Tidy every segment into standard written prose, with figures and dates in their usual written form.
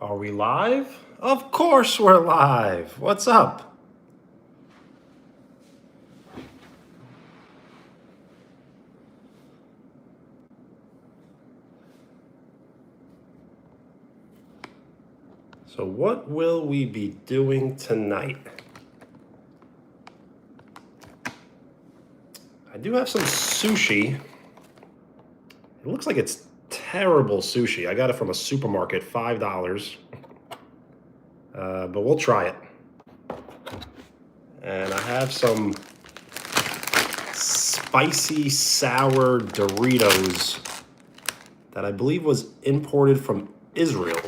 Are we live? Of course we're live. What's up? So what will we be doing tonight? I do have some sushi. It looks like it's terrible sushi. I got it from a supermarket, $5. But we'll try it. And I have some spicy sour Doritos that I believe was imported from Israel.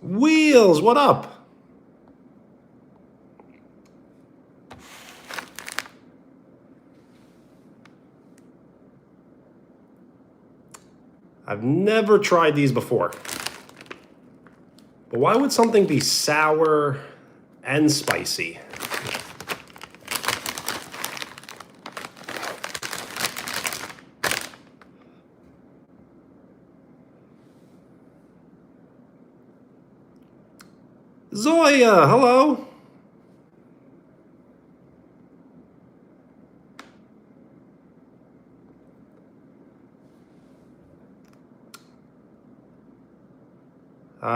Wheels, what up? I've never tried these before. But why would something be sour and spicy? Zoya, hello.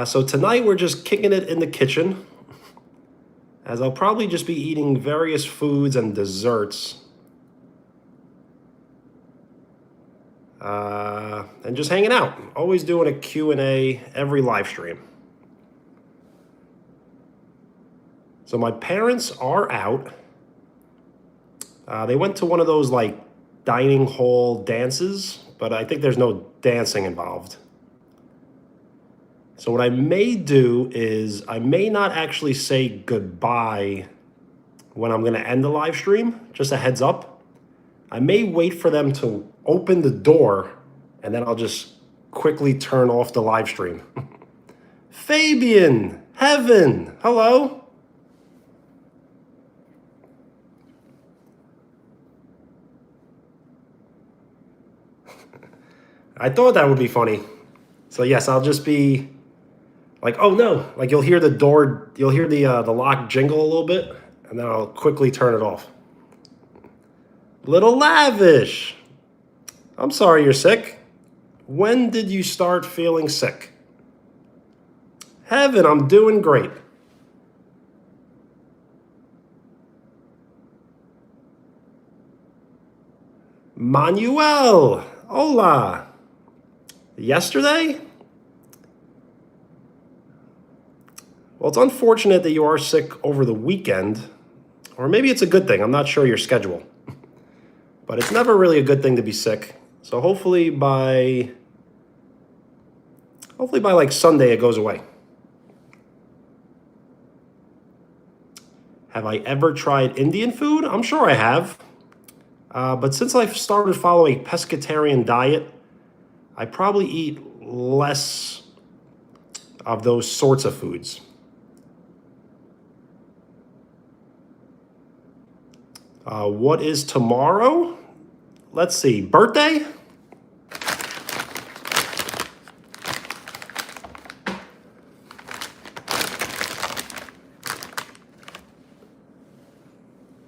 So tonight we're just kicking it in the kitchen, as I'll probably just be eating various foods and desserts. And just hanging out. Always doing a Q&A every live stream. So my parents are out. They went to one of those like dining hall dances, but I think there's no dancing involved. So what I may do is I may not actually say goodbye when I'm going to end the live stream, just a heads up. I may wait for them to open the door and then I'll just quickly turn off the live stream. Fabian, Heaven, hello. I thought that would be funny. So yes, I'll just be like, oh no, like you'll hear the door, you'll hear the lock jingle a little bit, and then I'll quickly turn it off. Little Lavish, I'm sorry you're sick. When did you start feeling sick? Heaven, I'm doing great. Manuel, hola. Yesterday? Well, it's unfortunate that you are sick over the weekend, or maybe it's a good thing. I'm not sure your schedule. But it's never really a good thing to be sick. So hopefully by like Sunday it goes away. Have I ever tried Indian food? I'm sure I have. But since I've started following a pescatarian diet, I probably eat less of those sorts of foods. What is tomorrow? Let's see, birthday?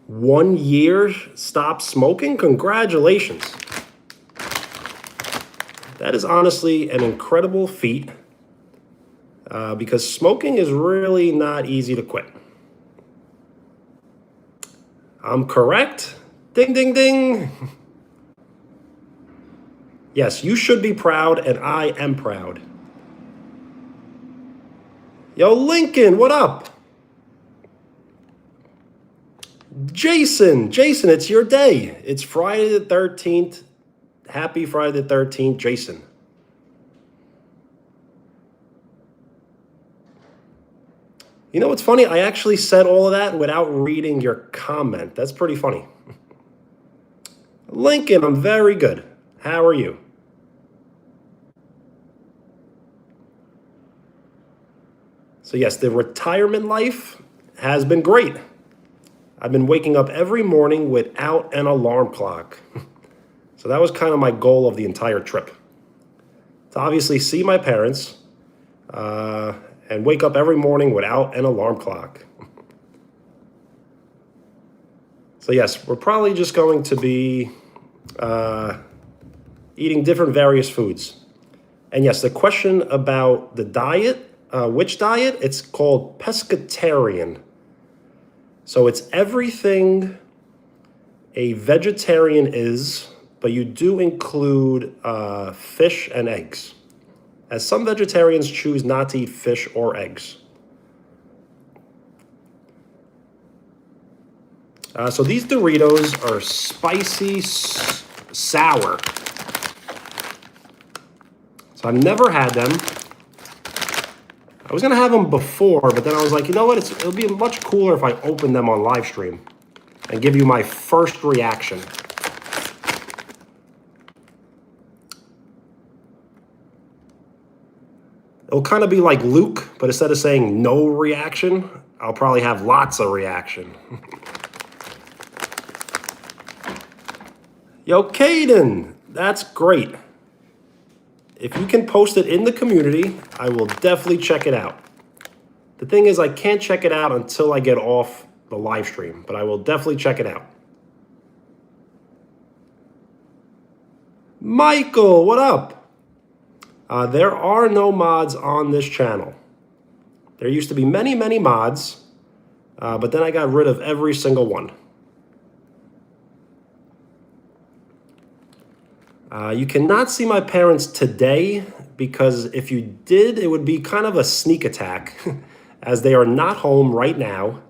One year stop smoking? Congratulations. That is honestly an incredible feat because smoking is really not easy to quit. I'm correct? Ding, ding, ding. Yes, you should be proud, and I am proud. Yo, Lincoln, what up? Jason, it's your day. It's Friday the 13th. Happy Friday the 13th, Jason. You know what's funny? I actually said all of that without reading your comment. That's pretty funny. Lincoln, I'm very good. How are you? So yes, the retirement life has been great. I've been waking up every morning without an alarm clock. So that was kind of my goal of the entire trip. To obviously see my parents, and wake up every morning without an alarm clock. So yes, we're probably just going to be eating different various foods. And yes, the question about the diet, which diet? It's called pescatarian. So it's everything a vegetarian is, but you do include fish and eggs, as some vegetarians choose not to eat fish or eggs. So these Doritos are spicy sour. So I've never had them. I was gonna have them before, but then I was like, you know what? It'll be much cooler if I open them on live stream and give you my first reaction. It'll kind of be like Luke, but instead of saying no reaction, I'll probably have lots of reaction. Yo, Caden, that's great. If you can post it in the community, I will definitely check it out. The thing is, I can't check it out until I get off the live stream, but I will definitely check it out. Michael, what up? There are no mods on this channel. There used to be many, many mods, but then I got rid of every single one. You cannot see my parents today because if you did, it would be kind of a sneak attack as they are not home right now.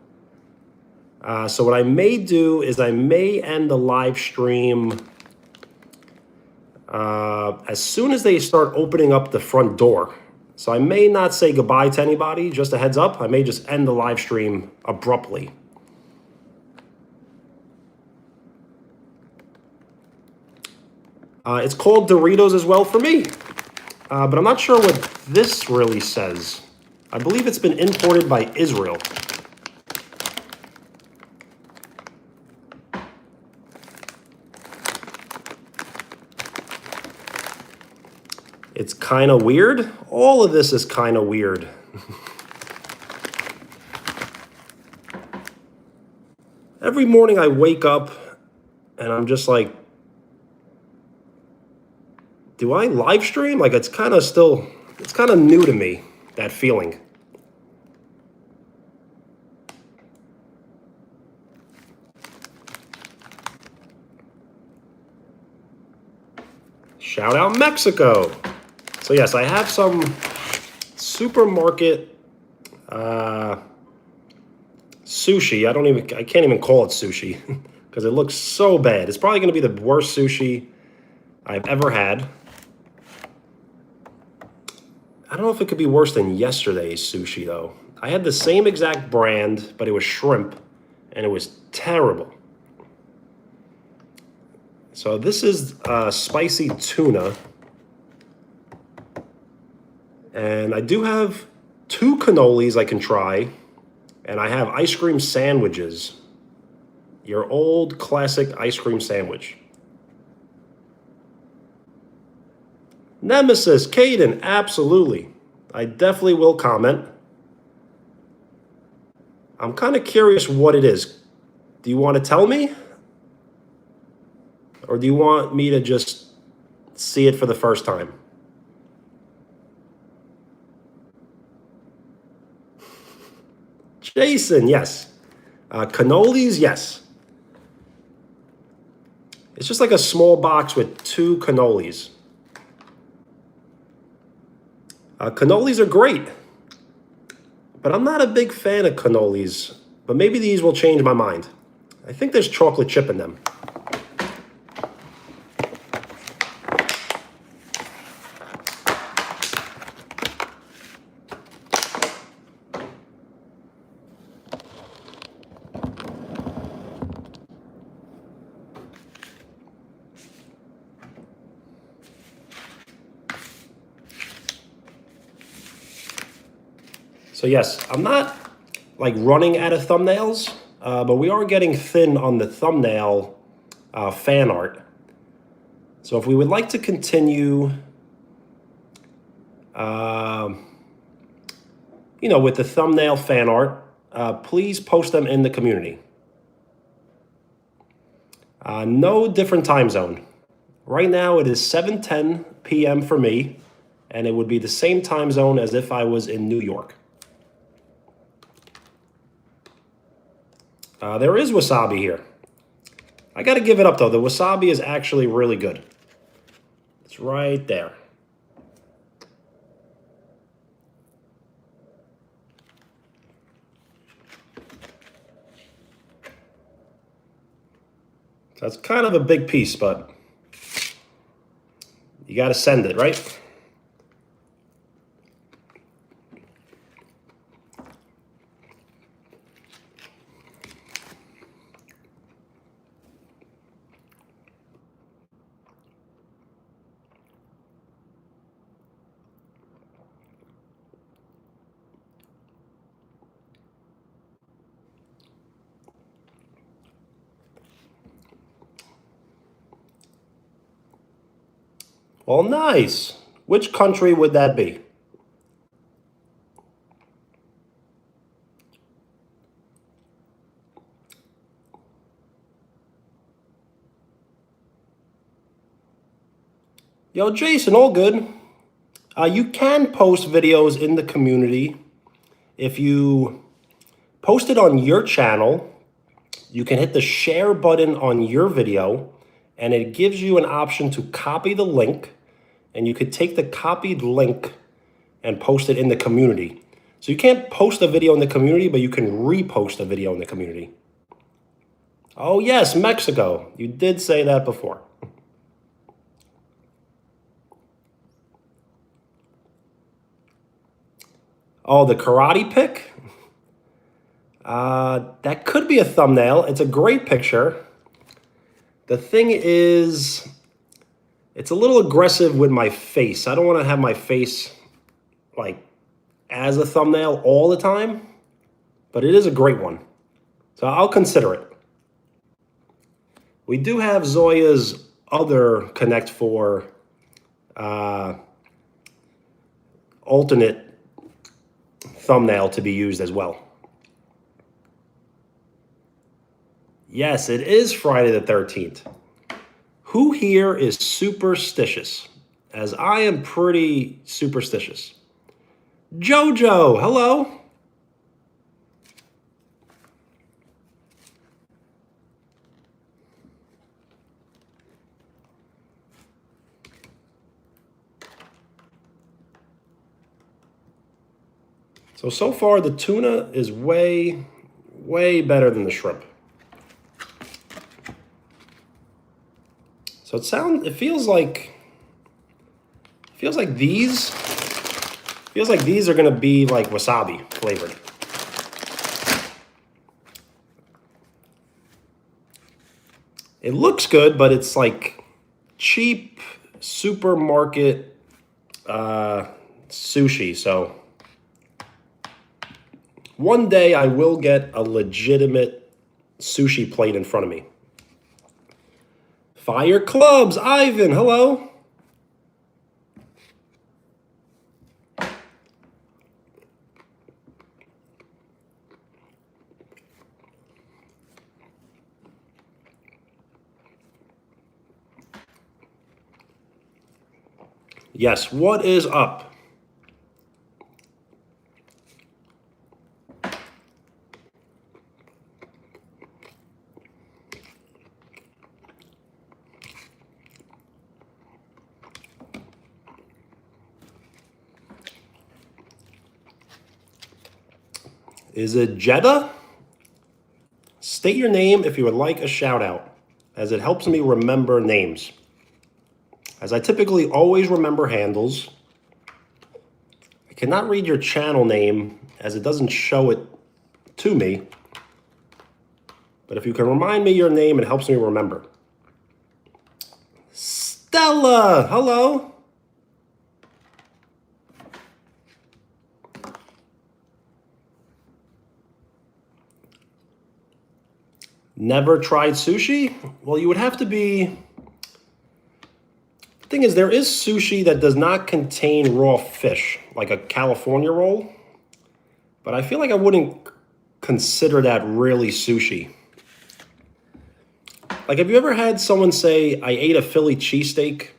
So what I may do is I may end the live stream as soon as they start opening up the front door. So I may not say goodbye to anybody, just a heads up. I may just end the live stream abruptly. It's called Doritos as well for me, but I'm not sure what this really says. I believe it's been imported by Israel. It's kind of weird. All of this is kind of weird. Every morning I wake up and I'm just like, do I live stream? Like it's kind of new to me, that feeling. Shout out Mexico. So yes, I have some supermarket sushi. I can't even call it sushi because it looks so bad. It's probably going to be the worst sushi I've ever had. I don't know if it could be worse than yesterday's sushi though. I had the same exact brand, but it was shrimp and it was terrible. So this is spicy tuna. And I do have 2 cannolis I can try. And I have ice cream sandwiches. Your old classic ice cream sandwich. Nemesis, Caden, absolutely. I definitely will comment. I'm kind of curious what it is. Do you want to tell me? Or do you want me to just see it for the first time? Jason, yes. Cannolis, yes. It's just like a small box with 2 cannolis. Cannolis are great, but I'm not a big fan of cannolis, but maybe these will change my mind. I think there's chocolate chip in them. So yes, I'm not like running out of thumbnails, but we are getting thin on the thumbnail fan art. So if we would like to continue with the thumbnail fan art, please post them in the community. No different time zone. Right now it is 7:10 p.m. for me, and it would be the same time zone as if I was in New York. There is wasabi here. I got to give it up, though. The wasabi is actually really good. It's right there. That's kind of a big piece, but you got to send it, right? Well, nice. Which country would that be? Yo, Jason, all good. You can post videos in the community. If you post it on your channel, you can hit the share button on your video, and it gives you an option to copy the link, and you could take the copied link and post it in the community. So you can't post a video in the community, but you can repost a video in the community. Oh yes, Mexico. You did say that before. Oh, the karate pick? That could be a thumbnail. It's a great picture. The thing is, it's a little aggressive with my face. I don't want to have my face like as a thumbnail all the time, but it is a great one. So I'll consider it. We do have Zoya's other Connect 4 alternate thumbnail to be used as well. Yes, it is Friday the 13th. Who here is superstitious? As I am pretty superstitious. Jojo, hello. So far the tuna is way better than the shrimp. So it feels like these are gonna be like wasabi flavored. It looks good, but it's like cheap supermarket sushi. So one day I will get a legitimate sushi plate in front of me. Fire Clubs, Ivan, hello. Yes, what is up? Is it Jeddah? State your name if you would like a shout out, as it helps me remember names. As I typically always remember handles. I cannot read your channel name as it doesn't show it to me. But if you can remind me your name, it helps me remember. Stella, hello. Never tried sushi? Well, you would have to be... The thing is, there is sushi that does not contain raw fish, like a California roll. but I feel like I wouldn't consider that really sushi. Like, have you ever had someone say, I ate a Philly cheesesteak,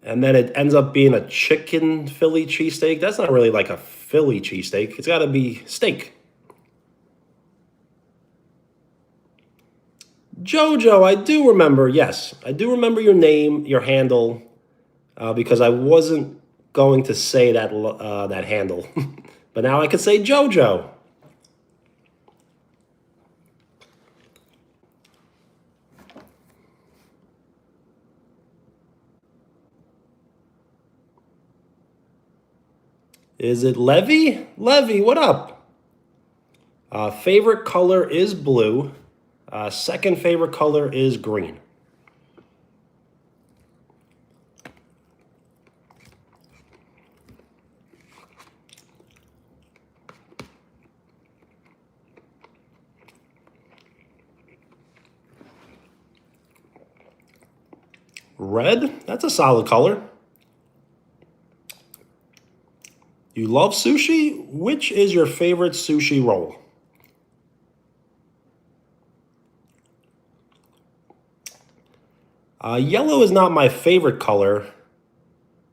and then it ends up being a chicken Philly cheesesteak? That's not really like a Philly cheesesteak. It's got to be steak. Jojo, I do remember. Yes, I do remember your name, your handle, because I wasn't going to say that handle, but now I could say Jojo. Is it Levy? Levy, what up? Favorite color is blue. Second favorite color is green. Red? That's a solid color. You love sushi? Which is your favorite sushi roll? Yellow is not my favorite color,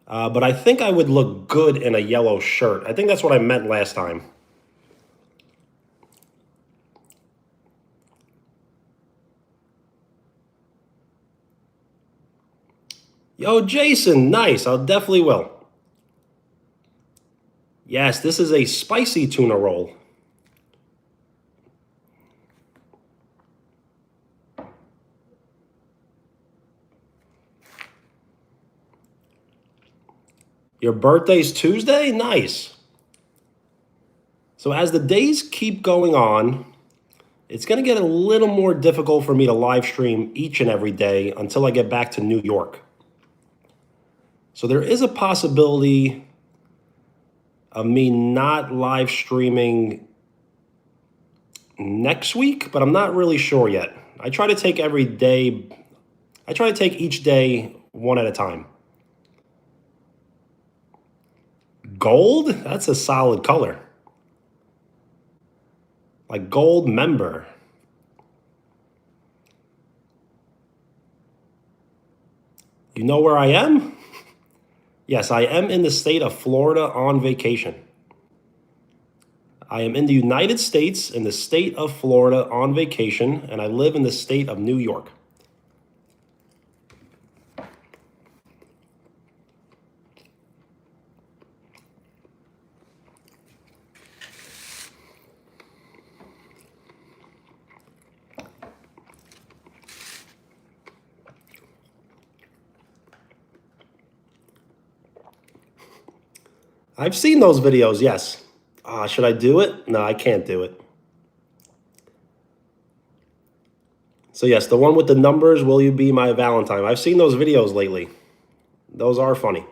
but I think I would look good in a yellow shirt. I think that's what I meant last time. Yo, Jason, nice. I'll definitely will. Yes, this is a spicy tuna roll. Your birthday's Tuesday? Nice. So as the days keep going on, it's going to get a little more difficult for me to live stream each and every day until I get back to New York. So there is a possibility of me not live streaming next week, but I'm not really sure yet. I try to take each day one at a time. Gold? That's a solid color. Like gold member. You know where I am? Yes, I am in the state of Florida on vacation. I am in the United States, in the state of Florida on vacation, and I live in the state of New York. I've seen those videos, yes. Should I do it? No, I can't do it. So yes, the one with the numbers, will you be my Valentine? I've seen those videos lately. Those are funny.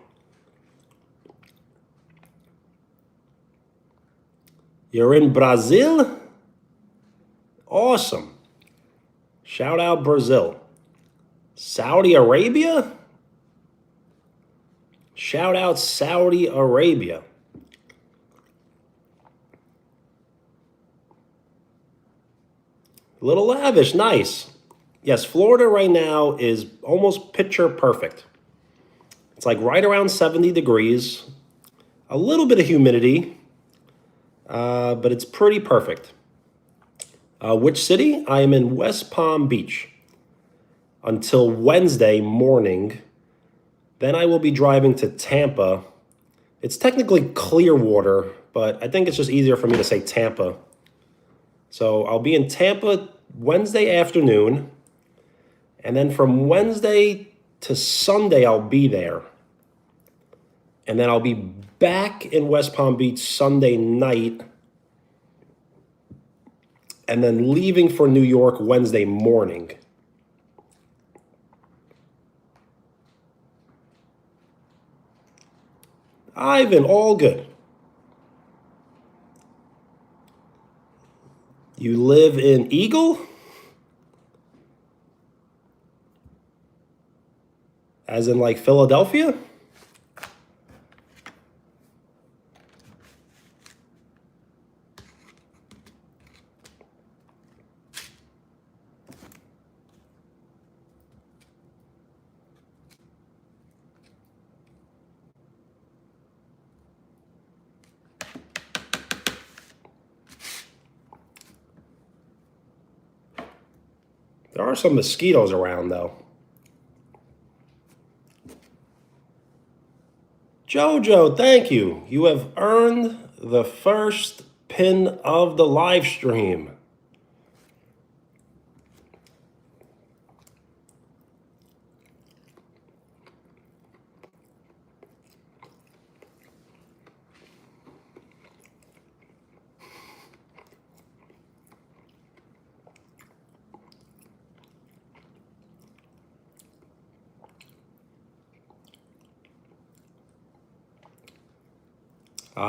You're in Brazil? Awesome. Shout out Brazil. Saudi Arabia? Shout out Saudi Arabia. A little lavish, nice. Yes, Florida right now is almost picture perfect. It's like right around 70 degrees, a little bit of humidity, but it's pretty perfect. Which city? I am in West Palm Beach until Wednesday morning. Then I will be driving to Tampa. It's technically Clearwater, but I think it's just easier for me to say Tampa. So I'll be in Tampa Wednesday afternoon. And then from Wednesday to Sunday, I'll be there. And then I'll be back in West Palm Beach Sunday night. And then leaving for New York Wednesday morning. Ivan, all good. You live in Eagle? As in like Philadelphia? There are some mosquitoes around, though. Jojo, thank you. You have earned the first pin of the live stream.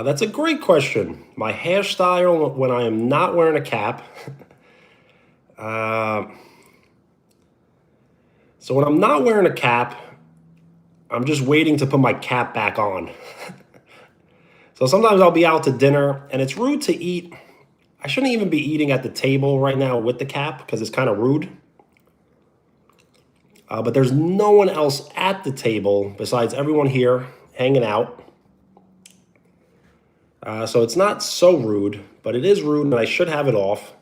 That's a great question. My hairstyle when I am not wearing a cap. So when I'm not wearing a cap, I'm just waiting to put my cap back on. So sometimes I'll be out to dinner, and it's rude to eat. I shouldn't even be eating at the table right now with the cap because it's kind of rude. But there's no one else at the table besides everyone here hanging out. So it's not so rude, but it is rude, and I should have it off.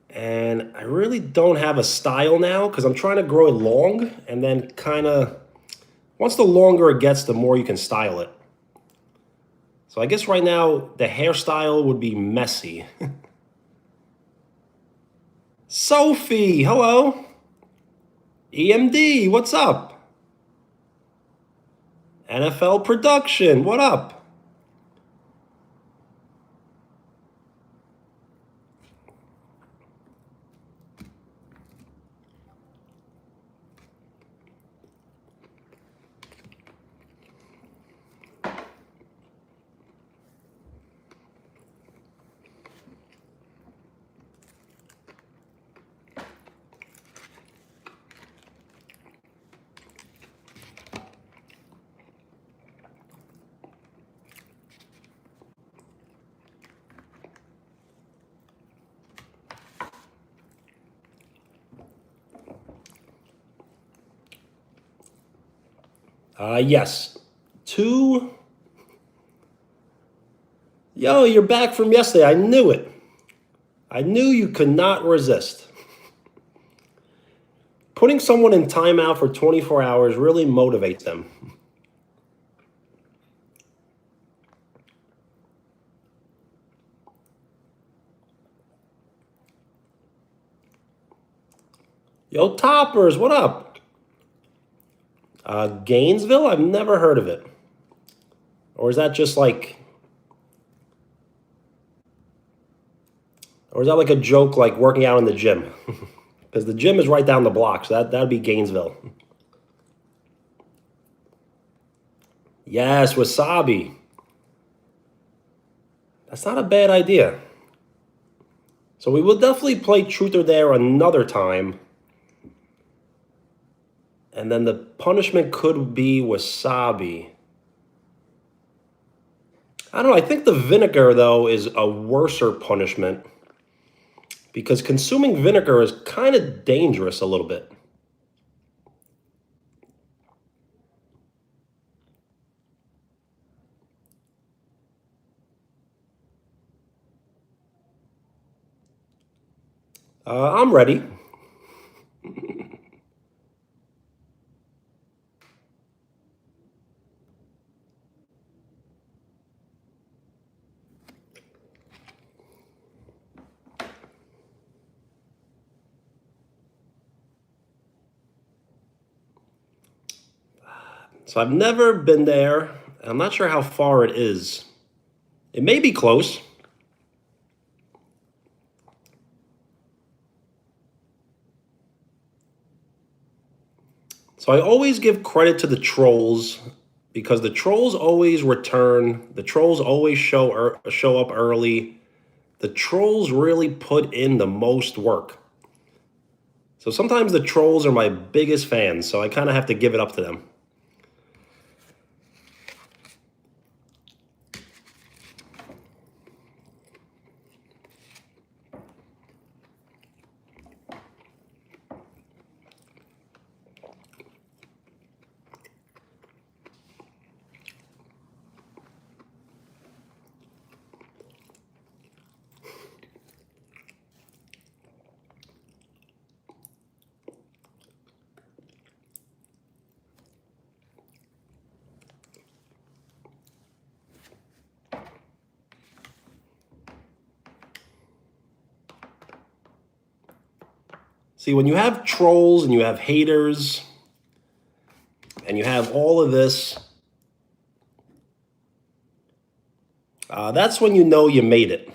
And I really don't have a style now because I'm trying to grow it long, and then kind of, once the longer it gets, the more you can style it. So I guess right now the hairstyle would be messy. Sophie, hello. EMD, what's up? NFL Production, what up? Yes. Two. Yo, you're back from yesterday. I knew it. I knew you could not resist. Putting someone in timeout for 24 hours really motivates them. Yo, Toppers, what up? Gainesville? I've never heard of it. Or is that just like... Or is that like a joke like working out in the gym? Because the gym is right down the block, so that'd be Gainesville. Yes, wasabi. That's not a bad idea. So we will definitely play Truth or Dare another time. And then the punishment could be wasabi. I don't know. I think the vinegar, though, is a worser punishment. Because consuming vinegar is kind of dangerous a little bit. I'm ready. So I've never been there. I'm not sure how far it is. It may be close. So I always give credit to the trolls because the trolls always return. The trolls always show up early. The trolls really put in the most work. So sometimes the trolls are my biggest fans, so I kind of have to give it up to them. See, when you have trolls and you have haters and you have all of this, that's when you know you made it.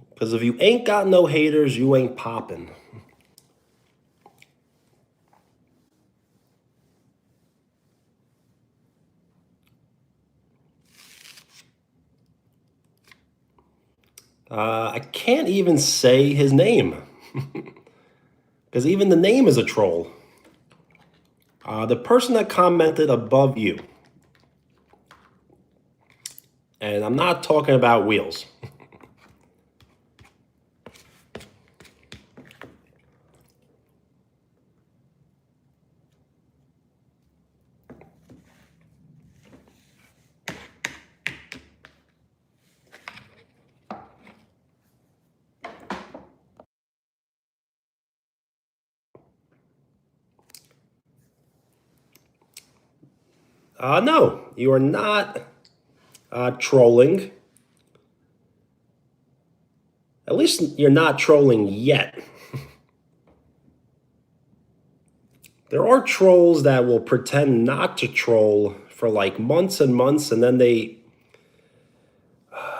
Because if you ain't got no haters, you ain't popping. I can't even say his name. Because even the name is a troll. The person that commented above you. And I'm not talking about Wheels. No, you are not trolling. At least you're not trolling yet. There are trolls that will pretend not to troll for like months and months, and then they,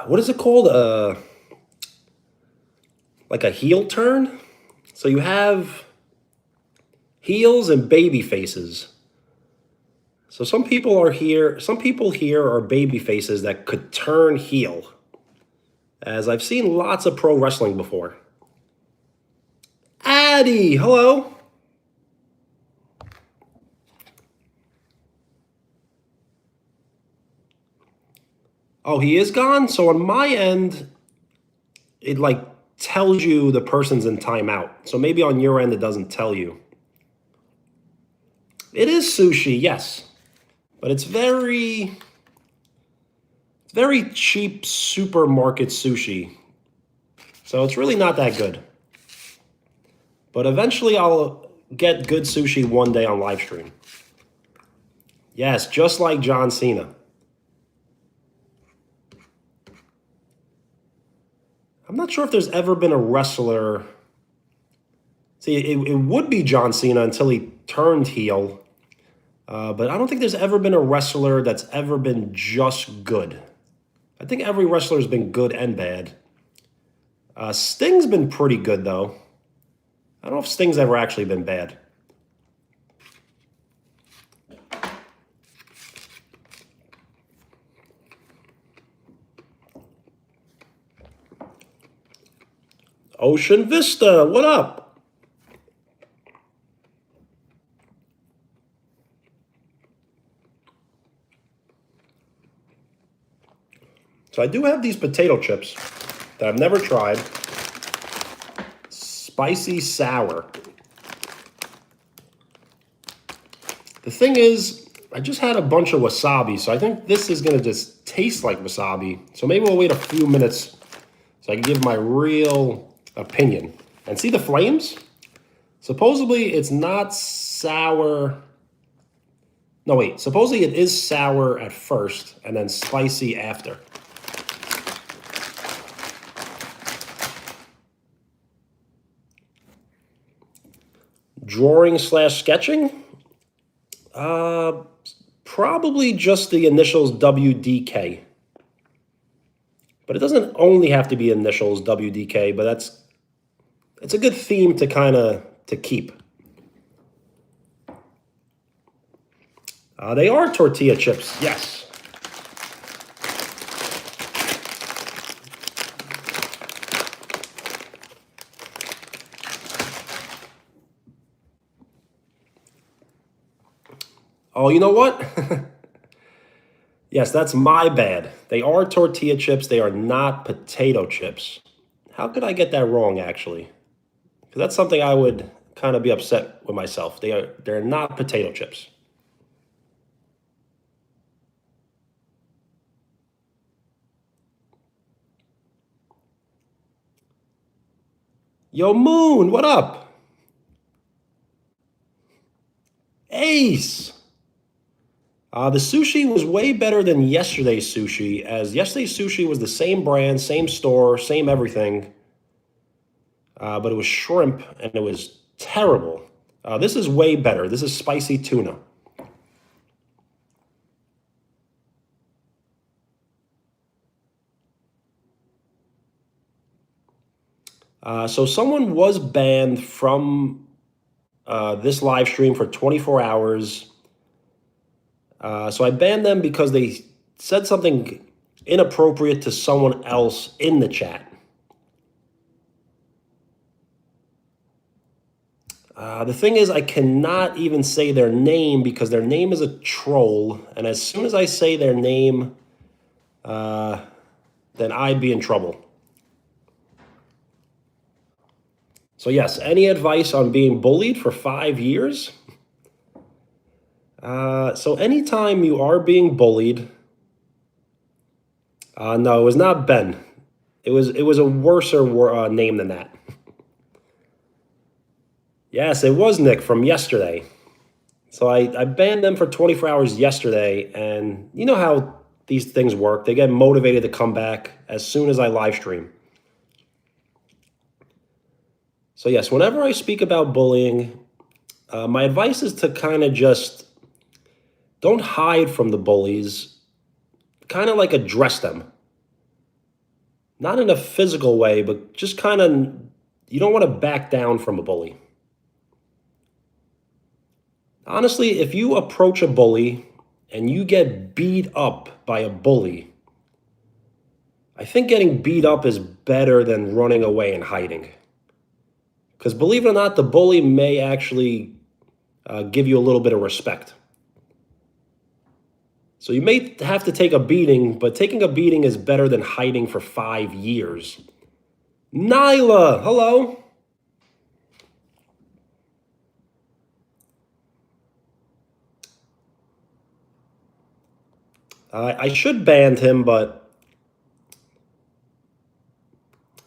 what is it called? Like a heel turn? So you have heels and baby faces. So some people here are baby faces that could turn heel. As I've seen lots of pro wrestling before. Addy, hello. Oh, he is gone? So on my end, it like tells you the person's in timeout. So maybe on your end, it doesn't tell you. It is sushi, yes. But it's very cheap supermarket sushi. So it's really not that good. But eventually I'll get good sushi one day on live stream. Yes, just like John Cena. I'm not sure if there's ever been a wrestler. See, it would be John Cena until he turned heel. But I don't think there's ever been a wrestler that's ever been just good. I think every wrestler's been good and bad. Sting's been pretty good, though. I don't know if Sting's ever actually been bad. Ocean Vista, what up? So I do have these potato chips that I've never tried. Spicy sour. The thing is, I just had a bunch of wasabi, so I think this is going to just taste like wasabi. So maybe we'll wait a few minutes so I can give my real opinion. And see the flames? Supposedly it's not sour. No, wait. Supposedly it is sour at first and then spicy after. Drawing / sketching? Probably just the initials WDK. But it doesn't only have to be initials WDK, but it's a good theme to kind of to keep. They are tortilla chips, yes. Oh, you know what? Yes, that's my bad. They are tortilla chips. They are not potato chips. How could I get that wrong, actually? Because that's something I would kind of be upset with myself. They're not potato chips. Yo, Moon, what up? Ace! The sushi was way better than yesterday's sushi, as yesterday's sushi was the same brand, same store, same everything. But it was shrimp, and it was Terrible. This is way better. This is spicy tuna. So someone was banned from this live stream for 24 hours. So I banned them because they said something inappropriate to someone else in the chat. The thing is, I cannot even say their name because their name is a troll. And as soon as I say their name, then I'd be in trouble. So yes, any advice on being bullied for 5 years? So anytime you are being bullied, no, it was not Ben. It was a worser name than that. Yes, it was Nick from yesterday. So I banned them for 24 hours yesterday, and you know how these things work. They get motivated to come back as soon as I live stream. So yes, whenever I speak about bullying, my advice is to kind of just don't hide from the bullies, kind of like address them. Not in a physical way, but just kind of, you don't want to back down from a bully. Honestly, if you approach a bully and you get beat up by a bully, I think getting beat up is better than running away and hiding. Because believe it or not, the bully may actually give you a little bit of respect. So you may have to take a beating, but taking a beating is better than hiding for 5 years. Nyla, hello. I should ban him, but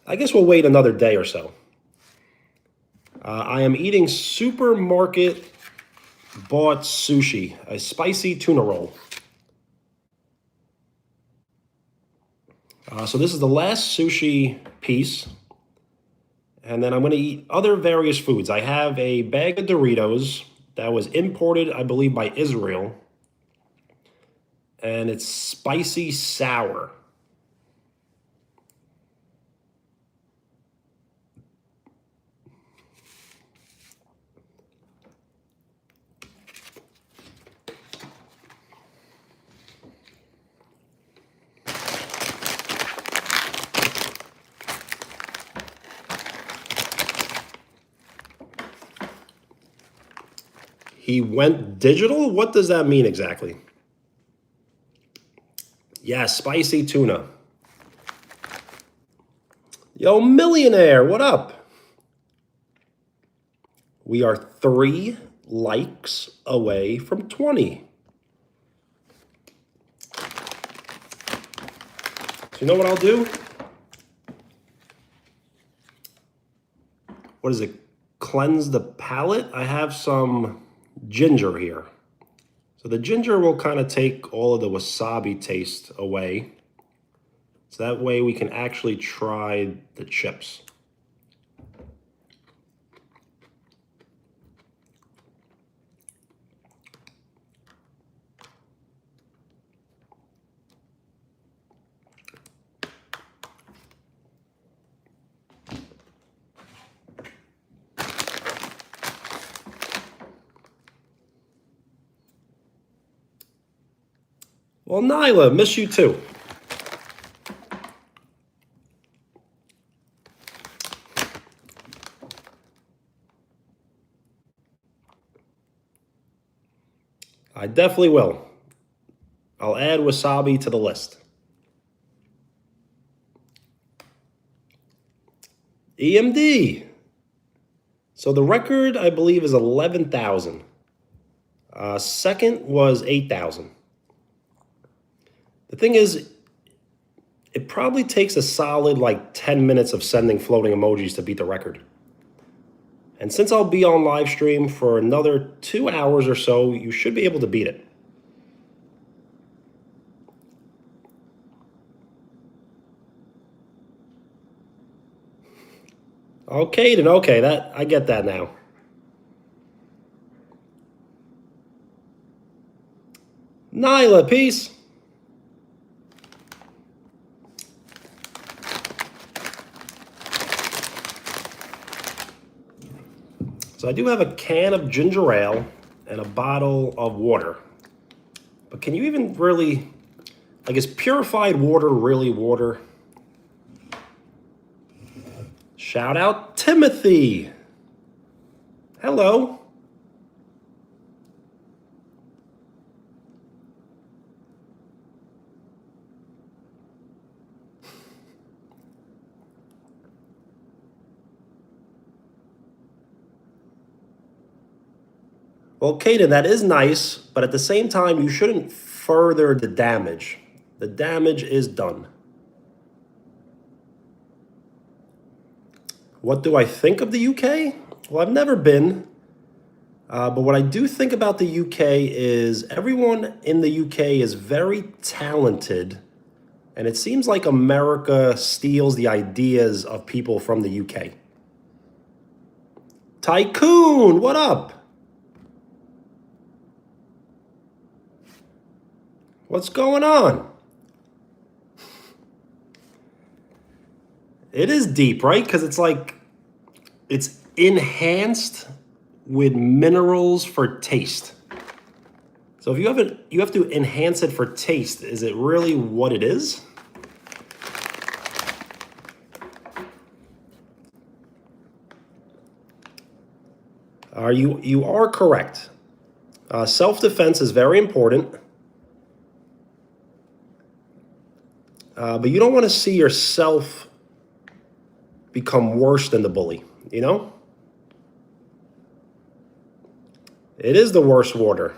I guess we'll wait another day or so. I am eating supermarket bought sushi, a spicy tuna roll. So this is the last sushi piece. And then I'm going to eat other various foods. I have a bag of Doritos that was imported, I believe, by Israel. And it's spicy sour. He went digital? What does that mean exactly? Yeah, spicy tuna. Yo, millionaire, what up? We are 3 likes away from 20. So you know what I'll do? What is it? Cleanse the palate? I have some ginger here. So the ginger will kind of take all of the wasabi taste away. So that way we can actually try the chips. Well, Nyla, miss you too. I definitely will. I'll add wasabi to the list. EMD. So the record, I believe, is 11,000. Second was 8,000. The thing is, it probably takes a solid like 10 minutes of sending floating emojis to beat the record. And since I'll be on live stream for another 2 hours or so, you should be able to beat it. Okay, then okay, that I get that now. Nyla, peace. So I do have a can of ginger ale and a bottle of water. But can you even really, like, is purified water really water? Shout out Timothy. Hello. Well, Kaden, that is nice, but at the same time, you shouldn't further the damage. The damage is done. What do I think of the UK? Well, I've never been. But what I do think about the UK is everyone in the UK is very talented. And it seems like America steals the ideas of people from the UK. Tycoon, what up? What's going on? It is deep, right? Because it's like, it's enhanced with minerals for taste. So if you have to enhance it for taste. Is it really what it is? You are correct. Self-defense is very important. But you don't want to see yourself become worse than the bully, you know? It is the worst water.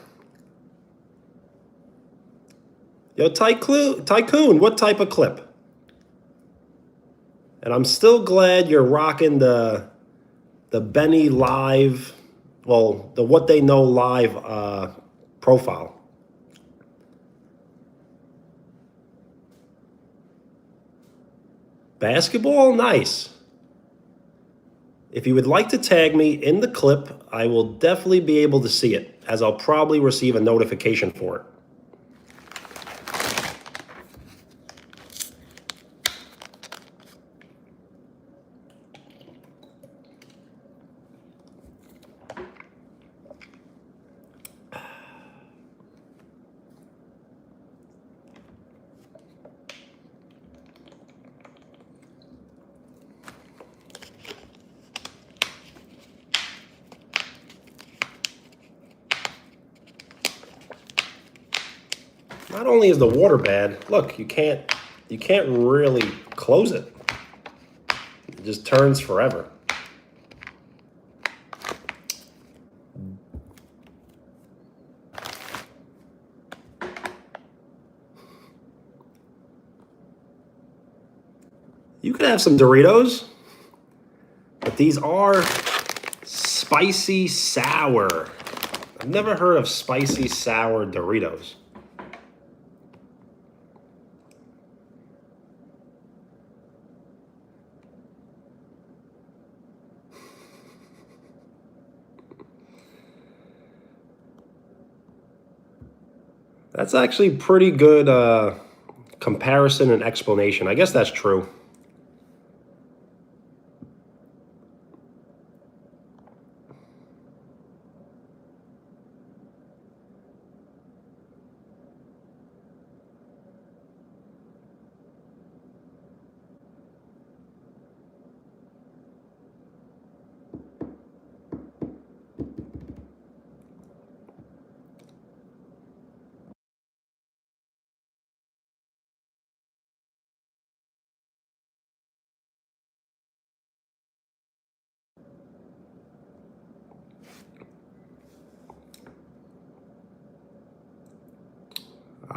Yo, Tycoon, what type of clip? And I'm still glad you're rocking the Benny Live, well, the What They Know Live profile. Basketball, nice. If you would like to tag me in the clip, I will definitely be able to see it, as I'll probably receive a notification for it. Not only is the water bad, look, you can't really close it. It just turns forever. You could have some Doritos, but these are spicy sour. I've never heard of spicy sour Doritos. That's actually pretty good comparison and explanation. I guess that's true.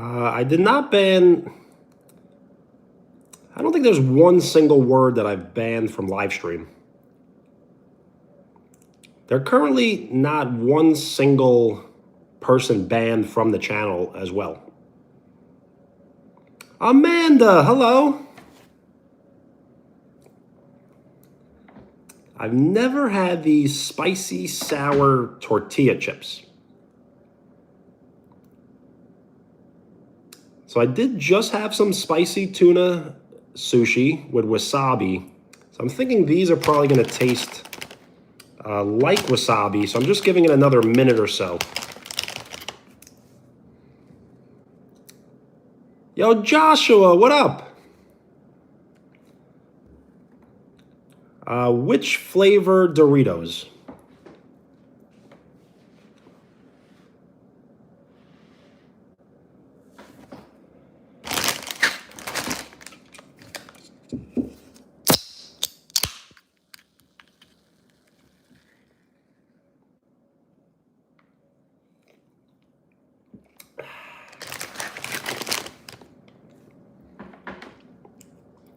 I did not ban. I don't think there's one single word that I've banned from Livestream. There are currently not one single person banned from the channel as well. Amanda, hello. I've never had these spicy sour tortilla chips. So I did just have some spicy tuna sushi with wasabi. So I'm thinking these are probably going to taste like wasabi. So I'm just giving it another minute or so. Yo, Joshua, what up? Which flavor Doritos?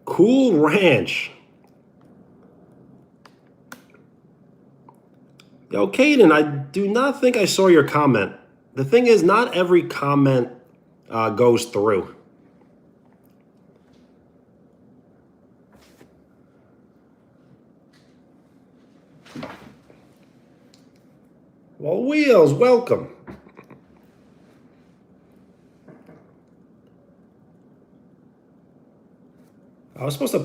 Cool Ranch. Yo, Caden, I do not think I saw your comment. The thing is, not every comment goes through. Well, Wheels, welcome. I was supposed to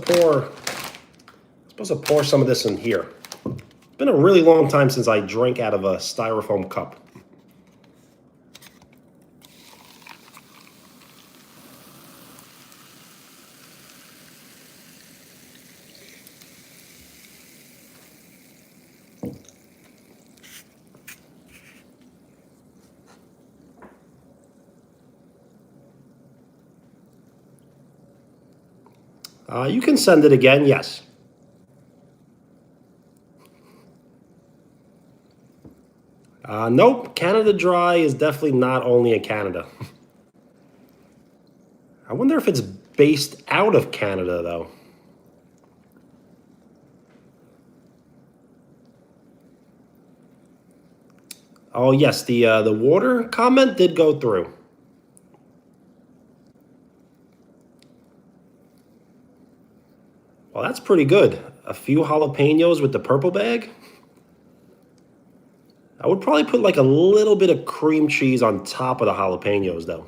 pour some of this in here. It's been a really long time since I drank out of a styrofoam cup. You can send it again, yes. Nope, Canada Dry is definitely not only in Canada. I wonder if it's based out of Canada, though. Oh, yes, the water comment did go through. Well, that's pretty good. A few jalapenos with the purple bag. I would probably put like a little bit of cream cheese on top of the jalapenos, though.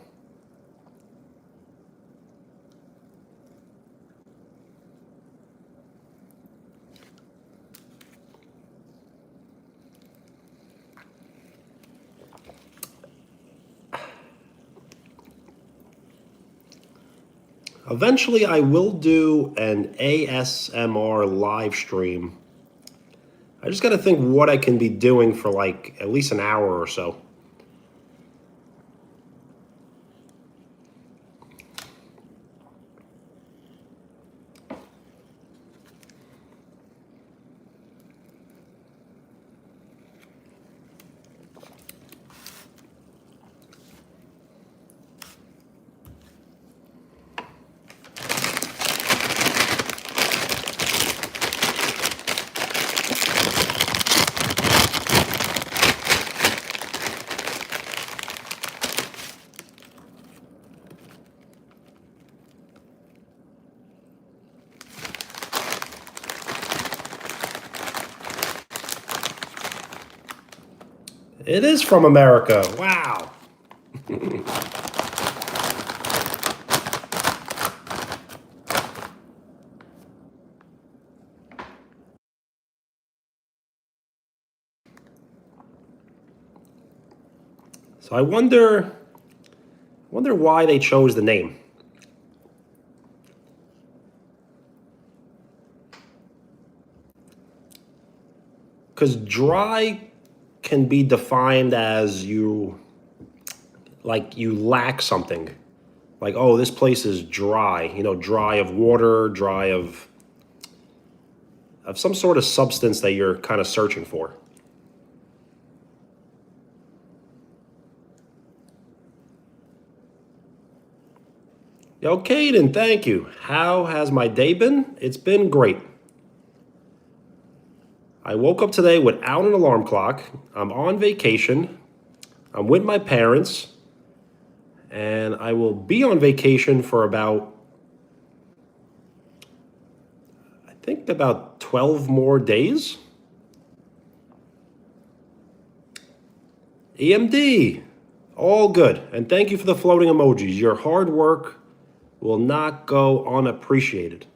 Eventually, I will do an ASMR live stream. I just got to think what I can be doing for like at least an hour or so. It is from America. Wow. So I wonder why they chose the name. Because dry can be defined as you lack something. Like, oh, this place is dry, dry of water, dry of some sort of substance that you're kind of searching for. Yo, Caden, thank you. How has my day been? It's been great. I woke up today without an alarm clock. I'm on vacation. I'm with my parents. And I will be on vacation for about 12 more days. EMD. All good. And thank you for the floating emojis. Your hard work will not go unappreciated.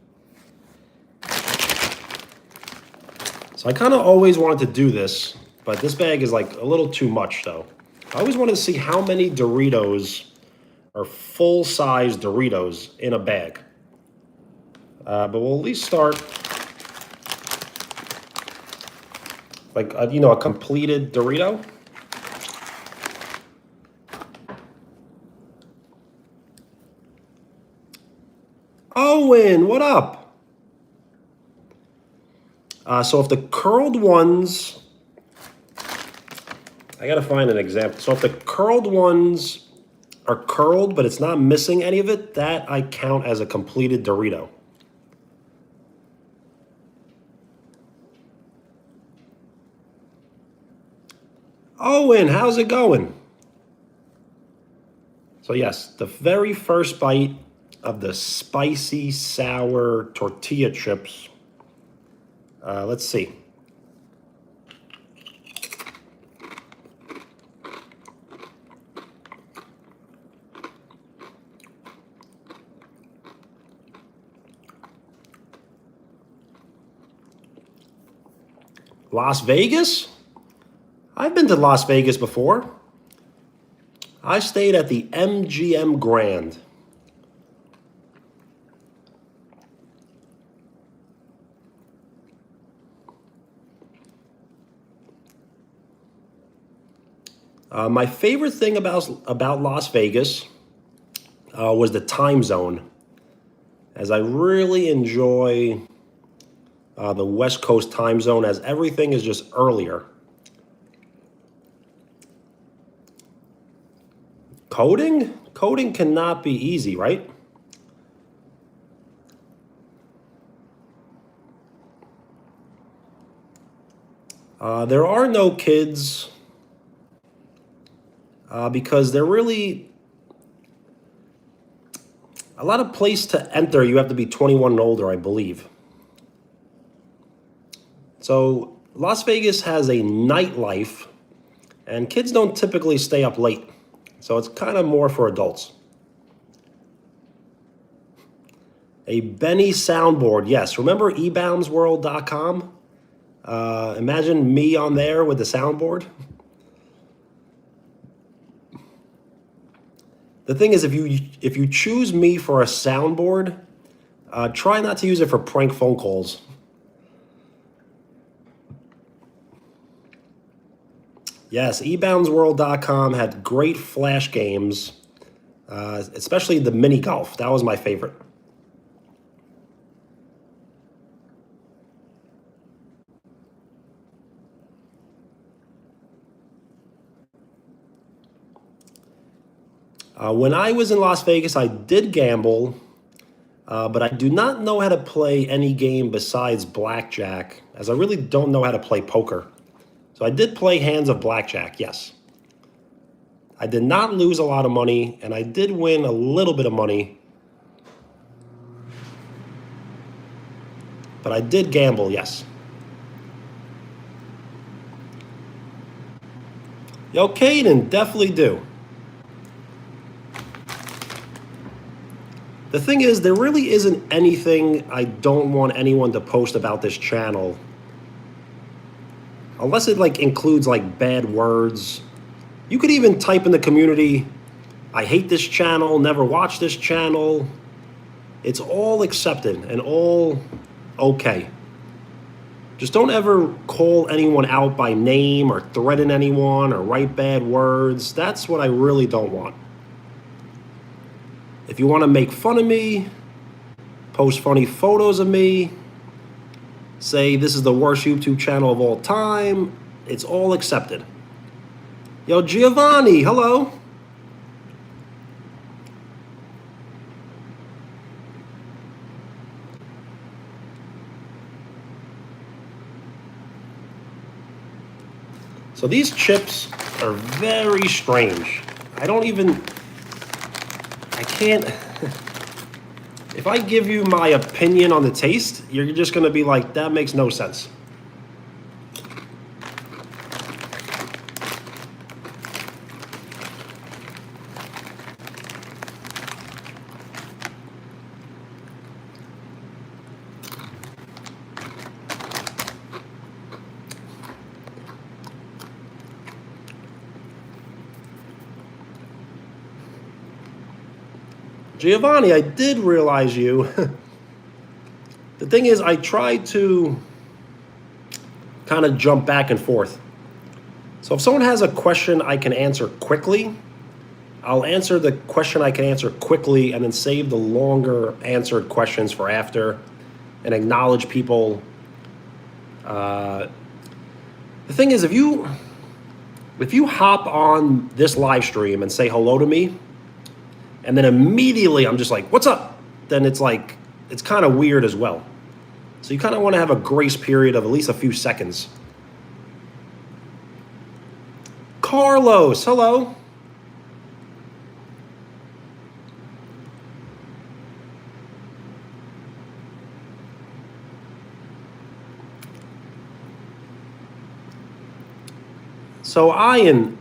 So I kind of always wanted to do this, but this bag is like a little too much though. I always wanted to see how many Doritos are full-size Doritos in a bag. But we'll at least start like, a completed Dorito. Owen, what up? So if the curled ones, I gotta find an example. So if the curled ones are curled, but it's not missing any of it, that I count as a completed Dorito. Owen, how's it going? So yes, the very first bite of the spicy sour tortilla chips. Let's see. Las Vegas? I've been to Las Vegas before. I stayed at the MGM Grand. My favorite thing about Las Vegas was the time zone, as I really enjoy the West Coast time zone, as everything is just earlier. Coding? Coding cannot be easy, right? There are no kids because they're really a lot of place to enter. You have to be 21 and older, I believe. So Las Vegas has a nightlife, and kids don't typically stay up late. So it's kind of more for adults. A Benny soundboard, yes. Remember eboundsworld.com? Imagine me on there with the soundboard. The thing is, if you choose me for a soundboard, try not to use it for prank phone calls. Yes, eboundsworld.com had great flash games, especially the mini golf. That was my favorite. When I was in Las Vegas, I did gamble, but I do not know how to play any game besides blackjack, as I really don't know how to play poker. So I did play hands of blackjack, yes. I did not lose a lot of money, and I did win a little bit of money. But I did gamble, yes. Yo, Caden, definitely do. The thing is, there really isn't anything I don't want anyone to post about this channel. Unless it includes bad words. You could even type in the community, I hate this channel, never watch this channel. It's all accepted and all okay. Just don't ever call anyone out by name or threaten anyone or write bad words. That's what I really don't want. If you want to make fun of me, post funny photos of me, say this is the worst YouTube channel of all time, it's all accepted. Yo, Giovanni, hello. So these chips are very strange. I can't, if I give you my opinion on the taste, you're just gonna be like, that makes no sense. Giovanni, I did realize you. The thing is, I tried to kind of jump back and forth. So if someone has a question I can answer quickly, I'll answer the question I can answer quickly and then save the longer answered questions for after and acknowledge people. The thing is, if you hop on this live stream and say hello to me, and then immediately I'm just like, what's up? Then it's like, it's kind of weird as well. So you kind of want to have a grace period of at least a few seconds. Carlos, hello. So Ian,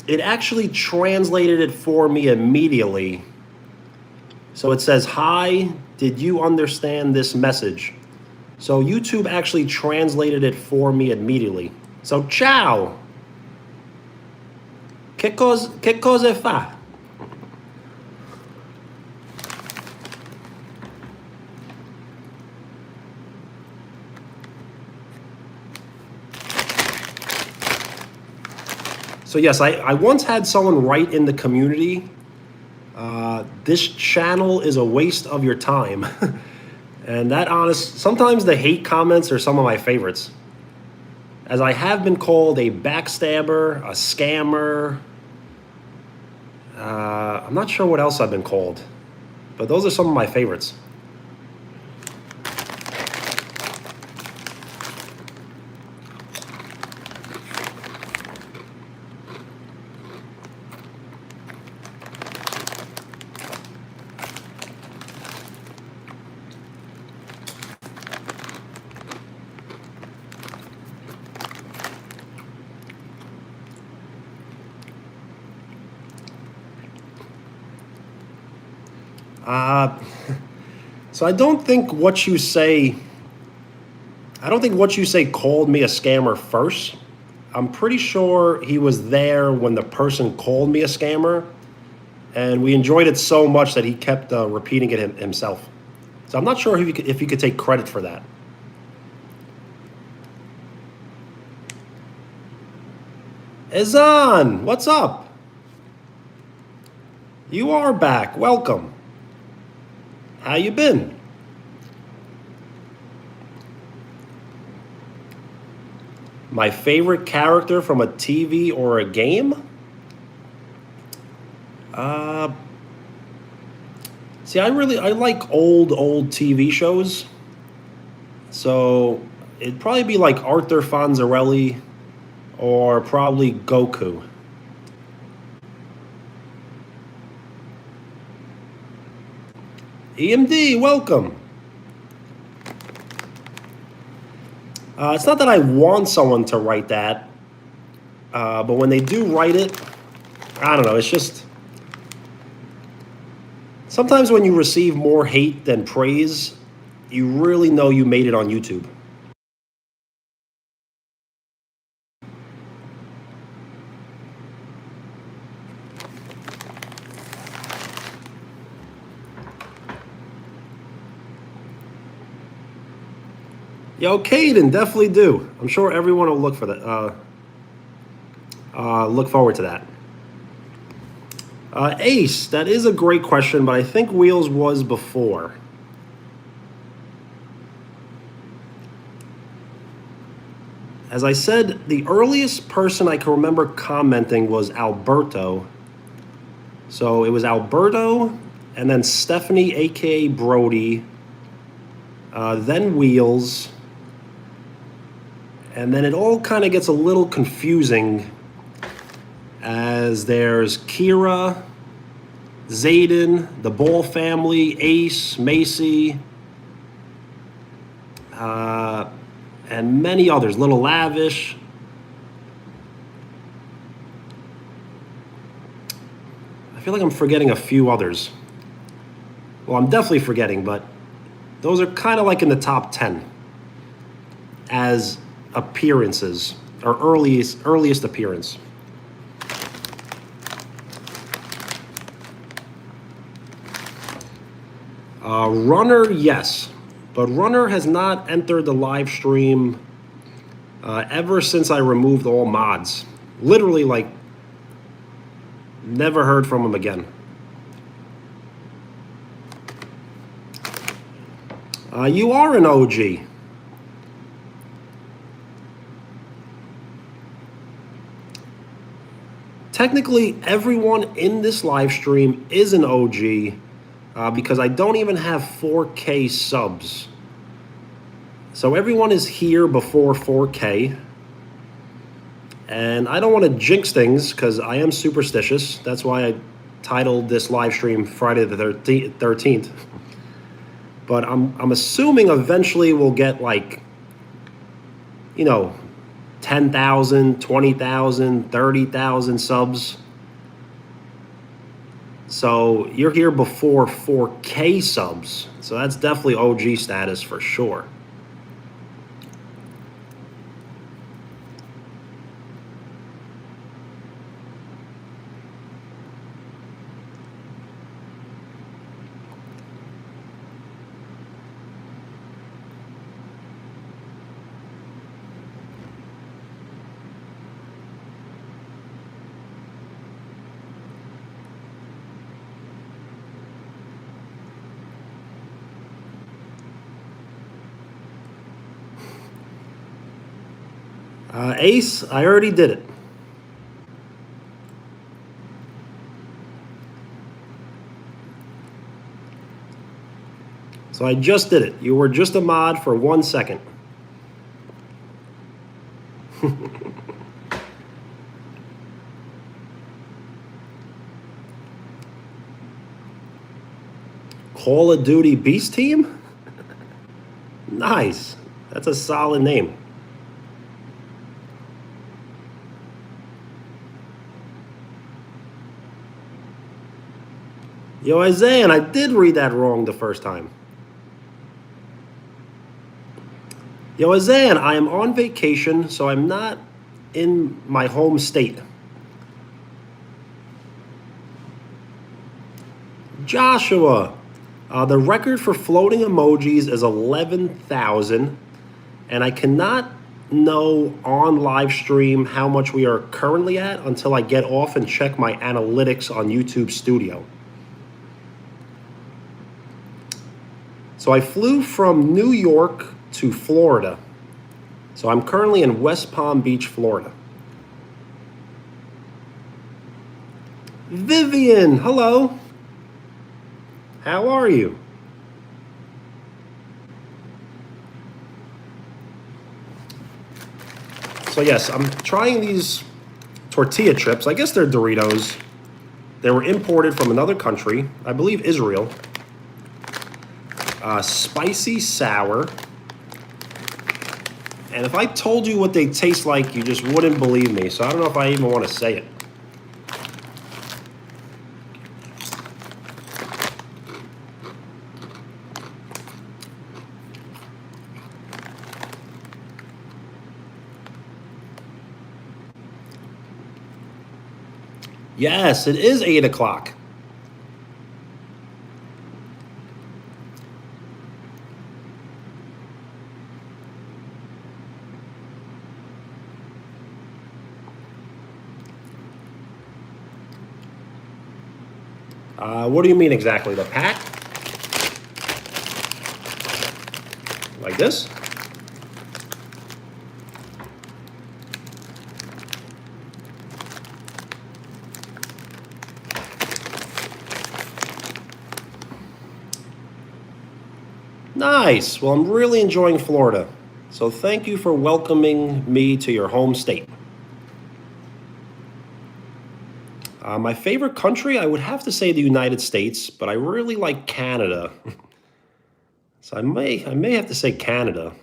it actually translated it for me immediately. So it says, hi, did you understand this message? So YouTube actually translated it for me immediately. So ciao. Che cosa fa? So yes, I once had someone write in the community, this channel is a waste of your time. And that sometimes the hate comments are some of my favorites. As I have been called a backstabber, a scammer. I'm not sure what else I've been called, but those are some of my favorites. So I don't think what you say called me a scammer first. I'm pretty sure he was there when the person called me a scammer, and we enjoyed it so much that he kept repeating it himself. So I'm not sure if you could take credit for that. Ezan, what's up? You are back. Welcome. How you been? My favorite character from a TV or a game? See, I like old TV shows. So it'd probably be like Arthur Fonzarelli or probably Goku. EMD, welcome. It's not that I want someone to write that, but when they do write it, I don't know, it's just... Sometimes when you receive more hate than praise, you really know you made it on YouTube. Yo, Caden, definitely do. I'm sure everyone will look for that. Look forward to that. Ace, that is a great question, but I think Wheels was before. As I said, the earliest person I can remember commenting was Alberto. So it was Alberto, and then Stephanie, aka Brody, then Wheels. And then it all kind of gets a little confusing as there's Kira, Zayden, the Ball family, Ace, Macy, and many others, Little Lavish. I feel like I'm forgetting a few others. Well, I'm definitely forgetting, but those are kind of like in the top 10 as appearances, or earliest Runner, yes. But Runner has not entered the live stream ever since I removed all mods. Literally, like, never heard from him again. You are an OG. Technically, everyone in this live stream is an OG because I don't even have 4K subs. So everyone is here before 4K. And I don't want to jinx things because I am superstitious. That's why I titled this live stream Friday the 13th. But I'm assuming eventually we'll get, like, you know, 10,000, 20,000, 30,000 subs. So you're here before 4K subs. So that's definitely OG status for sure. Ace, I already did it. So I just did it. You were just a mod for 1 second. Call of Duty Beast Team? Nice. That's a solid name. Yo, Isaiah, and I did read that wrong the first time. Yo, Isaiah, I am on vacation, so I'm not in my home state. Joshua, the record for floating emojis is 11,000, and I cannot know on live stream how much we are currently at until I get off and check my analytics on YouTube Studio. So I flew from New York to Florida. So I'm currently in West Palm Beach, Florida. Vivian, hello. How are you? So yes, I'm trying these tortilla chips. I guess they're Doritos. They were imported from another country, I believe Israel. Spicy sour. And if I told you what they taste like, you just wouldn't believe me. So I don't know if I even want to say it. Yes, it is 8 o'clock. What do you mean exactly? The pack? Like this? Nice. Well, I'm really enjoying Florida. So thank you for welcoming me to your home state. My favorite country, I would have to say the United States, but I really like Canada. So I may have to say Canada.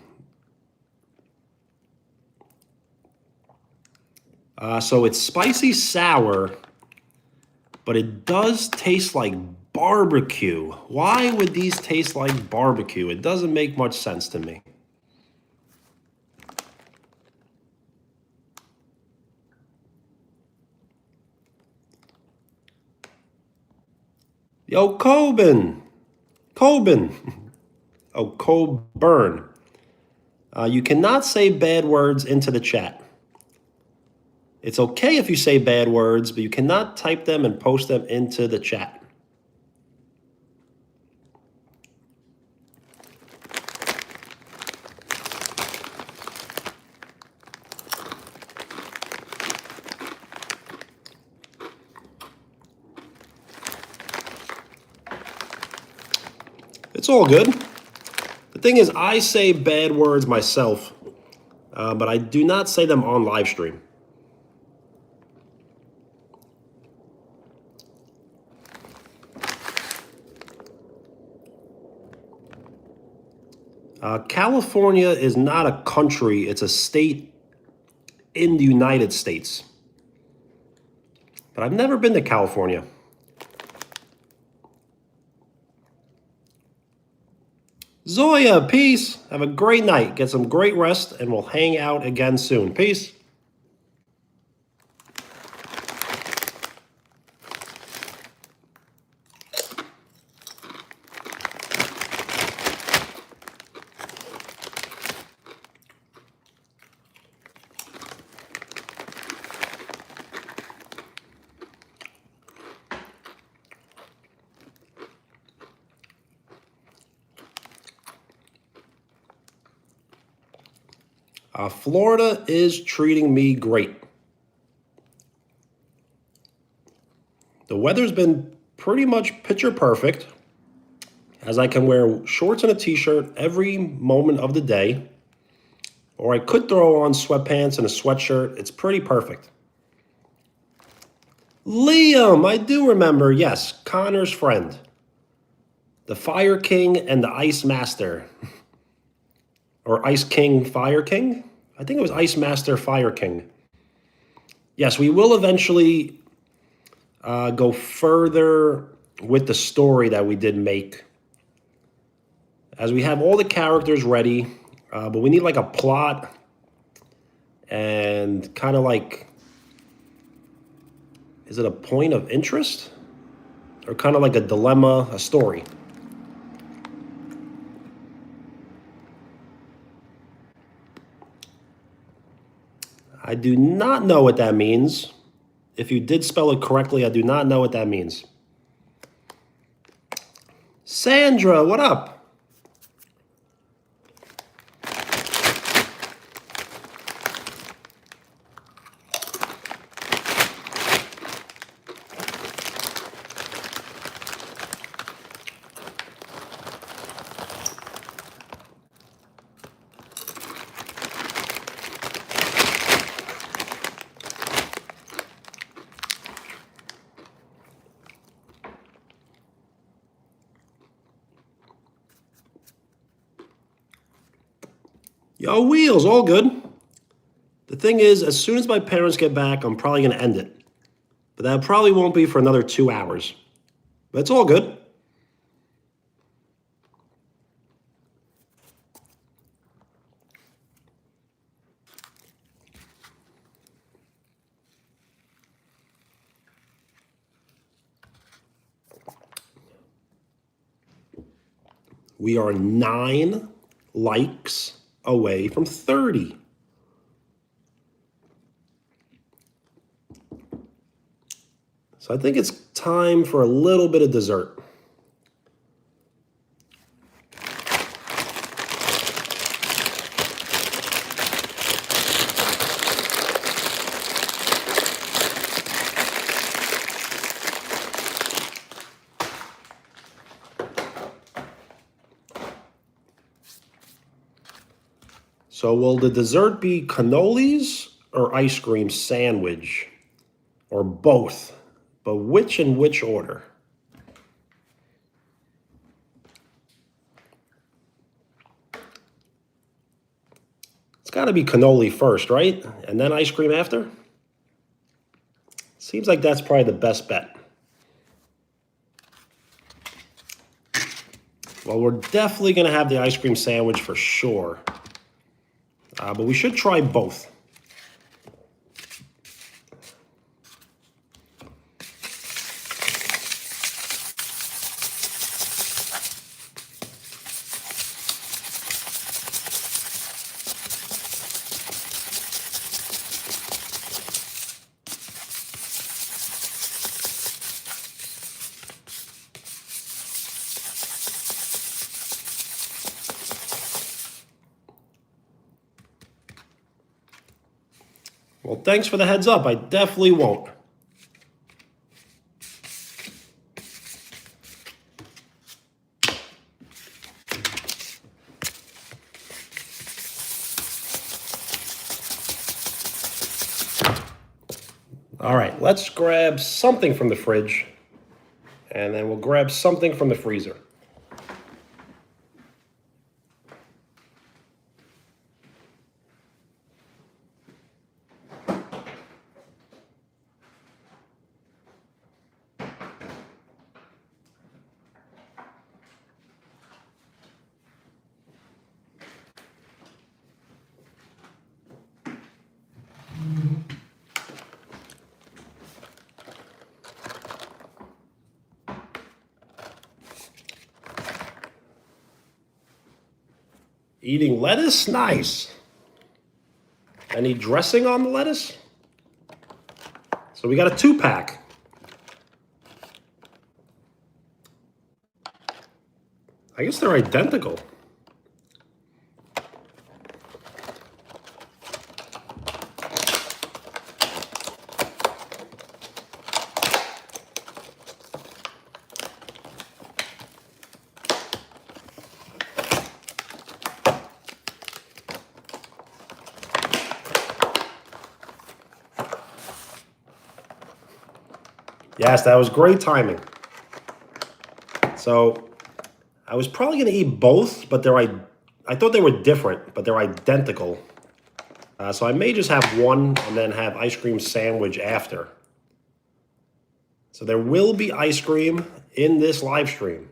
So it's spicy sour, but it does taste like barbecue. Why would these taste like barbecue? It doesn't make much sense to me. Yo, Coben. Coburn. Oh, Coburn. You cannot say bad words into the chat. It's okay if you say bad words, but you cannot type them and post them into the chat. It's all good. The thing is, I say bad words myself, but I do not say them on live stream. California is not a country, it's a state in the United States. But I've never been to California. Zoya, peace. Have a great night. Get some great rest, and we'll hang out again soon. Peace. Florida is treating me great. The weather's been pretty much picture perfect, as I can wear shorts and a t-shirt every moment of the day, or I could throw on sweatpants and a sweatshirt. It's pretty perfect. Liam, I do remember, yes, Connor's friend. The Fire King and the Ice Master. Or Ice King, Fire King? I think it was Ice Master, Fire King. Yes, we will eventually go further with the story that we did make. As we have all the characters ready, but we need like a plot and kind of like, is it a point of interest? Or kind of like a dilemma, a story? I do not know what that means. If you did spell it correctly, I do not know what that means. Sandra, what up? Yo, Wheels, all good. The thing is, as soon as my parents get back, I'm probably going to end it. But that probably won't be for another 2 hours. But it's all good. We are 9 likes away from 30. So I think it's time for a little bit of dessert. So will the dessert be cannolis or ice cream sandwich? Or both? But which in which order? It's got to be cannoli first, right? And then ice cream after? Seems like that's probably the best bet. Well, we're definitely going to have the ice cream sandwich for sure. But we should try both. Well, thanks for the heads up. I definitely won't. All right, let's grab something from the fridge, and then we'll grab something from the freezer. Eating lettuce? Nice. Any dressing on the lettuce? So we got a 2-pack. I guess they're identical. Yes, that was great timing. So I was probably going to eat both, but I thought they were different, but they're identical. So I may just have one and then have ice cream sandwich after. So there will be ice cream in this live stream.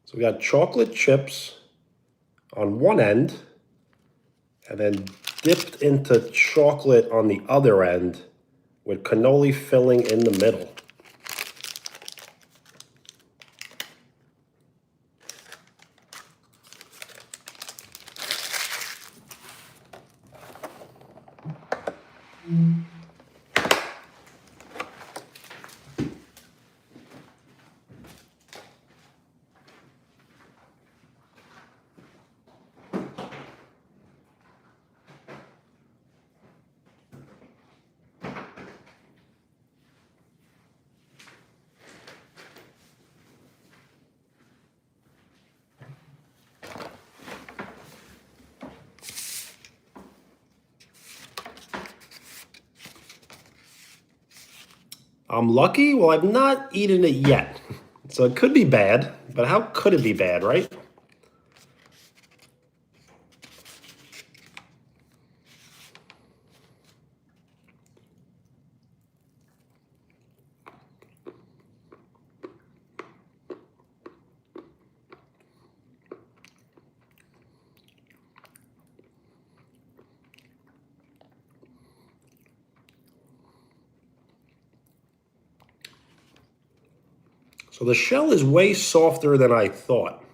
So we got chocolate chips on one end, and then dipped into chocolate on the other end with cannoli filling in the middle. I'm lucky? Well, I've not eaten it yet. So it could be bad, but how could it be bad, right? So the shell is way softer than I thought,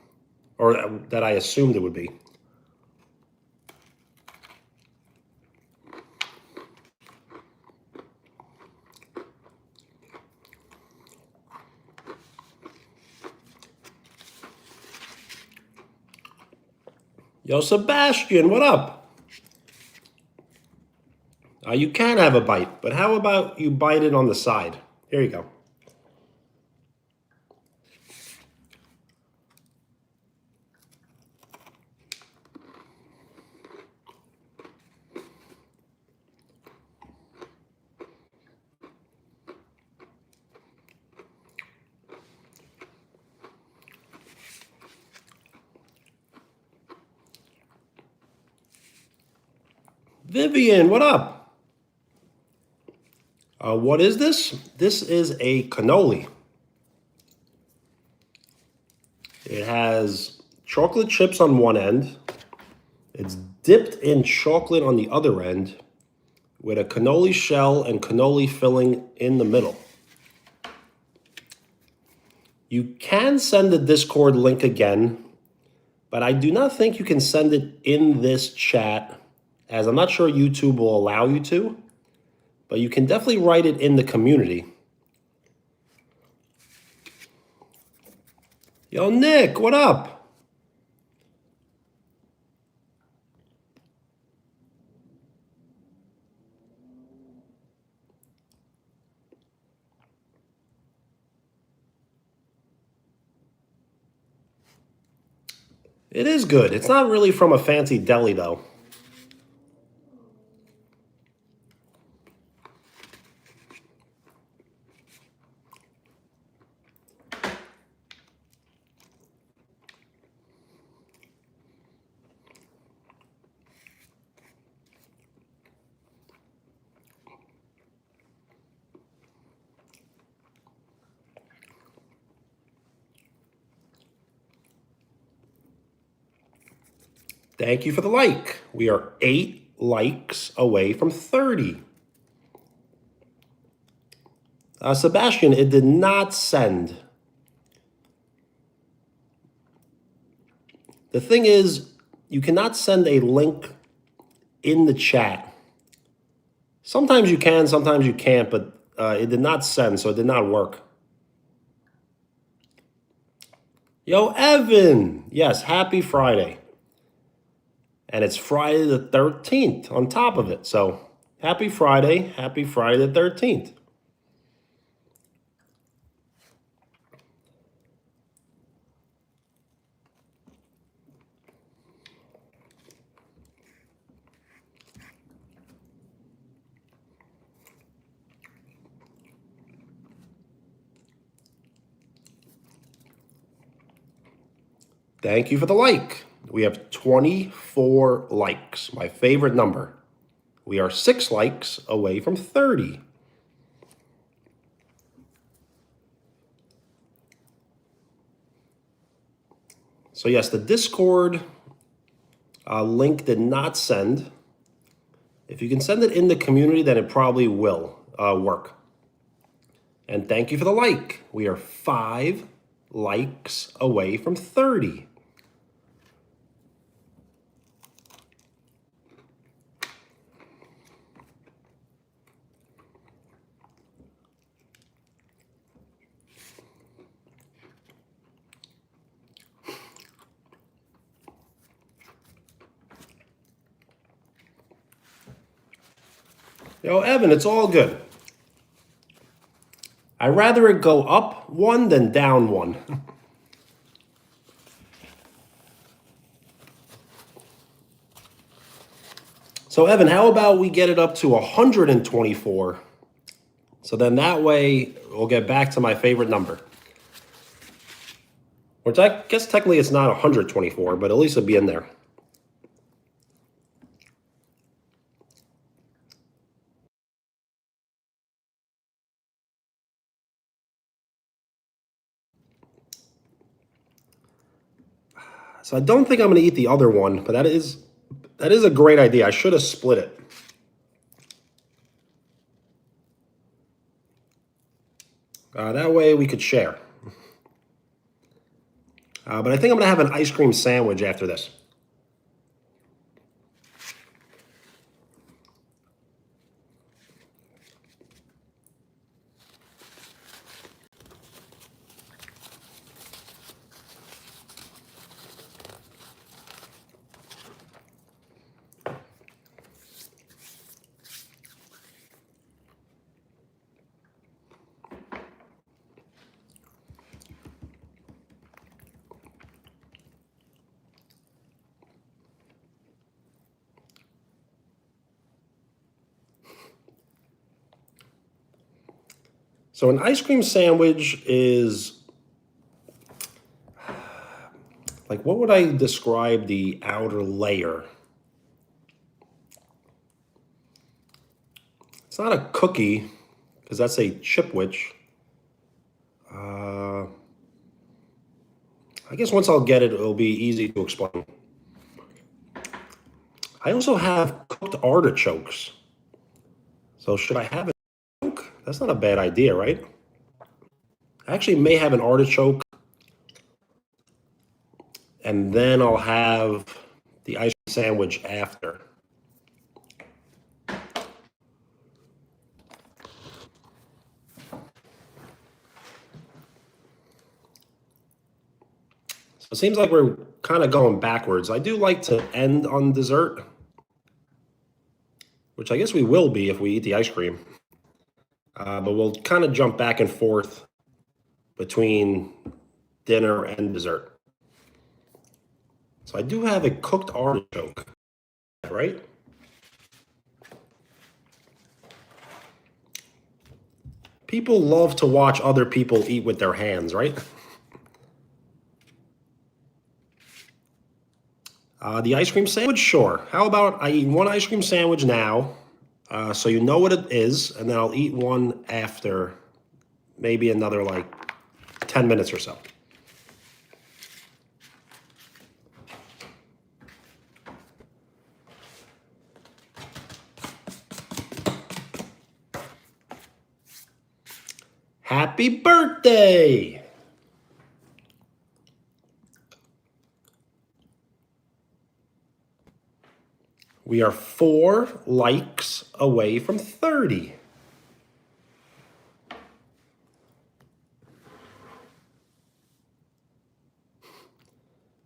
or that I assumed it would be. Yo, Sebastian, what up? You can have a bite, but how about you bite it on the side? Here you go. Vivian, what up? What is this? This is a cannoli. It has chocolate chips on one end. It's dipped in chocolate on the other end with a cannoli shell and cannoli filling in the middle. You can send the Discord link again, but I do not think you can send it in this chat, as I'm not sure YouTube will allow you to, but you can definitely write it in the community. Yo, Nick, what up? It is good. It's not really from a fancy deli, though. Thank you for the like. We are 8 likes away from 30. Sebastian, it did not send. The thing is, you cannot send a link in the chat. Sometimes you can, sometimes you can't, but it did not send, so it did not work. Yo, Evan! Yes, happy Friday. And it's Friday the 13th on top of it. So happy Friday the 13th. Thank you for the like. We have 24 likes, my favorite number. We are 6 likes away from 30. So yes, the Discord link did not send. If you can send it in the community, then it probably will work. And thank you for the like. We are 5 likes away from 30. Yo, Evan, it's all good. I'd rather it go up 1 than down 1. So, Evan, how about we get it up to 124? So then that way we'll get back to my favorite number. Which I guess technically it's not 124, but at least it'll be in there. So I don't think I'm going to eat the other one, but that is a great idea. I should have split it. That way we could share. But I think I'm going to have an ice cream sandwich after this. So an ice cream sandwich is like, what would I describe the outer layer? It's not a cookie, because that's a chipwich. I guess once I'll get it, it'll be easy to explain. I also have cooked artichokes. So should I have a artichoke? That's not a bad idea, right? I actually may have an artichoke, and then I'll have the ice cream sandwich after. It seems like we're kind of going backwards. I do like to end on dessert, which I guess we will be if we eat the ice cream. But we'll kind of jump back and forth between dinner and dessert. So I do have a cooked artichoke, right? People love to watch other people eat with their hands, right? The ice cream sandwich, sure. How about I eat one ice cream sandwich now, so you know what it is, and then I'll eat one after maybe another like 10 minutes or so. Happy birthday! We are 4 likes away from 30.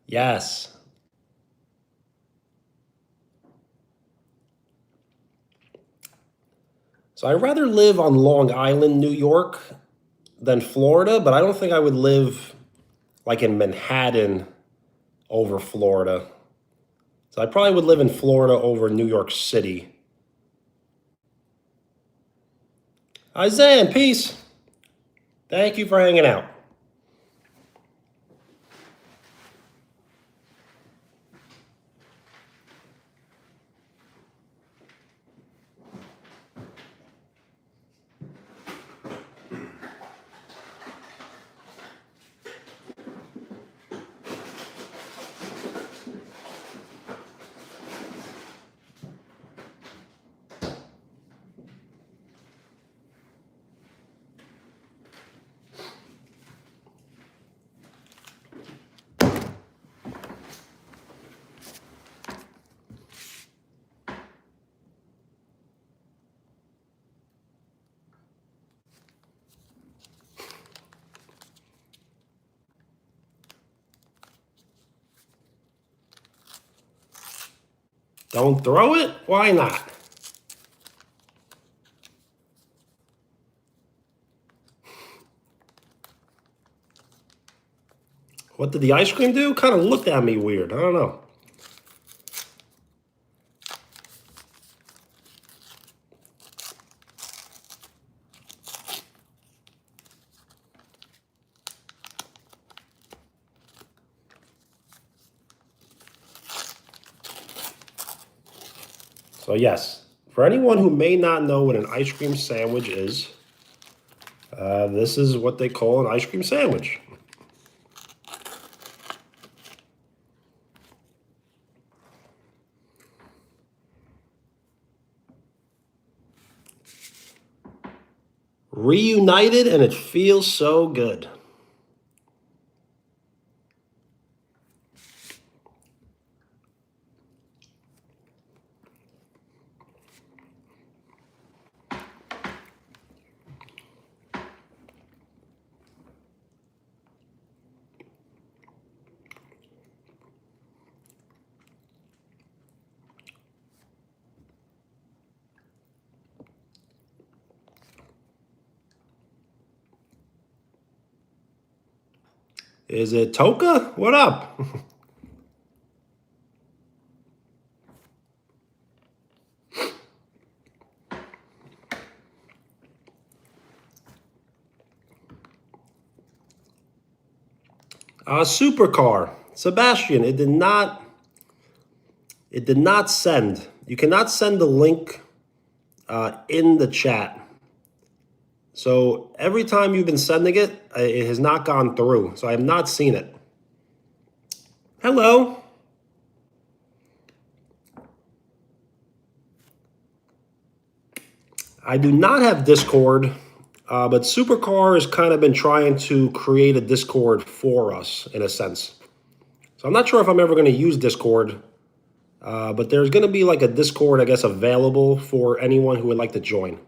Yes. So I'd rather live on Long Island, New York than Florida, but I don't think I would live like in Manhattan over Florida. So I probably would live in Florida over New York City. Hi, Zan, peace. Thank you for hanging out. Don't throw it? Why not? What did the ice cream do? Kind of looked at me weird. I don't know. So yes, for anyone who may not know what an ice cream sandwich is, this is what they call an ice cream sandwich. Reunited, and it feels so good. Is it Toka? What up? Supercar. Sebastian, it did not send. You cannot send the link in the chat. So every time you've been sending it, it has not gone through. So I have not seen it. Hello. I do not have Discord, but Supercar has kind of been trying to create a Discord for us in a sense. So I'm not sure if I'm ever going to use Discord, but there's going to be like a Discord, I guess, available for anyone who would like to join.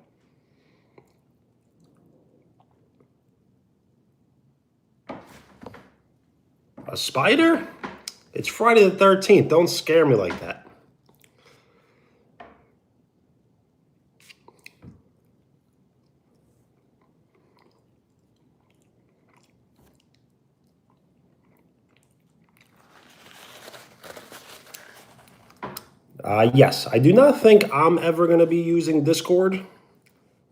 A spider? It's Friday the 13th. Don't scare me like that. Yes, I do not think I'm ever going to be using Discord.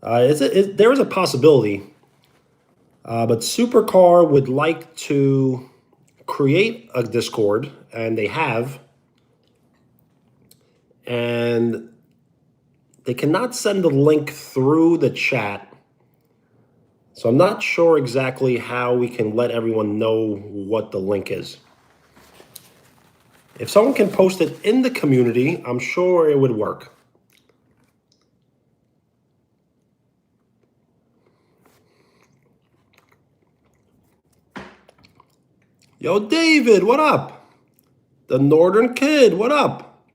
There is a possibility, but Supercar would like to create a Discord, and they have, and they cannot send the link through the chat. So I'm not sure exactly how we can let everyone know what the link is. If someone can post it in the community, I'm sure it would work. Yo, David, what up? The Northern Kid, what up?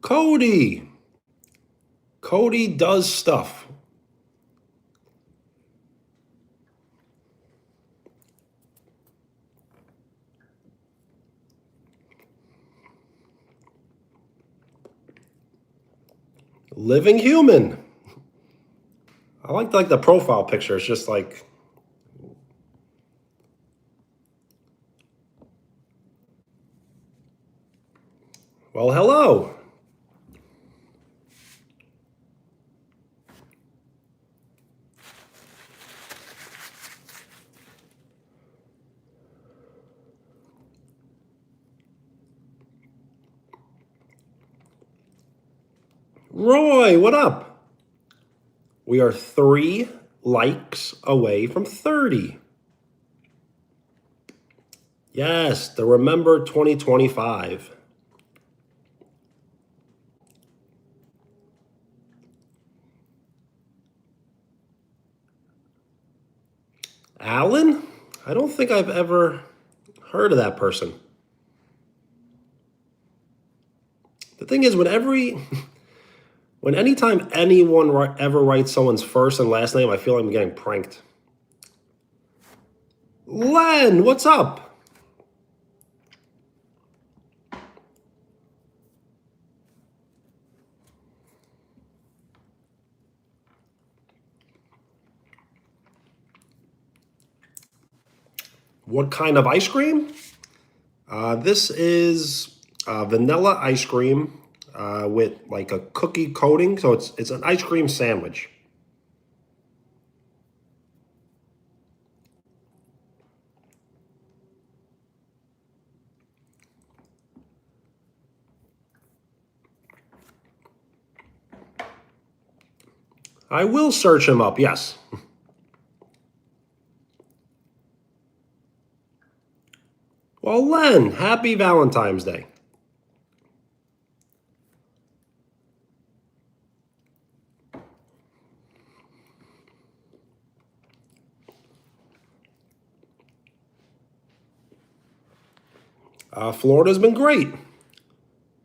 Cody. Cody does stuff. Living human. I like the profile picture. It's just like, well, hello. Roy, what up? We are 3 likes away from 30. Yes, the Remember 2025. Alan? I don't think I've ever heard of that person. The thing is, anytime anyone ever writes someone's first and last name, I feel like I'm getting pranked. Len, what's up? What kind of ice cream? This is vanilla ice cream with like a cookie coating. So it's an ice cream sandwich. I will search him up, yes. Well, Len, happy Valentine's Day. Florida's been great.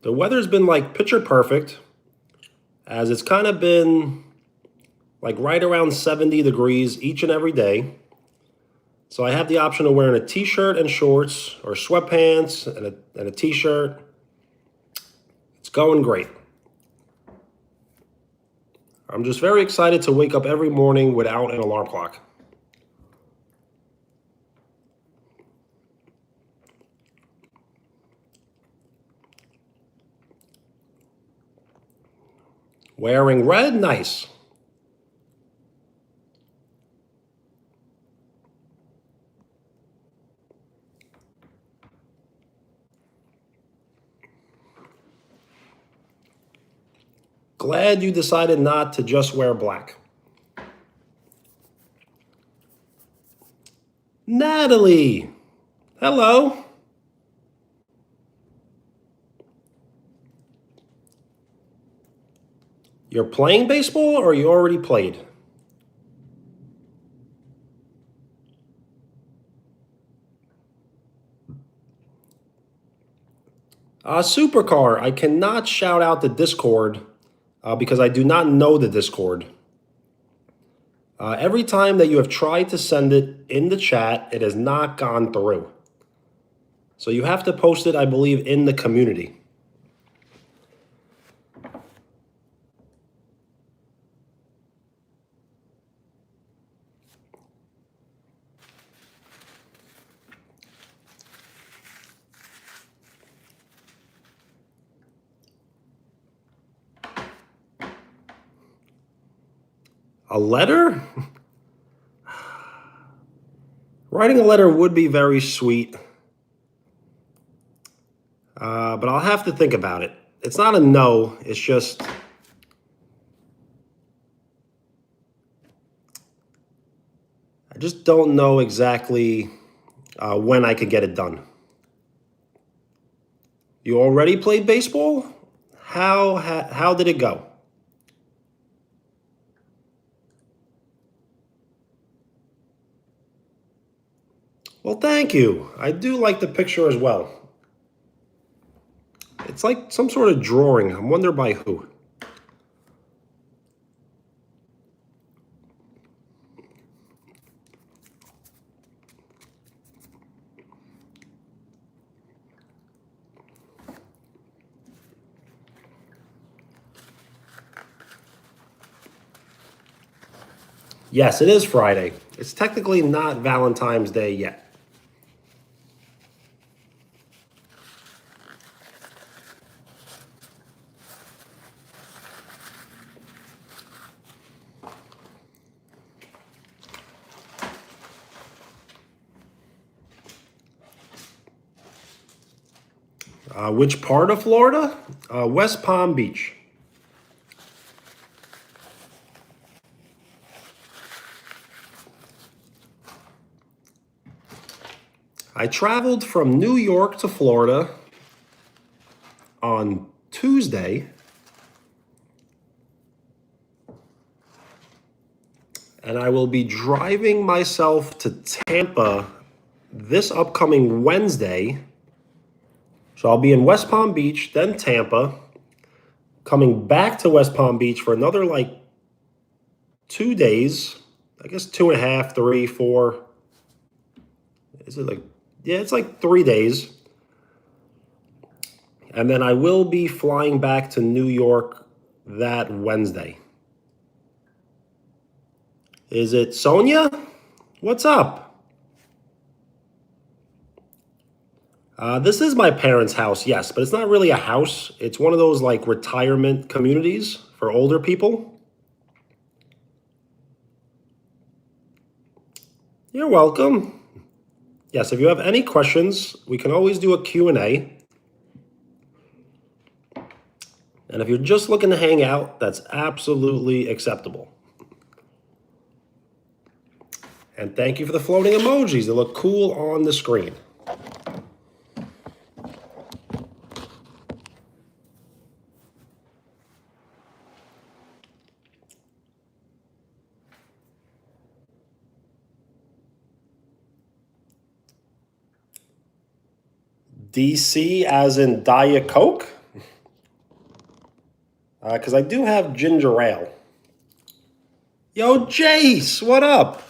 The weather's been like picture perfect, as it's kind of been like right around 70 degrees each and every day. So I have the option of wearing a t-shirt and shorts or sweatpants and a t-shirt. It's going great. I'm just very excited to wake up every morning without an alarm clock. Wearing red, nice. Glad you decided not to just wear black. Natalie, hello. You're playing baseball or you already played? Supercar, I cannot shout out the Discord because I do not know the Discord. Every time that you have tried to send it in the chat, it has not gone through. So you have to post it, I believe, in the community. A letter? Writing a letter would be very sweet. But I'll have to think about it. It's not a no, it's just... I just don't know exactly when I could get it done. You already played baseball? How did it go? Well, thank you. I do like the picture as well. It's like some sort of drawing. I wonder by who. Yes, it is Friday. It's technically not Valentine's Day yet. Which part of Florida? West Palm Beach. I traveled from New York to Florida on Tuesday. And I will be driving myself to Tampa this upcoming Wednesday. So I'll be in West Palm Beach, then Tampa, coming back to West Palm Beach for another like 2 days. I guess 2.5, 3, 4. Is it like, yeah, it's like 3 days. And then I will be flying back to New York that Wednesday. Is it Sonia? What's up? This is my parents' house, yes, but it's not really a house. It's one of those like retirement communities for older people. You're welcome. Yes, if you have any questions, we can always do a Q&A. And if you're just looking to hang out, that's absolutely acceptable. And thank you for the floating emojis. They look cool on the screen. DC as in Diet Coke? Because I do have ginger ale. Yo, Jace, what up?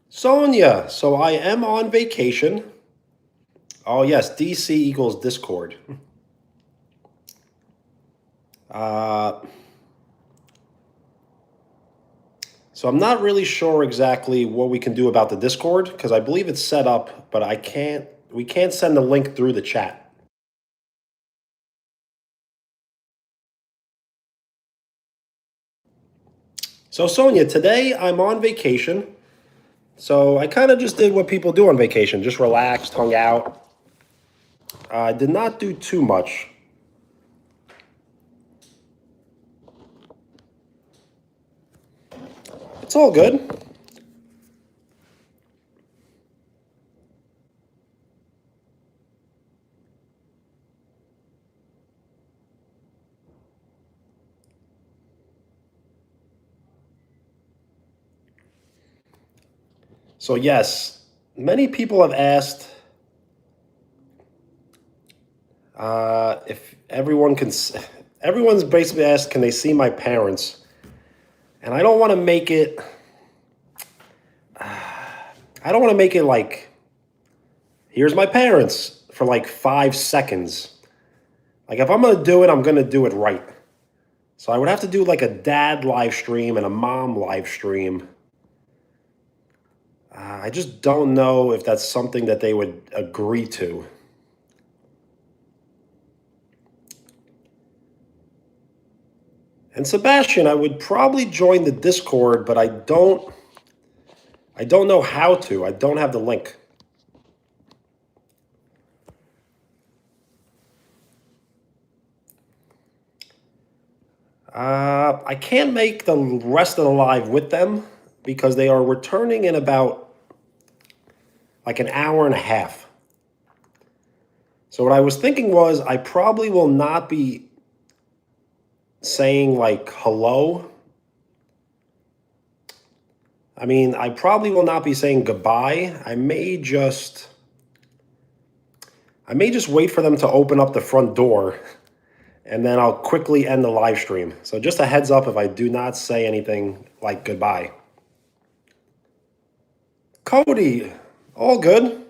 Sonia, so I am on vacation. Oh, yes, DC equals Discord. So I'm not really sure exactly what we can do about the Discord because I believe it's set up, but we can't send the link through the chat. So Sonia, today I'm on vacation. So I kind of just did what people do on vacation, just relaxed, hung out. I did not do too much. It's all good. So yes, many people have asked If everyone can, everyone's basically asked, can they see my parents? And I don't want to make it. I don't want to make it like, here's my parents for like 5 seconds. Like if I'm gonna do it, I'm gonna do it right. So I would have to do like a dad live stream and a mom live stream. I just don't know if that's something that they would agree to. And Sebastian, I would probably join the Discord, but I don't know how to. I don't have the link. I can't make the rest of the live with them because they are returning in about like an hour and a half. So what I was thinking was I probably will not be saying like hello. I mean, I probably will not be saying goodbye. I may just wait for them to open up the front door and then I'll quickly end the live stream. So just a heads up if I do not say anything like goodbye. Cody, all good.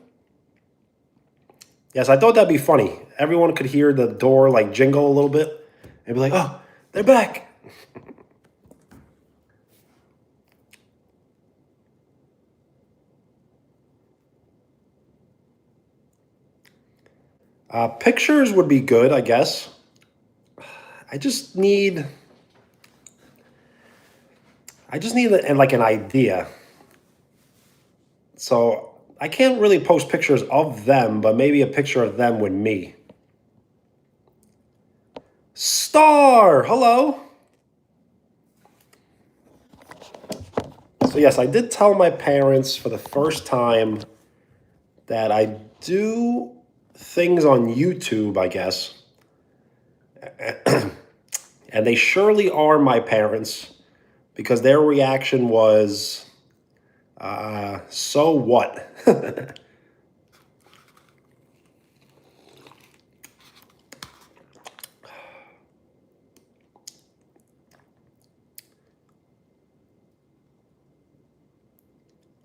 Yes, I thought that'd be funny. Everyone could hear the door like jingle a little bit and be like, oh, they're back. Pictures would be good, I guess. I just need like an idea. So I can't really post pictures of them, but maybe a picture of them with me. Star, hello. So yes, I did tell my parents for the first time that I do things on YouTube, I guess. And they surely are my parents because their reaction was, so what?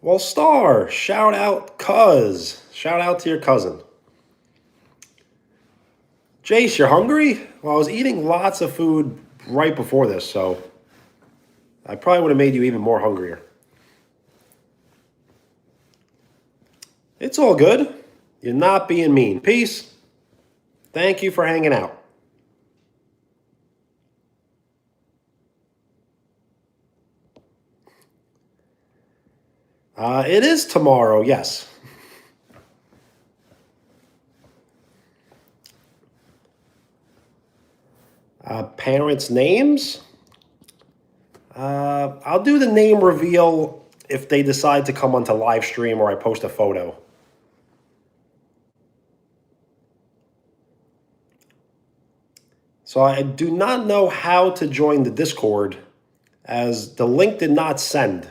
Well, Star, shout out cuz. Shout out to your cousin. Jace, you're hungry? Well, I was eating lots of food right before this, so I probably would have made you even more hungrier. It's all good. You're not being mean. Peace. Thank you for hanging out. It is tomorrow, yes. Parents' names? I'll do the name reveal if they decide to come onto live stream or I post a photo. So I do not know how to join the Discord as the link did not send.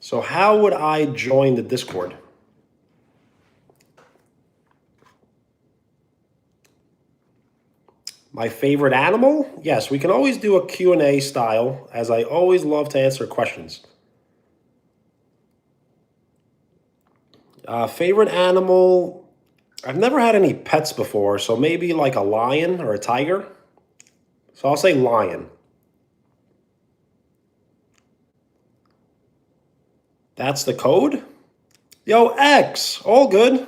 So how would I join the Discord? My favorite animal? Yes, we can always do a Q&A style, as I always love to answer questions. Favorite animal? I've never had any pets before, so maybe like a lion or a tiger. So I'll say lion. That's the code? Yo, X, all good.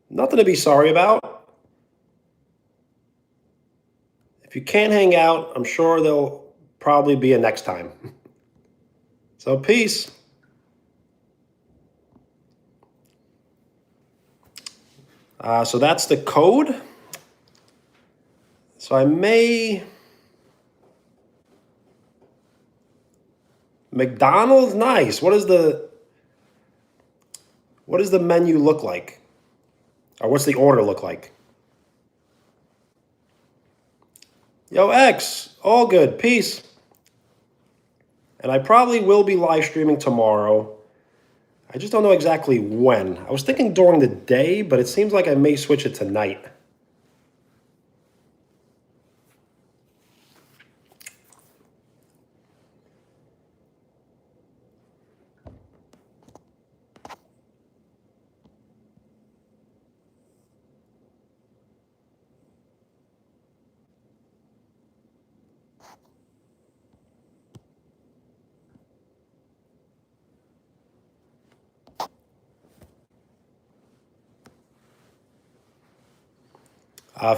Nothing to be sorry about. If you can't hang out, I'm sure there'll probably be a next time. So peace. So that's the code. So I may... McDonald's, nice. What does the menu look like? Or what's the order look like? Yo, X, all good, peace. And I probably will be live streaming tomorrow. I just don't know exactly when. I was thinking during the day, but it seems like I may switch it to night.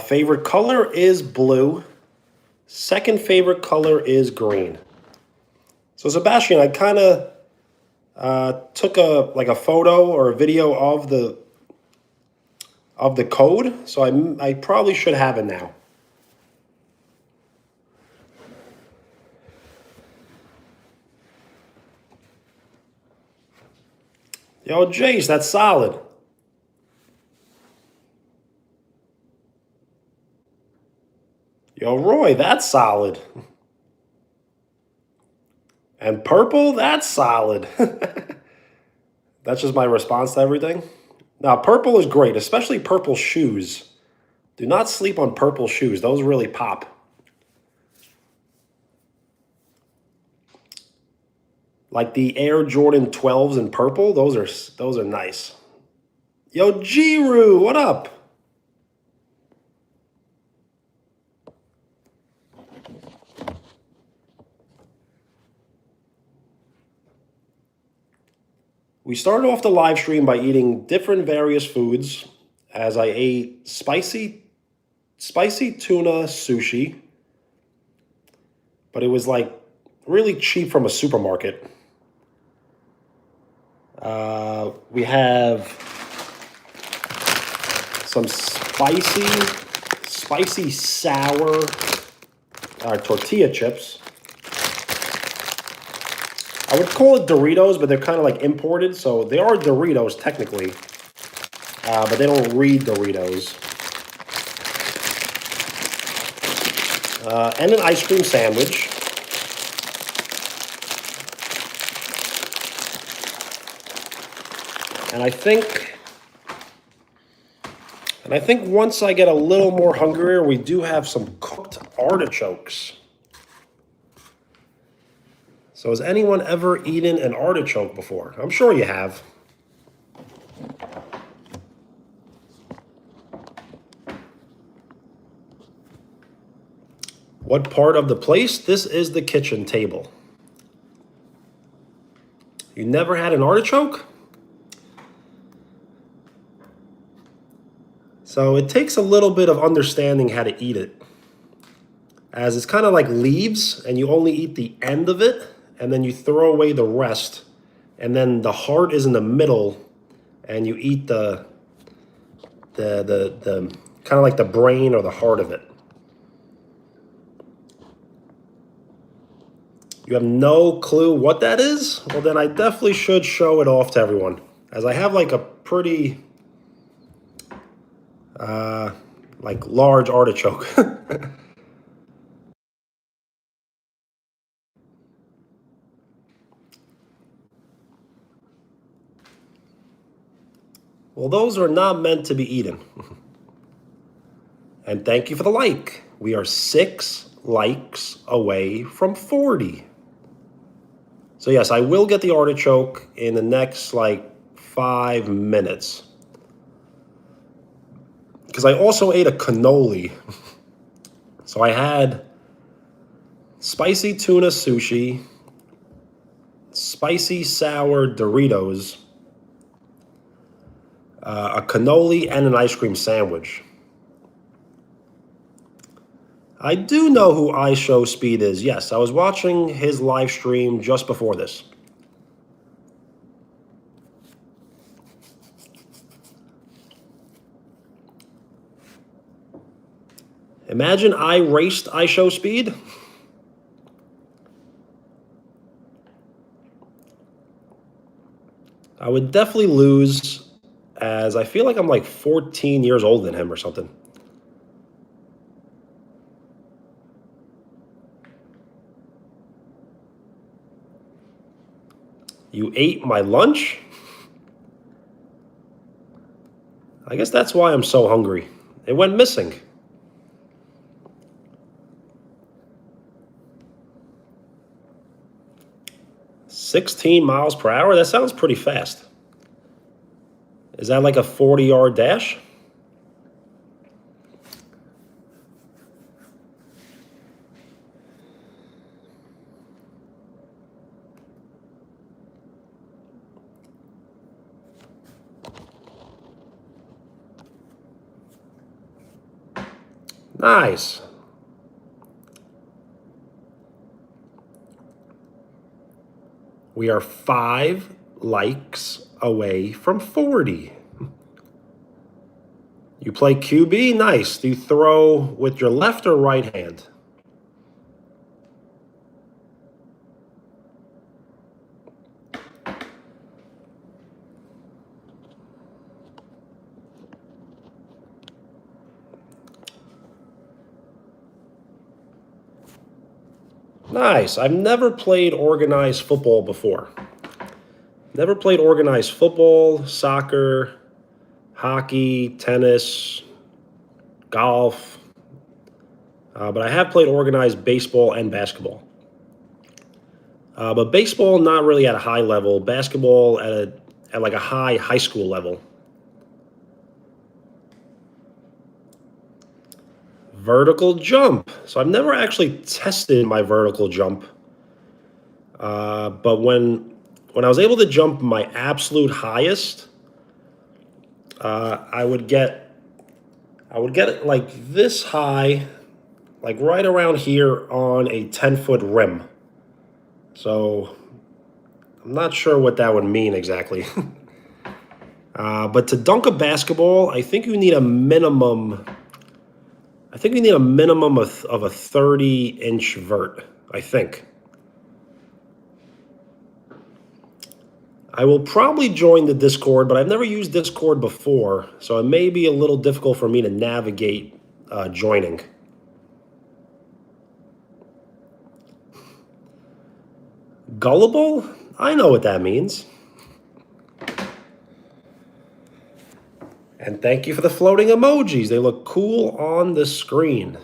Favorite color is blue. Second favorite color is green. So Sebastian, I kind of took a photo or a video of the code, so I probably should have it now. Yo, Jace, that's solid. Yo, Roy, that's solid. And purple, that's solid. That's just my response to everything. Now, purple is great, especially purple shoes. Do not sleep on purple shoes. Those really pop. Like the Air Jordan 12s in purple, those are nice. Yo, Jiru, what up? We started off the live stream by eating different various foods as I ate spicy tuna sushi, but it was like really cheap from a supermarket. We have some spicy sour tortilla chips. I would call it Doritos, but they're kind of like imported, so they are Doritos technically, but they don't read Doritos. And an ice cream sandwich. And I think once I get a little more hungrier, we do have some cooked artichokes. So has anyone ever eaten an artichoke before? I'm sure you have. What part of the place? This is the kitchen table. You never had an artichoke? So it takes a little bit of understanding how to eat it, as it's kind of like leaves and you only eat the end of it and then you throw away the rest, and then the heart is in the middle and you eat the kind of like the brain or the heart of it. You have no clue what that is? Well, then I definitely should show it off to everyone, as I have like a pretty like large artichoke. Well, those are not meant to be eaten. And thank you for the like. We are 6 likes away from 40. So yes, I will get the artichoke in the next like 5 minutes. Because I also ate a cannoli. So I had spicy tuna sushi, spicy sour Doritos, a cannoli, and an ice cream sandwich. I do know who iShowSpeed is. Yes, I was watching his live stream just before this. Imagine I raced iShowSpeed. I would definitely lose, as I feel like I'm like 14 years older than him or something. You ate my lunch? I guess that's why I'm so hungry. It went missing. "16 miles per hour? That sounds pretty fast. Is that like a 40-yard dash?" Nice. We are 5 likes away from 40. You play QB? Nice. Do you throw with your left or right hand? Nice. I've never played organized football before. Never played organized football, soccer, hockey, tennis, golf. But I have played organized baseball and basketball. But baseball, not really at a high level. Basketball at like a high school level. Vertical jump. So I've never actually tested my vertical jump. But when I was able to jump my absolute highest, I would get it like this high, like right around here on a 10-foot rim. So I'm not sure what that would mean exactly. But to dunk a basketball, I think you need a minimum. I think you need a minimum of a 30-inch vert, I think. I will probably join the Discord, but I've never used Discord before, so it may be a little difficult for me to navigate joining. Gullible? I know what that means. And thank you for the floating emojis. They look cool on the screen.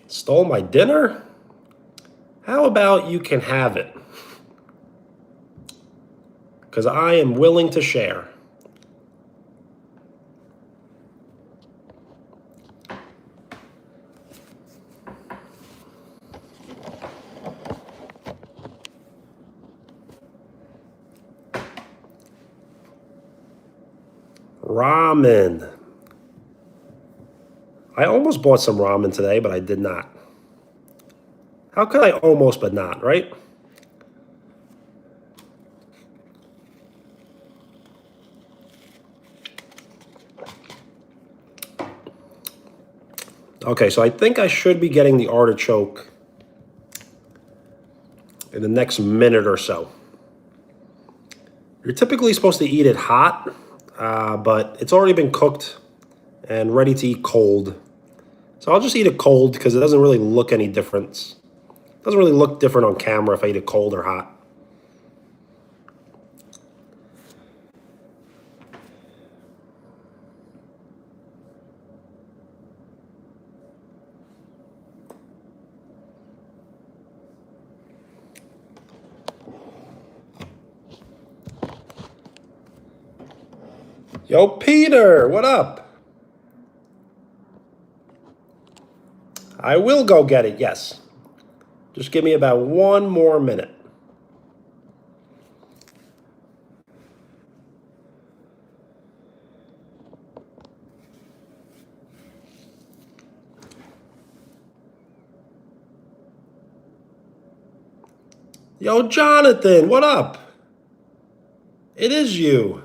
Stole my dinner? How about you can have it? Because I am willing to share. Ramen. I almost bought some ramen today, but I did not. How could I almost but not, right? Okay, so I think I should be getting the artichoke in the next minute or so. You're typically supposed to eat it hot, but it's already been cooked and ready to eat cold. So I'll just eat it cold because it doesn't really look any different. It doesn't really look different on camera if I eat it cold or hot. Yo, Peter, what up? I will go get it, yes. Just give me about 1 more minute. Yo, Jonathan, what up? It is you.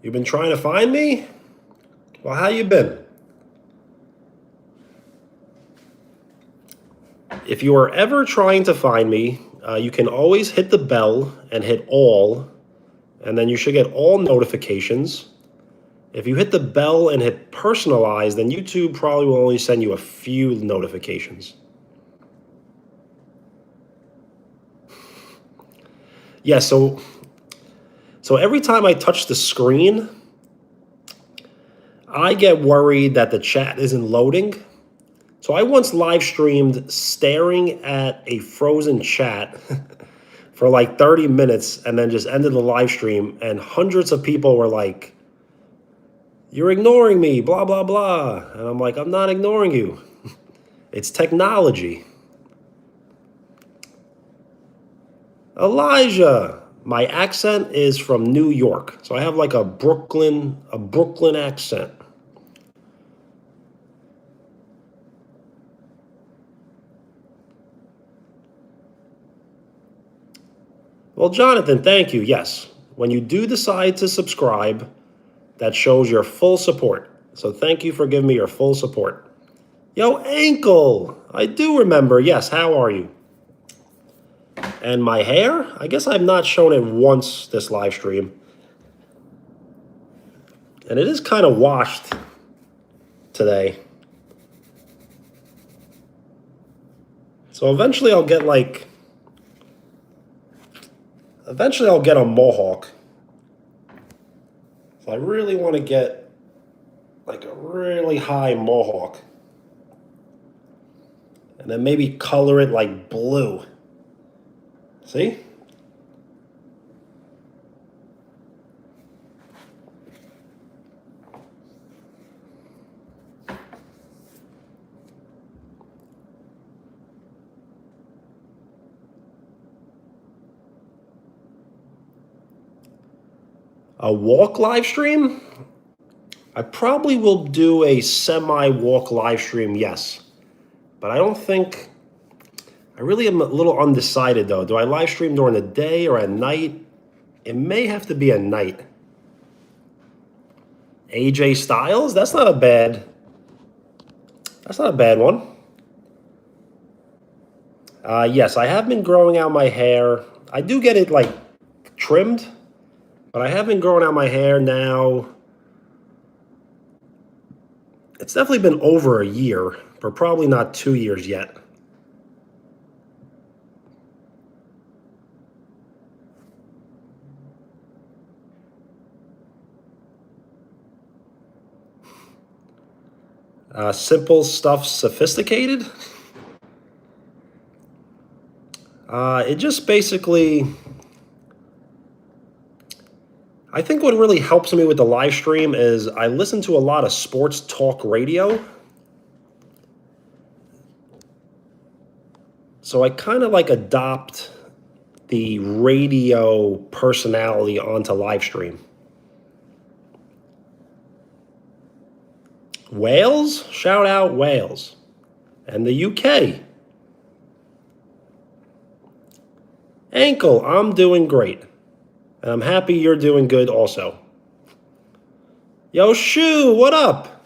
You've been trying to find me? Well, how you been? If you are ever trying to find me, you can always hit the bell and hit all, and then you should get all notifications. If you hit the bell and hit personalize, then YouTube probably will only send you a few notifications. Yeah, so So every time I touch the screen, I get worried that the chat isn't loading. So I once live streamed staring at a frozen chat for like 30 minutes and then just ended the live stream, and hundreds of people were like, "You're ignoring me, blah, blah, blah." And I'm like, "I'm not ignoring you. It's technology." Elijah, my accent is from New York. So I have like a Brooklyn accent. Well, Jonathan, thank you. Yes. When you do decide to subscribe, that shows your full support. So thank you for giving me your full support. Yo, Ankle, I do remember. Yes, how are you? And my hair? I guess I've not shown it once this live stream. And it is kind of washed today. So eventually I'll get a mohawk. So I really want to get like a really high mohawk. And then maybe color it like blue. See? A walk live stream? I probably will do a semi-walk live stream, yes. But I don't think, I really am a little undecided though. Do I live stream during the day or at night? It may have to be at night. AJ Styles? That's not a bad one. Yes, I have been growing out my hair. I do get it like trimmed, but I have been growing out my hair now. It's definitely been over a year, but probably not 2 years yet. Simple stuff, sophisticated. It just basically, I think what really helps me with the live stream is I listen to a lot of sports talk radio. So I kind of like adopt the radio personality onto live stream. Wales? Shout out Wales. And the UK. Ankle, I'm doing great. And I'm happy you're doing good also. Yo, Shu, what up?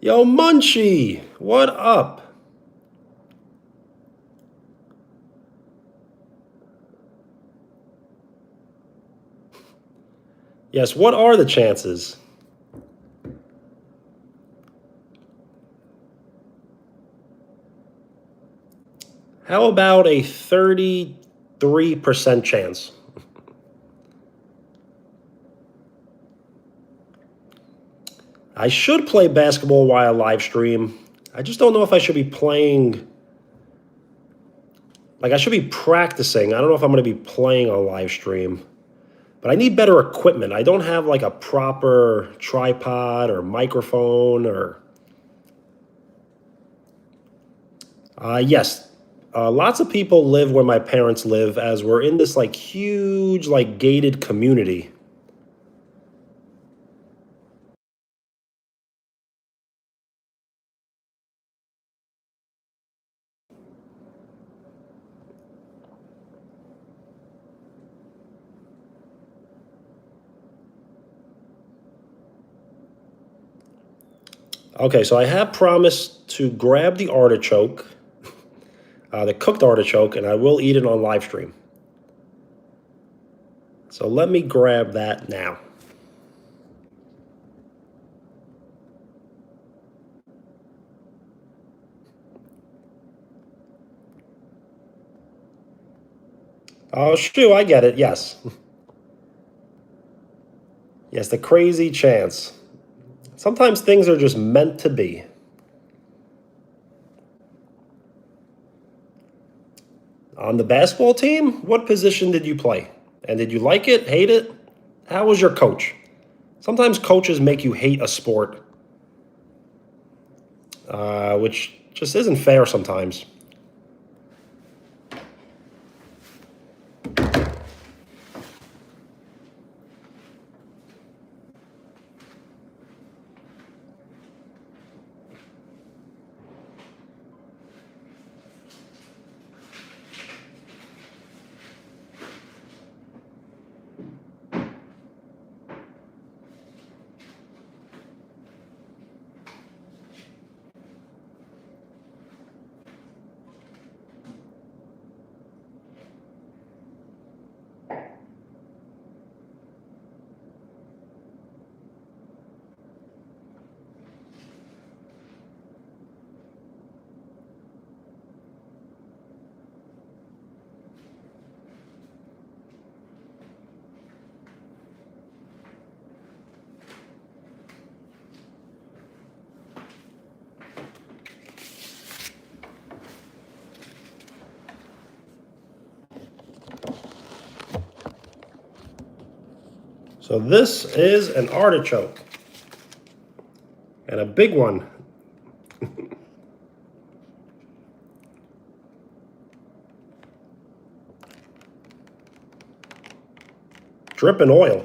Yo, Munchie, what up? Yes, what are the chances? How about a 33% chance? I should play basketball while I live stream. I just don't know if I should be playing. Like, I should be practicing. I don't know if I'm going to be playing on live stream. But I need better equipment. I don't have like a proper tripod or microphone or. Yes, lots of people live where my parents live, as we're in this like huge, like gated community. Okay, so I have promised to grab the artichoke, the cooked artichoke, and I will eat it on live stream. So let me grab that now. Oh, shoo, I get it. Yes. Yes, the crazy chance. Sometimes things are just meant to be. On the basketball team, what position did you play? And did you like it, hate it? How was your coach? Sometimes coaches make you hate a sport, which just isn't fair sometimes. So this is an artichoke, and a big one. Dripping oil.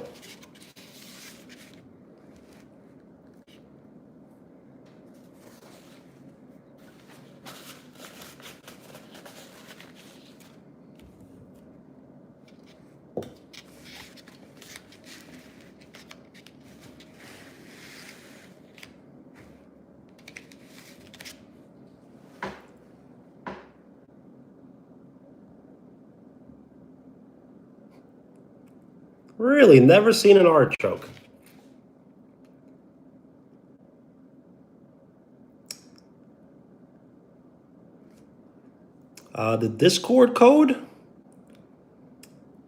Really, never seen an artichoke. The Discord code?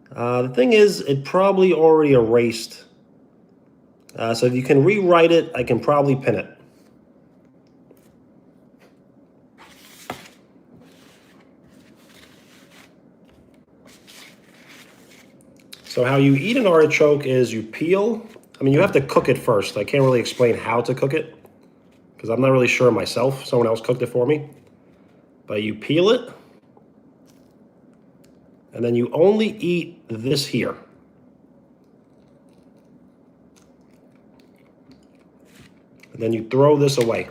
The thing is, it probably already erased. So if you can rewrite it, I can probably pin it. So how you eat an artichoke is you peel. I mean, you have to cook it first. I can't really explain how to cook it because I'm not really sure myself. Someone else cooked it for me. But you peel it, and then you only eat this here. And then you throw this away.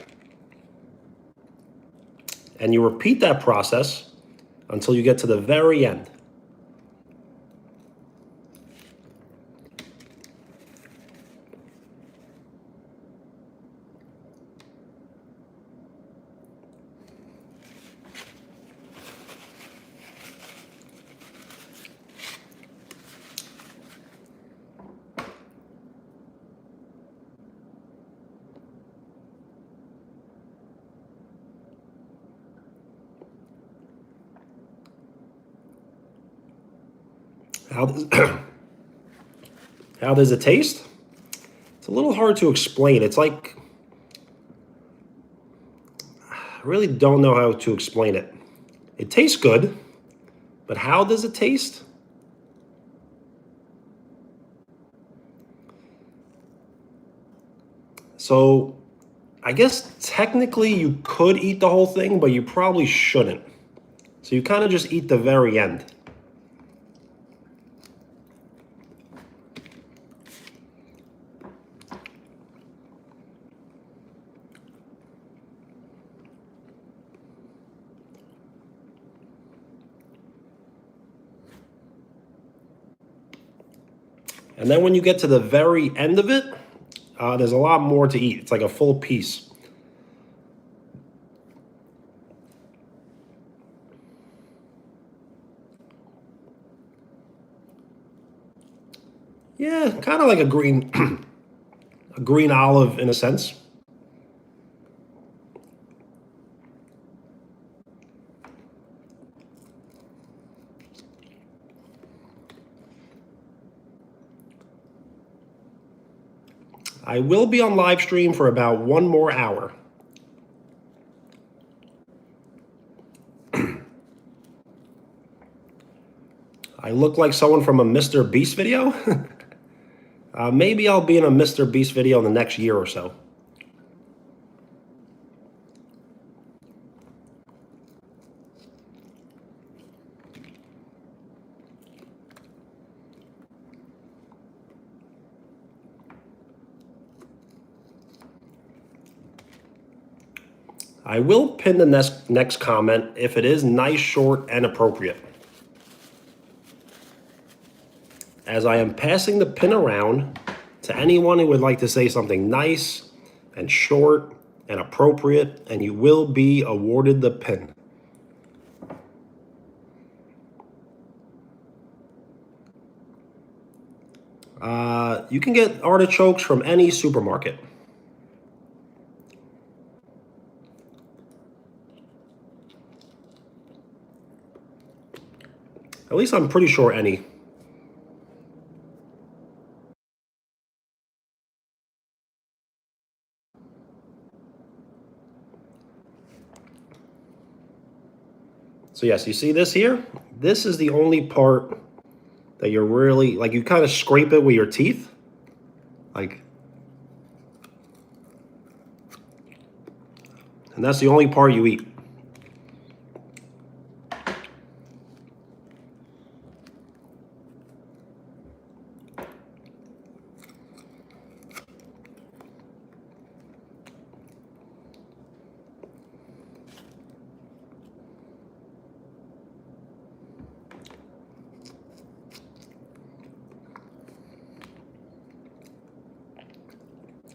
And you repeat that process until you get to the very end. How does, how does it taste? It's a little hard to explain. It's like, I really don't know how to explain it. It tastes good, but how does it taste? So I guess technically you could eat the whole thing, but you probably shouldn't. So you kind of just eat the very end. And then when you get to the very end of it, there's a lot more to eat. It's like a full piece. Yeah, kind of like a green, a green olive in a sense. I will be on live stream for about 1 more hour. I look like someone from a Mr. Beast video. Maybe I'll be in a Mr. Beast video in the next year or so. I will pin the next comment if it is nice, short, and appropriate. As I am passing the pin around to anyone who would like to say something nice and short and appropriate, and you will be awarded the pin. You can get artichokes from any supermarket. At least I'm pretty sure any. So yes, you see this here? This is the only part that you're really, like, you kind of scrape it with your teeth. Like, and that's the only part you eat.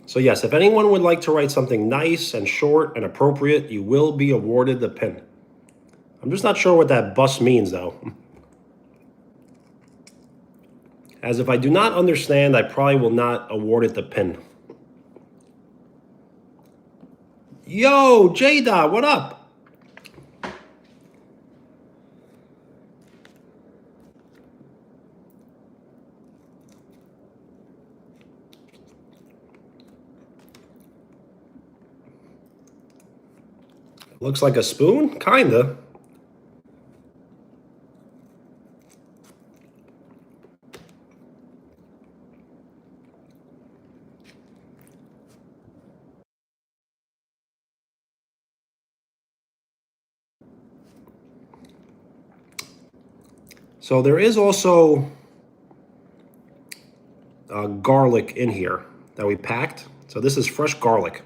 So yes, if anyone would like to write something nice and short and appropriate, you will be awarded the pin. I'm just not sure what that bus means, though. As if I do not understand, I probably will not award it the pin. Yo, J-Dot, what up? Looks like a spoon? Kinda. So there is also garlic in here that we packed. So this is fresh garlic.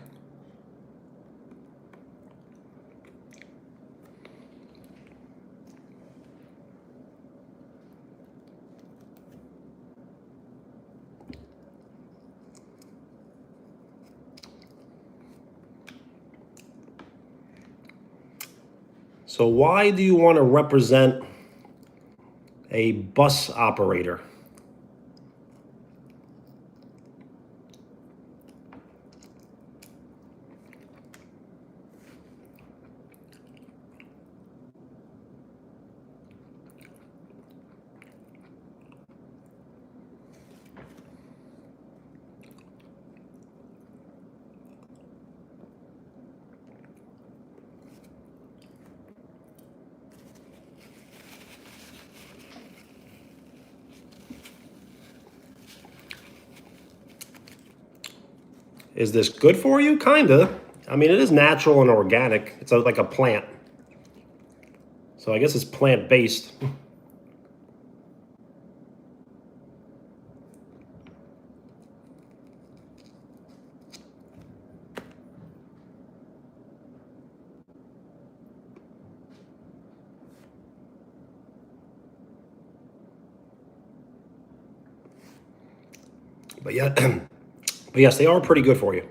So why do you want to represent a bus operator? Is this good for you? Kinda. I mean, it is natural and organic. It's like a plant. So I guess it's plant-based. But yeah, but yes, they are pretty good for you.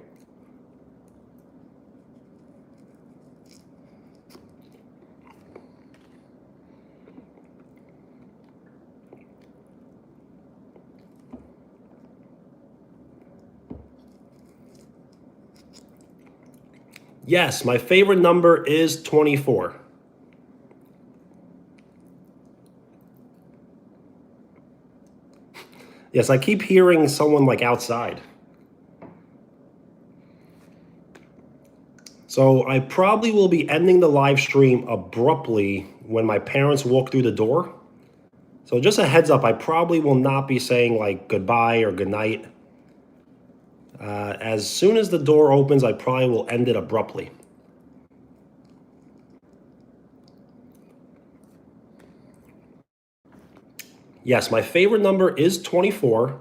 Yes, my favorite number is 24. Yes, I keep hearing someone like outside. So I probably will be ending the live stream abruptly when my parents walk through the door. So just a heads up, I probably will not be saying like goodbye or goodnight. As soon as the door opens, I probably will end it abruptly. Yes, my favorite number is 24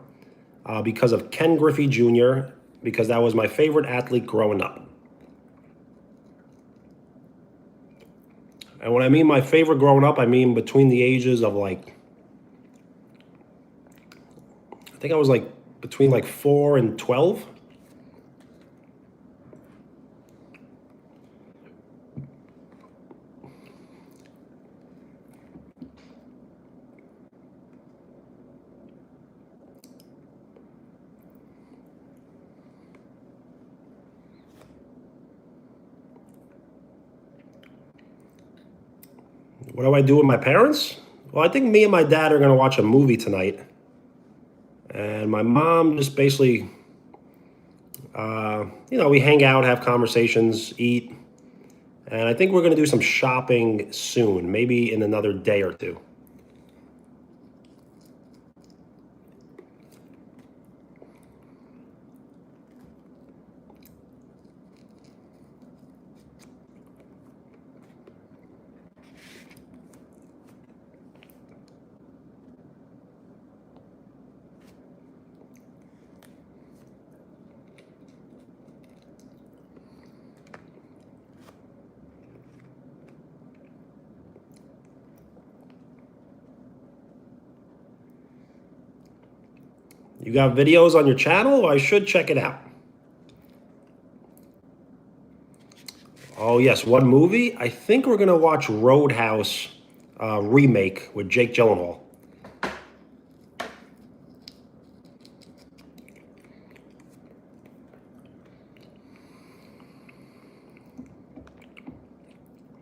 because of Ken Griffey Jr., because that was my favorite athlete growing up. And when I mean my favorite growing up, I mean between the ages of like, I think I was like between like 4 and 12. What do I do with my parents? Well, I think me and my dad are going to watch a movie tonight. And my mom just basically, we hang out, have conversations, eat. And I think we're going to do some shopping soon, maybe in another day or two. You got videos on your channel? I should check it out. Oh, yes. What movie? I think we're going to watch Roadhouse remake with Jake Gyllenhaal.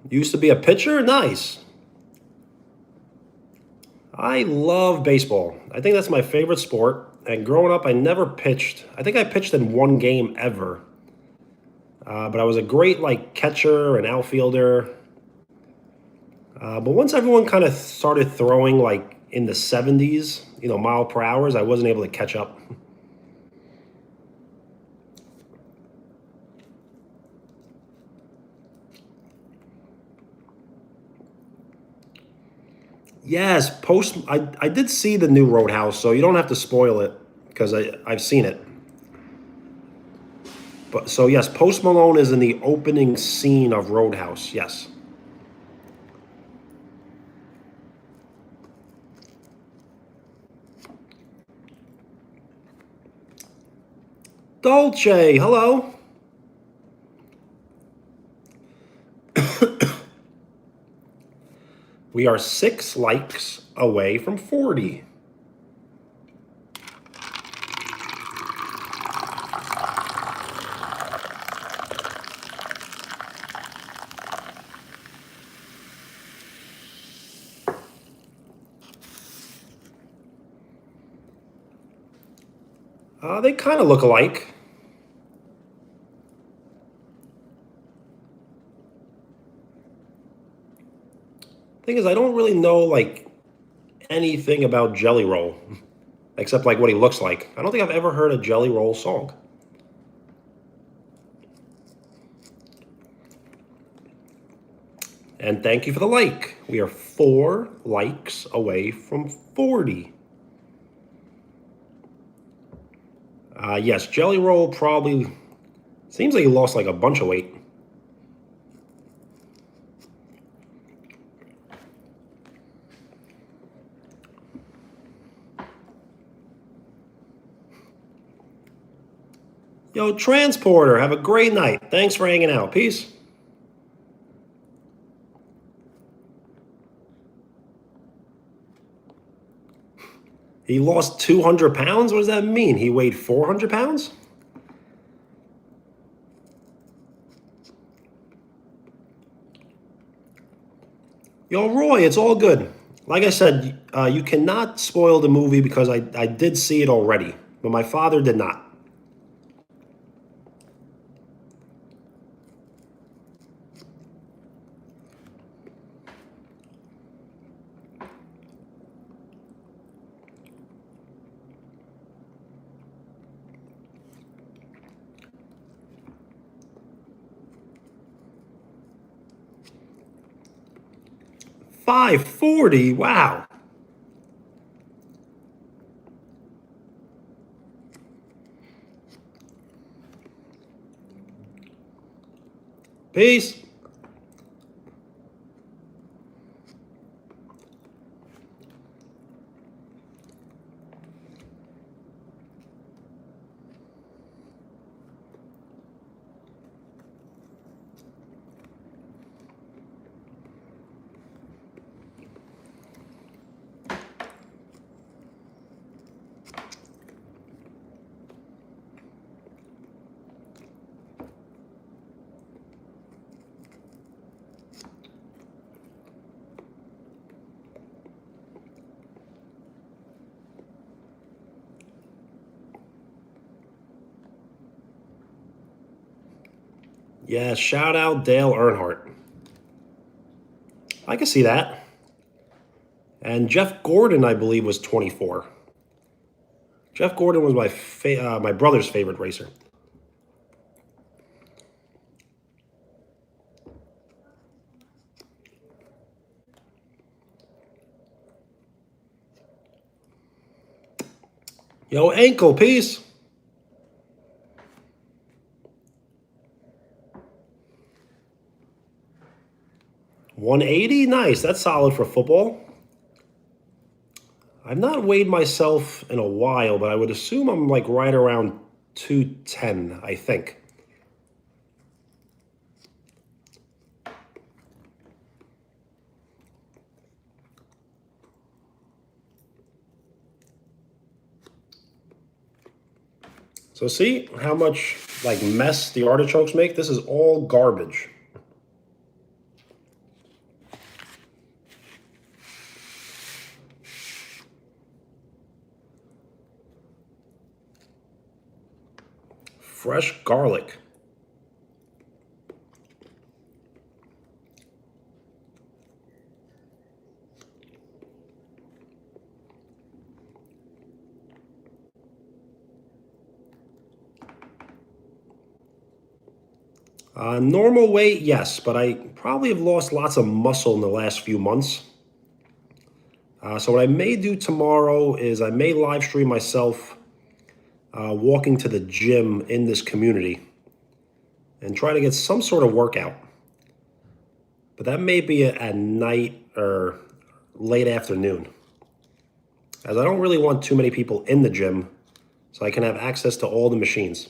Used to be a pitcher? Nice. I love baseball. I think that's my favorite sport. And growing up, I never pitched. I think I pitched in one game ever. But I was a great like catcher and outfielder. But once everyone kind of started throwing like in the 70s, mile per hours, I wasn't able to catch up. Yes, I did see the new Roadhouse, so you don't have to spoil it because I've seen it. But so yes, Post Malone is in the opening scene of Roadhouse. Yes. Dolce, hello. We are 6 likes away from 40. They kind of look alike. Thing is, I don't really know like anything about Jelly Roll, except like what he looks like. I don't think I've ever heard a Jelly Roll song. And thank you for the like. We are 4 likes away from 40. Yes, Jelly Roll probably seems like he lost like a bunch of weight. Yo, Transporter, have a great night. Thanks for hanging out. Peace. He lost 200 pounds? What does that mean? He weighed 400 pounds? Yo, Roy, it's all good. Like I said, you cannot spoil the movie because I did see it already, but my father did not. 540. Wow. Peace. Yeah, shout out Dale Earnhardt. I can see that. And Jeff Gordon, I believe, was 24. Jeff Gordon was my brother's favorite racer. Yo, ankle, peace. 180, nice. That's solid for football. I've not weighed myself in a while, but I would assume I'm like right around 210, I think. So see how much like mess the artichokes make? This is all garbage. Fresh garlic. Normal weight, yes, but I probably have lost lots of muscle in the last few months. So what I may do tomorrow is I may live stream myself walking to the gym in this community and try to get some sort of workout. But that may be at night or late afternoon, as I don't really want too many people in the gym so I can have access to all the machines.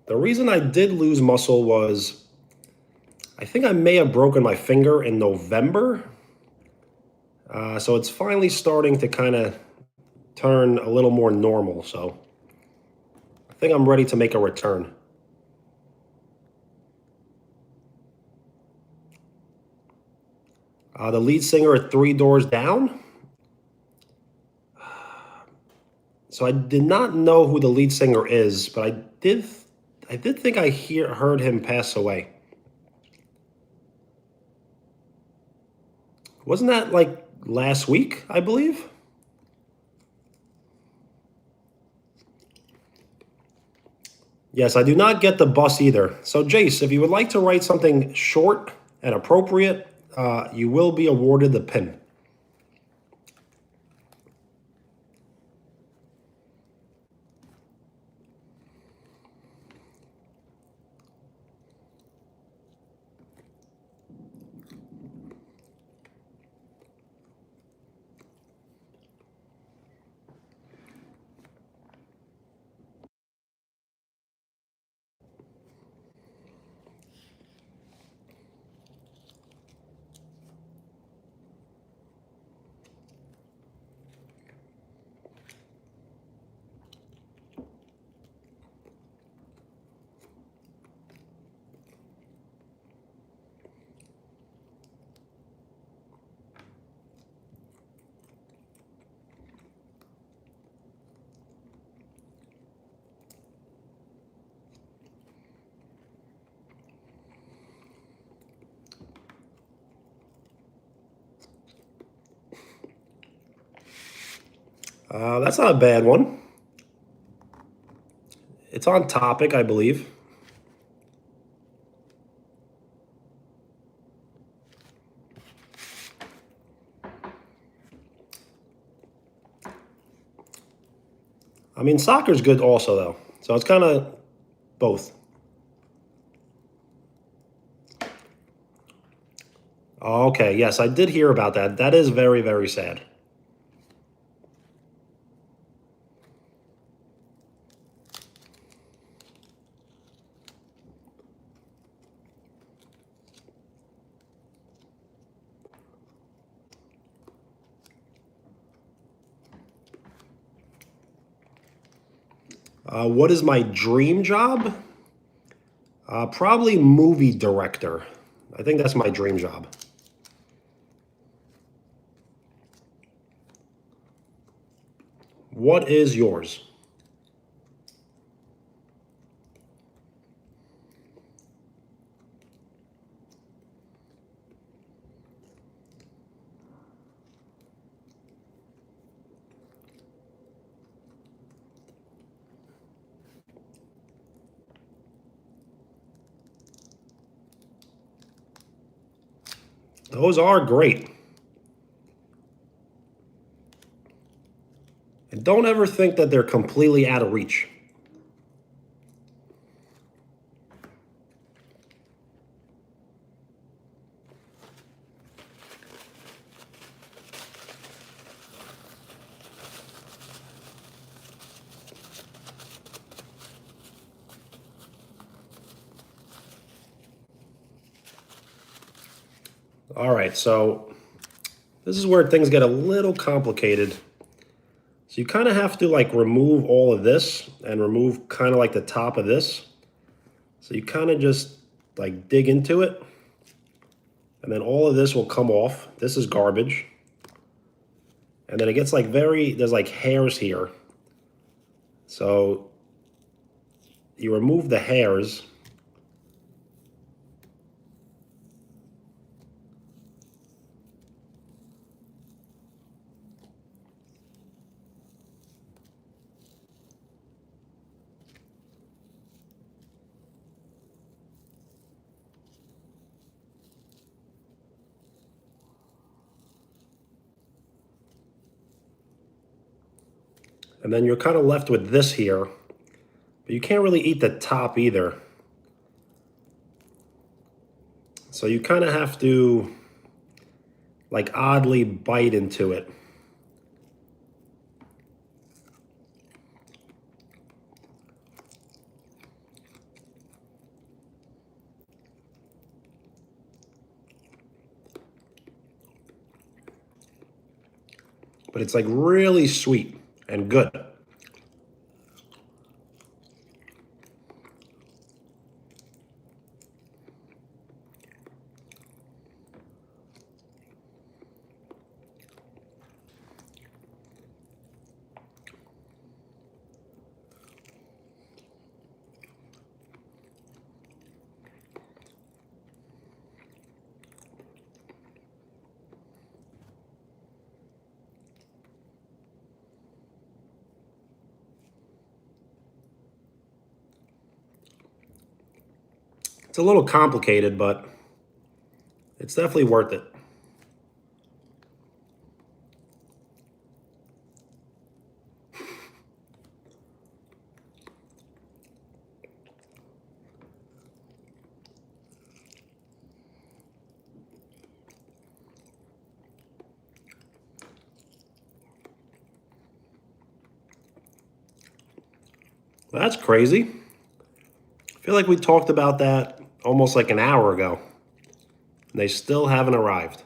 The reason I did lose muscle was I think I may have broken my finger in November. So it's finally starting to kind of turn a little more normal. So I think I'm ready to make a return. The lead singer at Three Doors Down. So I did not know who the lead singer is, but I did think I heard him pass away. Wasn't that like last week, I believe? Yes, I do not get the bus either. So Jace, if you would like to write something short and appropriate, you will be awarded the pin. That's not a bad one. It's on topic, I believe. I mean, soccer's good also, though. So it's kind of both. Okay, yes, I did hear about that. That is very, very sad. What is my dream job? Probably movie director. I think that's my dream job. What is yours? Those are great. And don't ever think that they're completely out of reach. All right, so this is where things get a little complicated. So you kind of have to like remove all of this and remove kind of like the top of this. So you kind of just like dig into it. And then all of this will come off. This is garbage. And then it gets like there's like hairs here. So you remove the hairs. And then you're kind of left with this here. But you can't really eat the top either. So you kind of have to like oddly bite into it. But it's like really sweet and good. It's a little complicated, but it's definitely worth it. Well, that's crazy. I feel like we talked about that almost like an hour ago. And they still haven't arrived.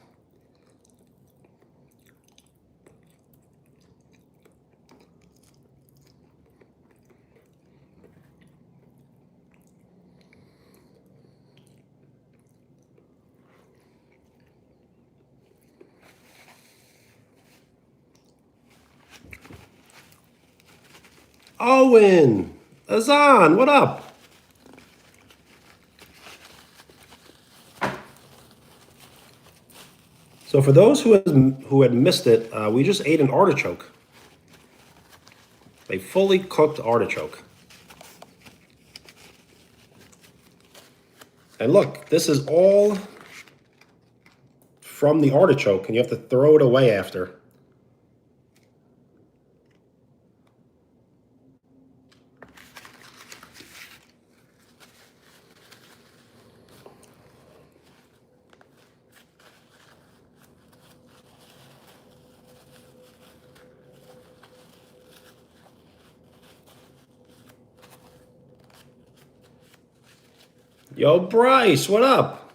Owen! Azan, what up? So for those who had missed it, we just ate an artichoke. A fully cooked artichoke. And look, this is all from the artichoke, and you have to throw it away after. Yo, Bryce, what up?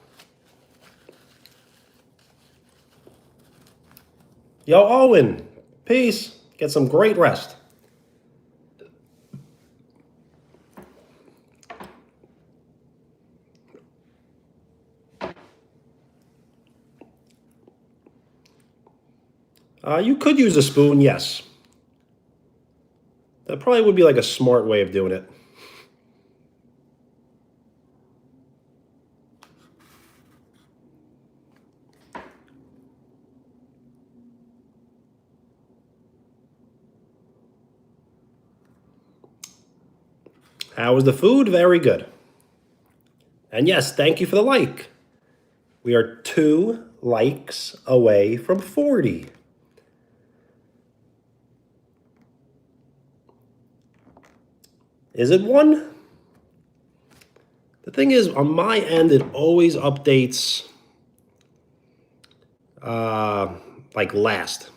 Yo, Owen, peace. Get some great rest. You could use a spoon, yes. That probably would be like a smart way of doing it. How was the food? Very good. And yes, thank you for the like. We are 2 likes away from 40. Is it 1? The thing is, on my end, it always updates like last.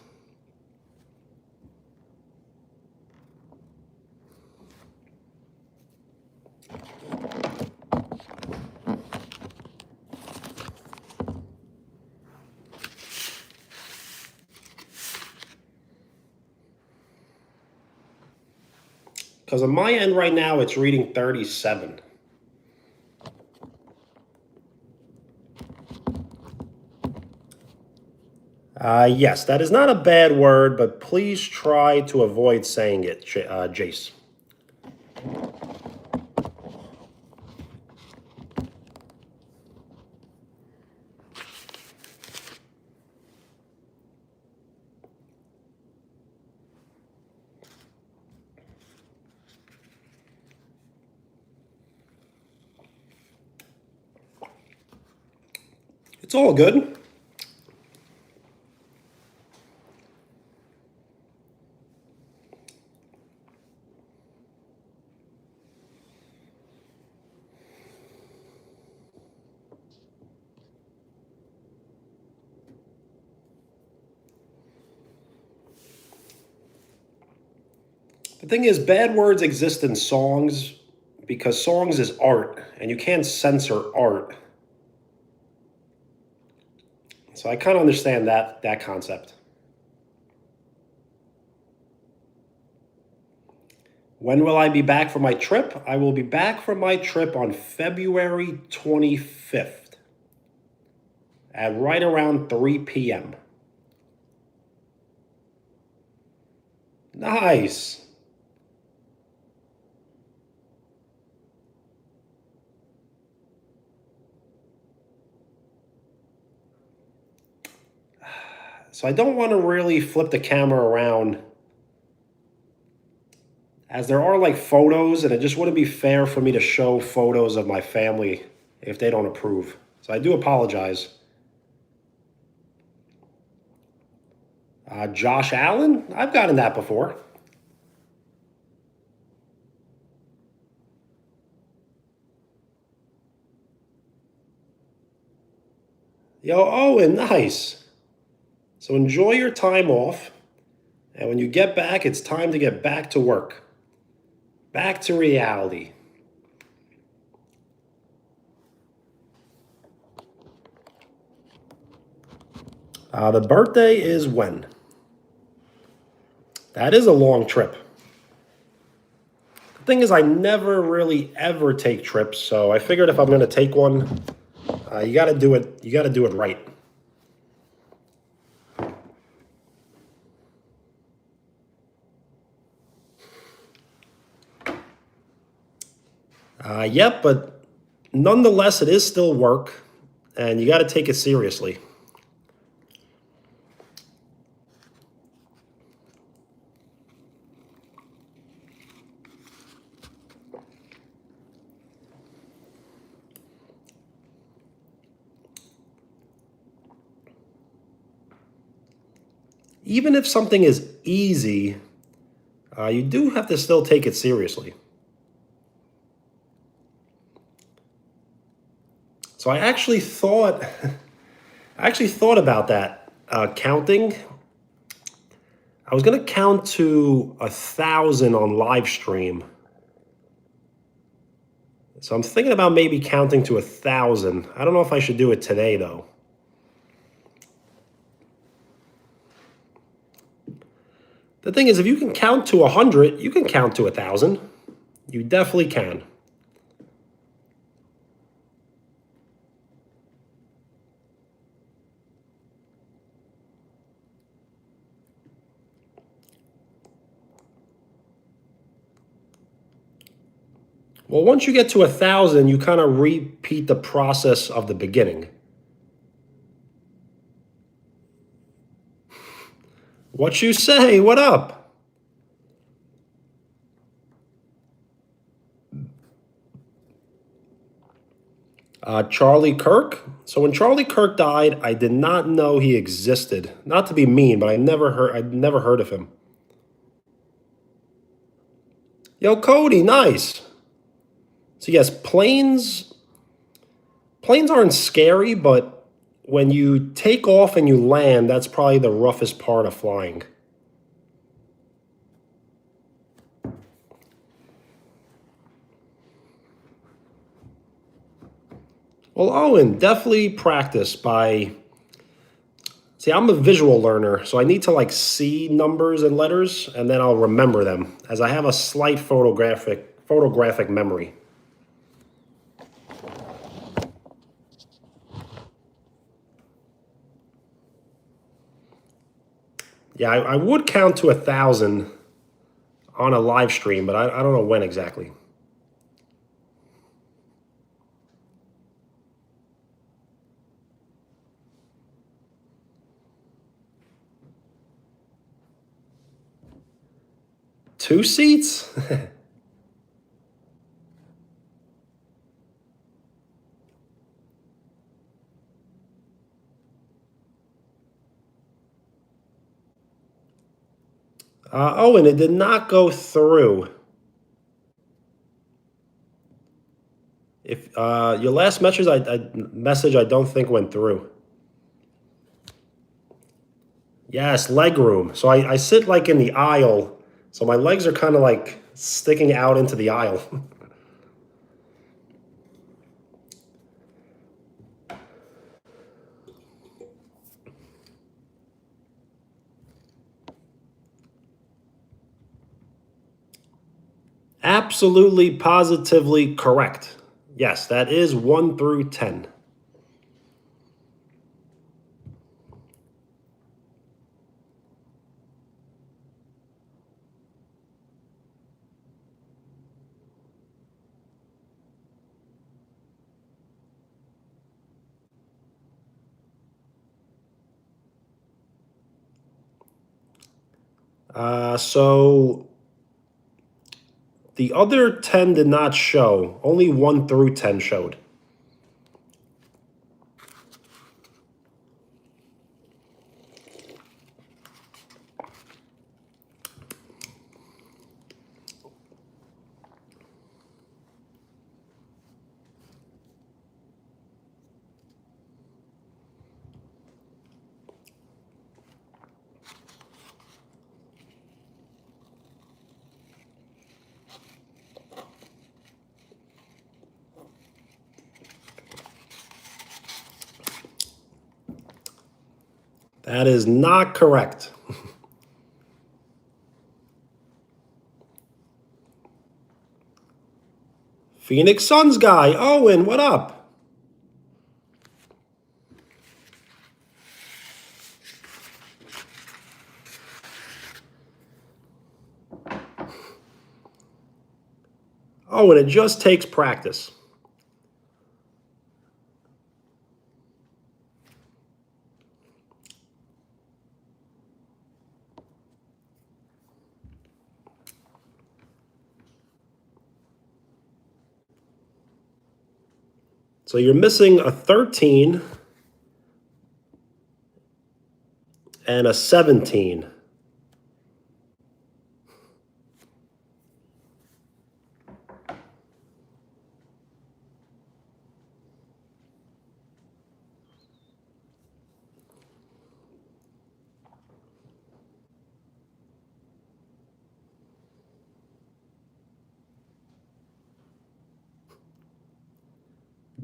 Because on my end right now, it's reading 37. Yes, that is not a bad word, but please try to avoid saying it, Jace. It's all good. The thing is, bad words exist in songs because songs is art, and you can't censor art. So I kind of understand that concept. When will I be back from my trip? I will be back from my trip on February 25th at right around 3 p.m. Nice. So I don't want to really flip the camera around, as there are like photos, and it just wouldn't be fair for me to show photos of my family if they don't approve. So I do apologize. Josh Allen? I've gotten that before. Yo, Owen, nice. So enjoy your time off. And when you get back, it's time to get back to work. Back to reality. The birthday is when? That is a long trip. The thing is, I never really ever take trips, so I figured if I'm going to take one, you got to do it. You got to do it right. Yep, but nonetheless, it is still work, and you got to take it seriously. even if something is easy, you do have to still take it seriously. So I actually thought, about that counting. I was gonna count to 1,000 on live stream. So I'm thinking about maybe counting to 1,000. I don't know if I should do it today though. The thing is, if you can count to 100, you can count to 1,000. You definitely can. Well, once you get to 1,000, you kind of repeat the process of the beginning. What you say? What up? Charlie Kirk. So when Charlie Kirk died, I did not know he existed. Not to be mean, but I'd never heard of him. Yo, Cody, nice. So yes, planes aren't scary, but when you take off and you land, that's probably the roughest part of flying. Well, Owen, definitely practice by... See, I'm a visual learner, so I need to like see numbers and letters, and then I'll remember them, as I have a slight photographic memory. Yeah, I would count to 1,000 on a live stream, but I don't know when exactly. Two seats? Oh, and it did not go through. If your last message, I don't think went through. Yes, leg room. So I sit like in the aisle, so my legs are kind of like sticking out into the aisle. Absolutely, positively correct. Yes, that is 1 through 10. So the other 10 did not show. Only 1 through 10 showed. That is not correct. Phoenix Suns guy, Owen, what up? Oh, and it just takes practice. So you're missing a 13 and a 17.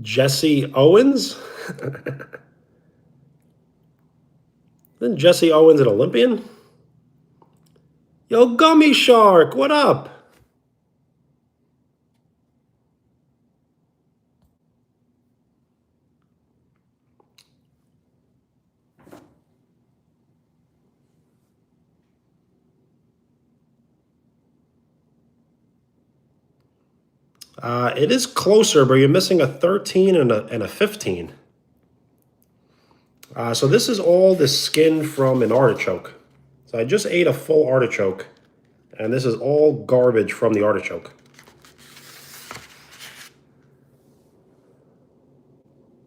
Jesse Owens? Isn't Jesse Owens an Olympian? Yo, Gummy Shark, what up? It is closer, but you're missing a 13 and a 15. So this is all the skin from an artichoke. So I just ate a full artichoke, and this is all garbage from the artichoke.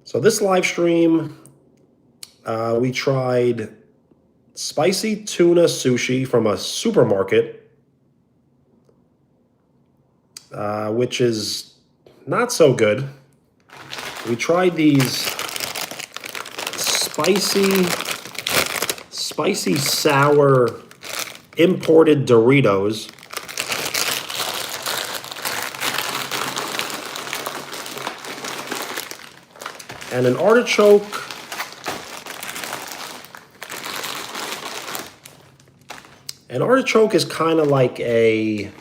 So this live stream, we tried spicy tuna sushi from a supermarket, which is not so good. We tried these spicy sour imported Doritos. And an artichoke. An artichoke is kind of like a.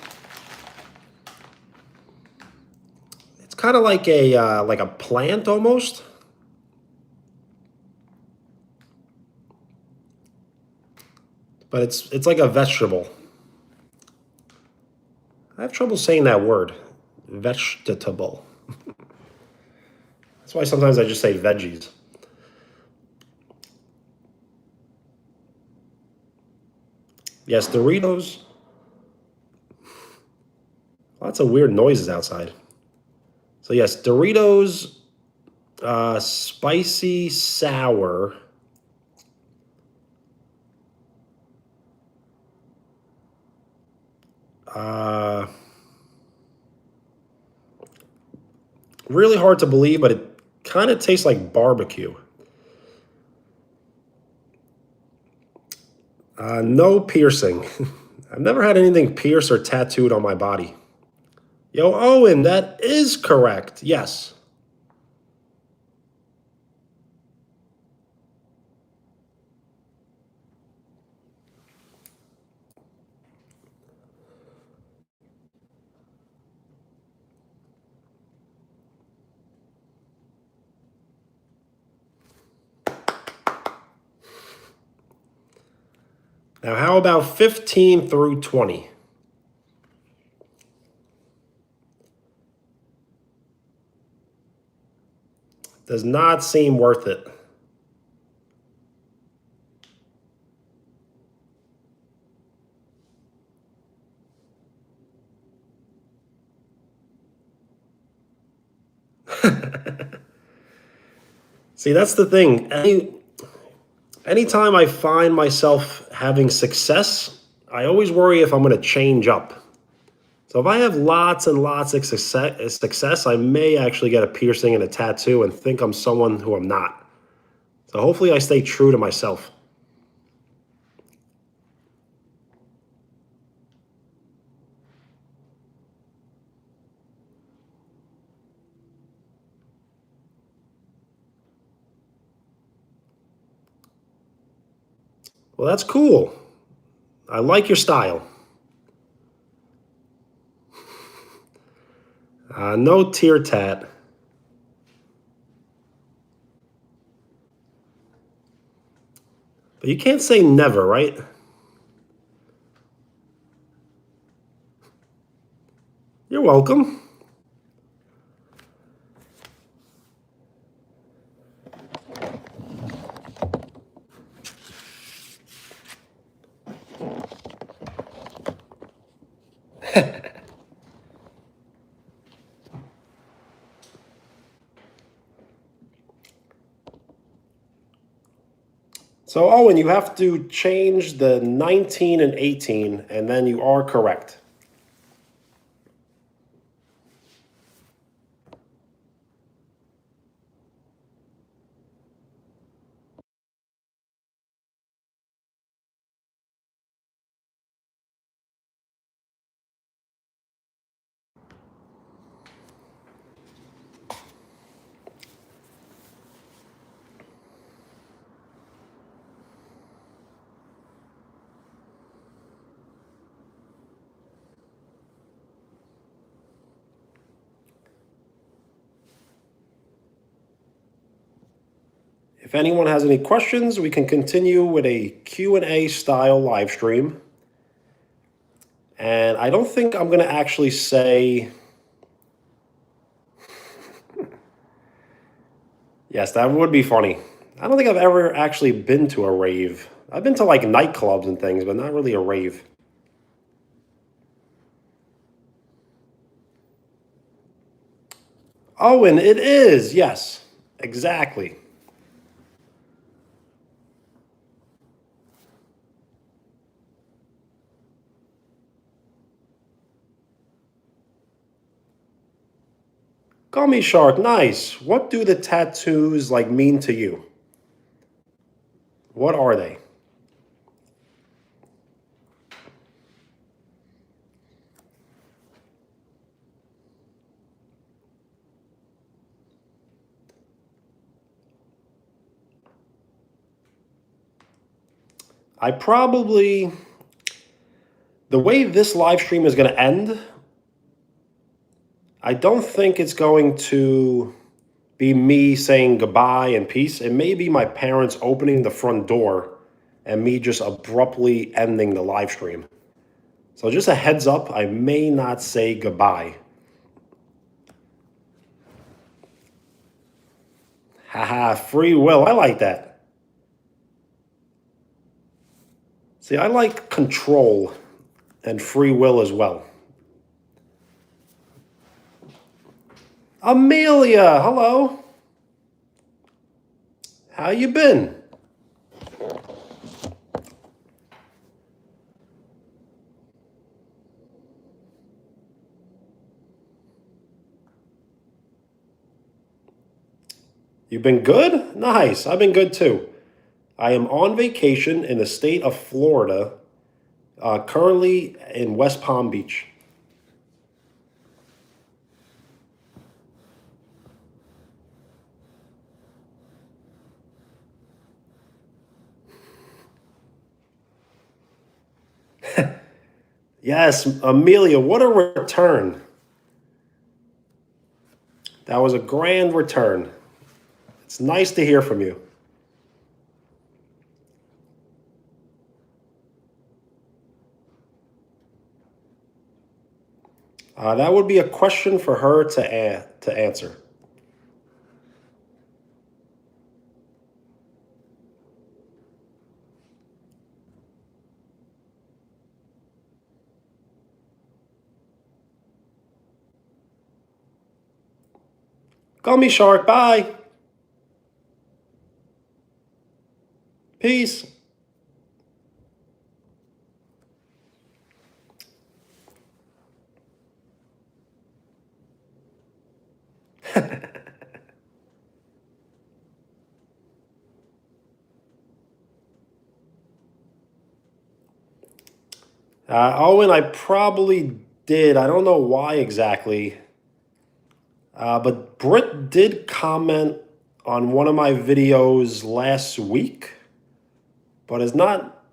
It's kind of like a plant almost. But it's like a vegetable. I have trouble saying that word. Vegetable. That's why sometimes I just say veggies. Yes, Doritos. Lots of weird noises outside. So yes, Doritos, spicy sour. Really hard to believe, but it kind of tastes like barbecue. No piercing. I've never had anything pierced or tattooed on my body. Yo, Owen, that is correct. Yes. Now, how about 15 through 20? Does not seem worth it. See, that's the thing. Anytime I find myself having success, I always worry if I'm going to change up. So if I have lots and lots of success, I may actually get a piercing and a tattoo and think I'm someone who I'm not. So hopefully I stay true to myself. Well, that's cool. I like your style. No tear tat. But you can't say never, right? You're welcome. So, Owen, you have to change the 19 and 18, and then you are correct. If anyone has any questions, we can continue with a Q&A style live stream. And I don't think I'm going to actually say... Yes, that would be funny. I don't think I've ever actually been to a rave. I've been to like nightclubs and things, but not really a rave. Owen, it is. Yes, exactly. Gummy Shark, nice. What do the tattoos like mean to you? What are they? I probably... The way this live stream is going to end, I don't think it's going to be me saying goodbye and peace. It may be my parents opening the front door and me just abruptly ending the live stream. So just a heads up, I may not say goodbye. Haha, free will. I like that. See, I like control and free will as well. Amelia, hello. How you been? You been good? Nice. I've been good too. I am on vacation in the state of Florida, currently in West Palm Beach. Yes, Amelia, what a return. That was a grand return. It's nice to hear from you. That would be a question for her to answer. Gummy Shark, bye. Peace. Owen, I probably did. I don't know why exactly. But Britt did comment on one of my videos last week, but has not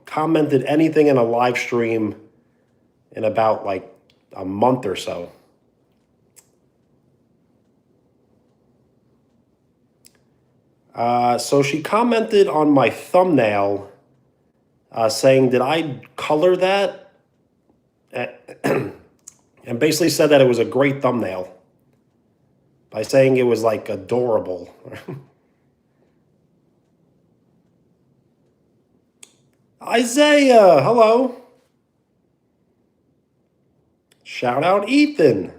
commented anything in a live stream in about like a month or so. So she commented on my thumbnail saying, did I color that? And basically said that it was a great thumbnail by saying it was like adorable. Isaiah, hello. Shout out Ethan.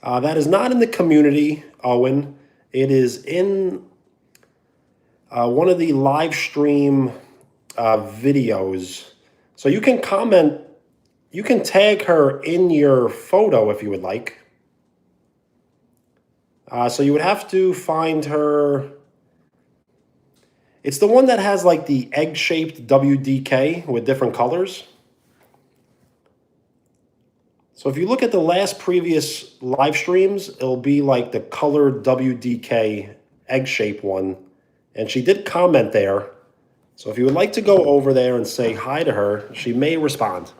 That is not in the community, Owen. It is in one of the live stream videos. So you can comment, you can tag her in your photo if you would like. So you would have to find her. It's the one that has like the egg-shaped WDK with different colors. So if you look at the last previous live streams, it'll be like the colored WDK egg-shaped one. And she did comment there. So if you would like to go over there and say hi to her, she may respond.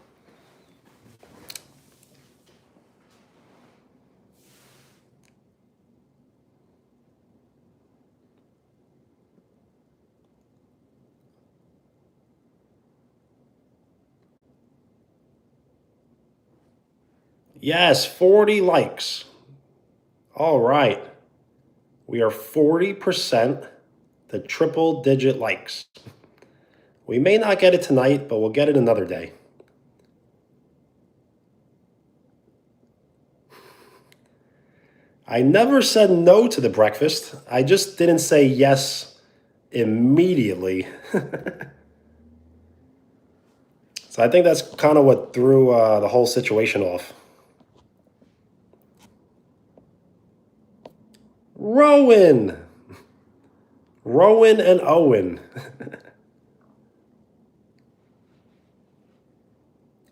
Yes, 40 likes. All right. We are 40% the triple digit likes. We may not get it tonight, but we'll get it another day. I never said no to the breakfast. I just didn't say yes immediately. So I think that's kind of what threw the whole situation off. Rowan and Owen.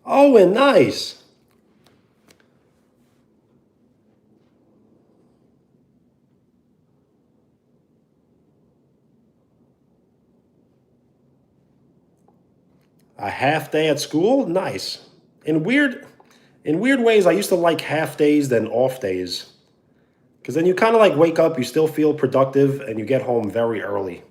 Owen, nice. A half day at school? Nice. In weird ways, I used to like half days than off days. Because then you kind of like wake up, you still feel productive, and you get home very early.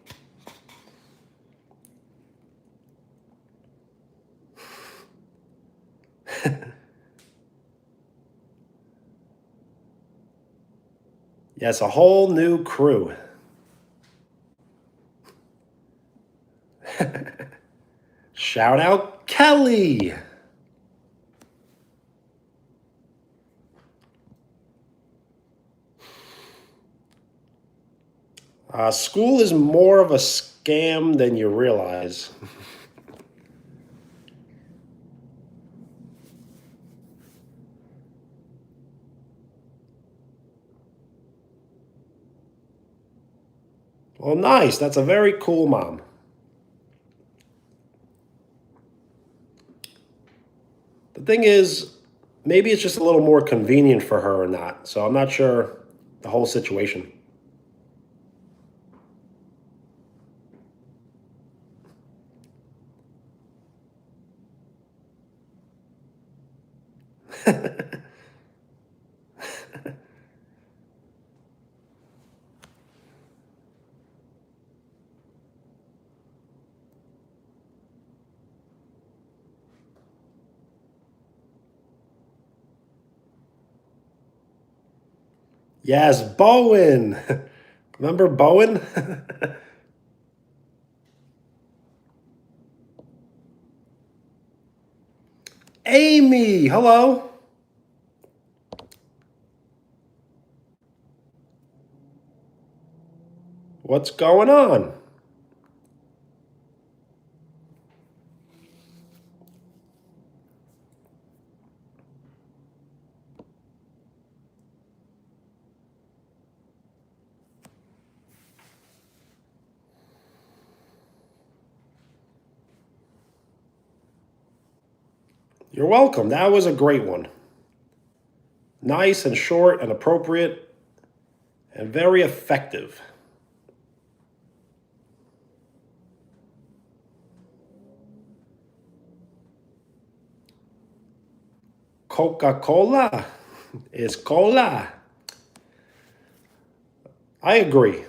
Yes, a whole new crew. Shout out Kelly. School is more of a scam than you realize. Well, nice. That's a very cool mom. The thing is, maybe it's just a little more convenient for her or not. So I'm not sure the whole situation. Yes, Bowen. Remember Bowen? Amy, hello. What's going on? You're welcome. That was a great one. Nice and short and appropriate and very effective. Coca-Cola is cola. I agree.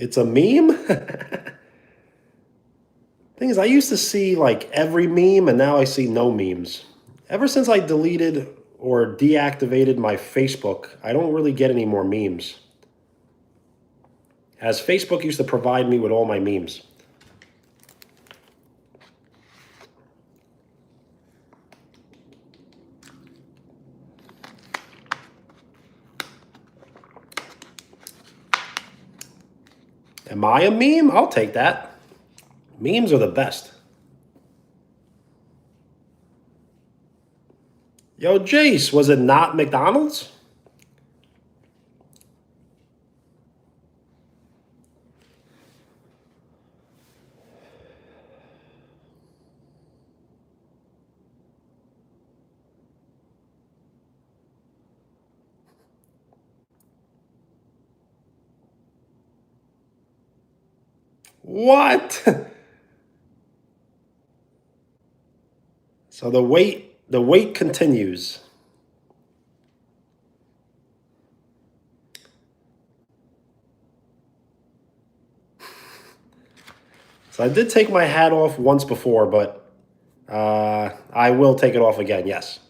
It's a meme? Thing is, I used to see like every meme and now I see no memes. Ever since I deleted or deactivated my Facebook, I don't really get any more memes, as Facebook used to provide me with all my memes. Am I a meme? I'll take that. Memes are the best. Yo, Jace, was it not McDonald's? What? So the wait continues. So I did take my hat off once before, but I will take it off again, yes.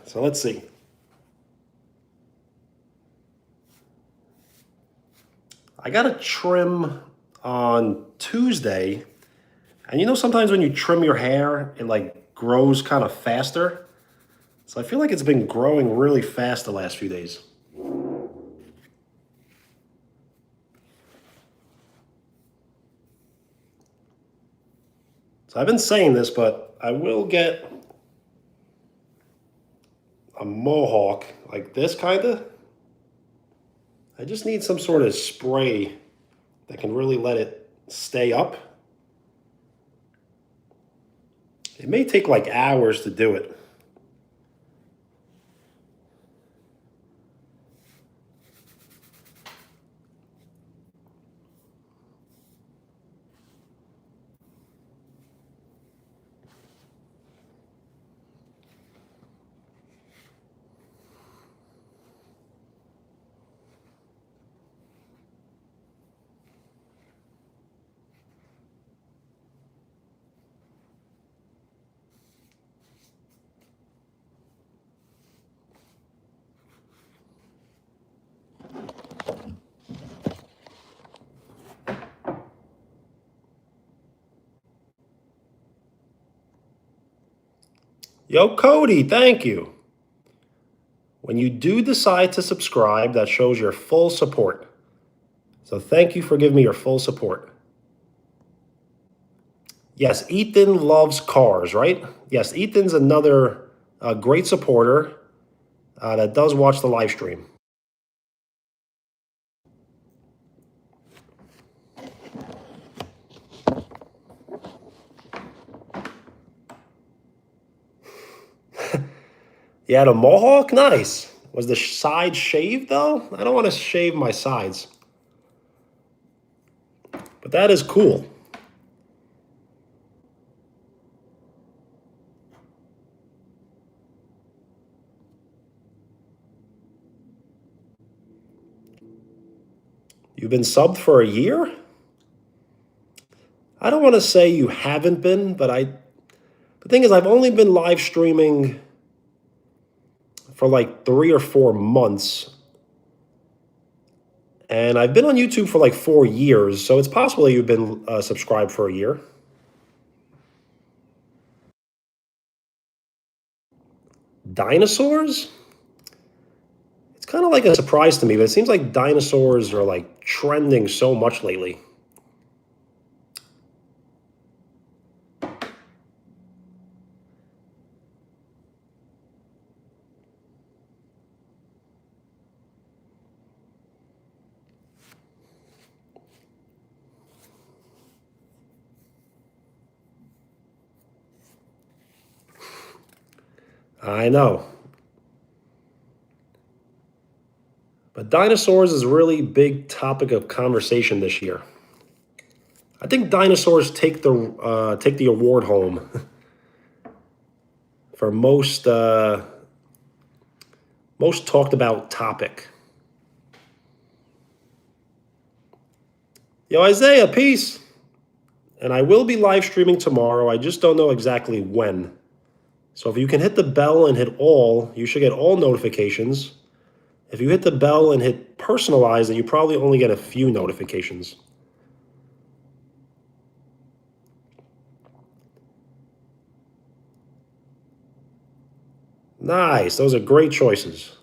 So let's see. I got a trim on Tuesday. And you know, sometimes when you trim your hair, it like grows kind of faster. So I feel like it's been growing really fast the last few days. So I've been saying this, but I will get a mohawk like this kind of. I just need some sort of spray that can really let it stay up. It may take like hours to do it. Yo, Cody, thank you. When you do decide to subscribe, that shows your full support. So thank you for giving me your full support. Yes, Ethan loves cars, right? Yes, Ethan's another great supporter that does watch the live stream. You had a mohawk? Nice. Was the side shaved, though? I don't want to shave my sides. But that is cool. You've been subbed for a year? I don't want to say you haven't been, but the thing is, I've only been live streaming for like 3 or 4 months. And I've been on YouTube for like 4 years, so it's possible you've been subscribed for a year. Dinosaurs? It's kind of like a surprise to me, but it seems like dinosaurs are like trending so much lately. I know. But dinosaurs is a really big topic of conversation this year. I think dinosaurs take the award home for most talked about topic. Yo, Isaiah, peace. and I will be live streaming tomorrow. I just don't know exactly when. So if you can hit the bell and hit all, you should get all notifications. If you hit the bell and hit personalize, then you probably only get a few notifications. Nice. Those are great choices.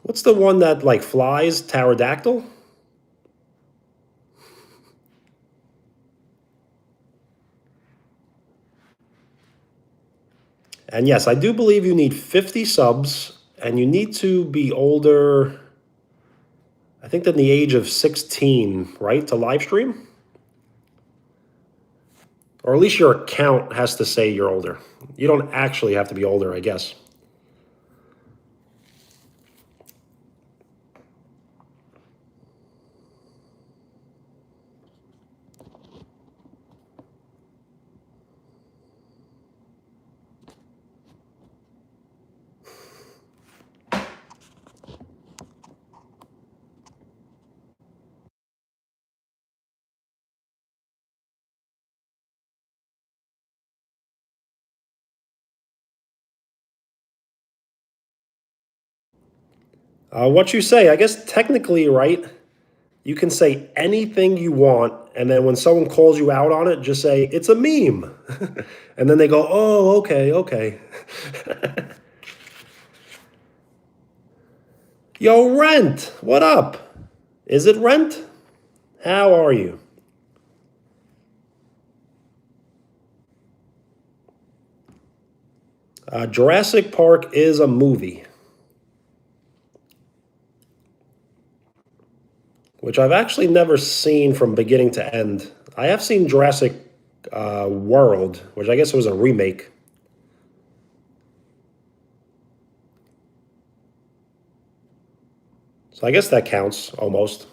What's the one that like flies? Pterodactyl? And yes, I do believe you need 50 subs and you need to be older, I think, than the age of 16, right, to live stream? Or at least your account has to say you're older. You don't actually have to be older, I guess. What you say, I guess technically, right? You can say anything you want, and then when someone calls you out on it, just say, it's a meme. And then they go, oh, okay, okay. Yo, Rent, what up? Is it Rent? How are you? Jurassic Park is a movie, which I've actually never seen from beginning to end. I have seen Jurassic World, which I guess was a remake. So I guess that counts almost.